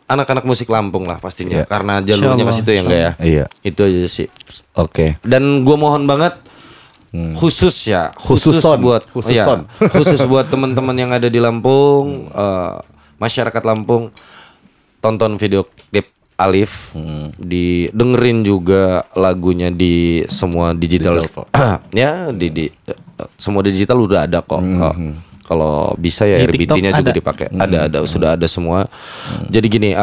anak-anak musik Lampung lah pastinya, karena jalurnya pas itu ya enggak ya. Iya. Itu aja sih. Oke. Dan gue mohon banget khusus buat teman-teman yang ada di Lampung, masyarakat Lampung, tonton video klip Alif, didengerin juga lagunya di semua digital, ya di semua digital udah ada kok. Kalau bisa ya RBT-nya juga dipakai, ada sudah ada semua. Jadi gini,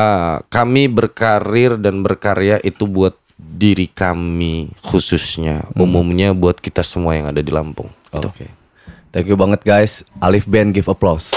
kami berkarir dan berkarya itu buat diri kami khususnya, umumnya buat kita semua yang ada di Lampung. Oke. Thank you banget guys. Alif Band, give applause.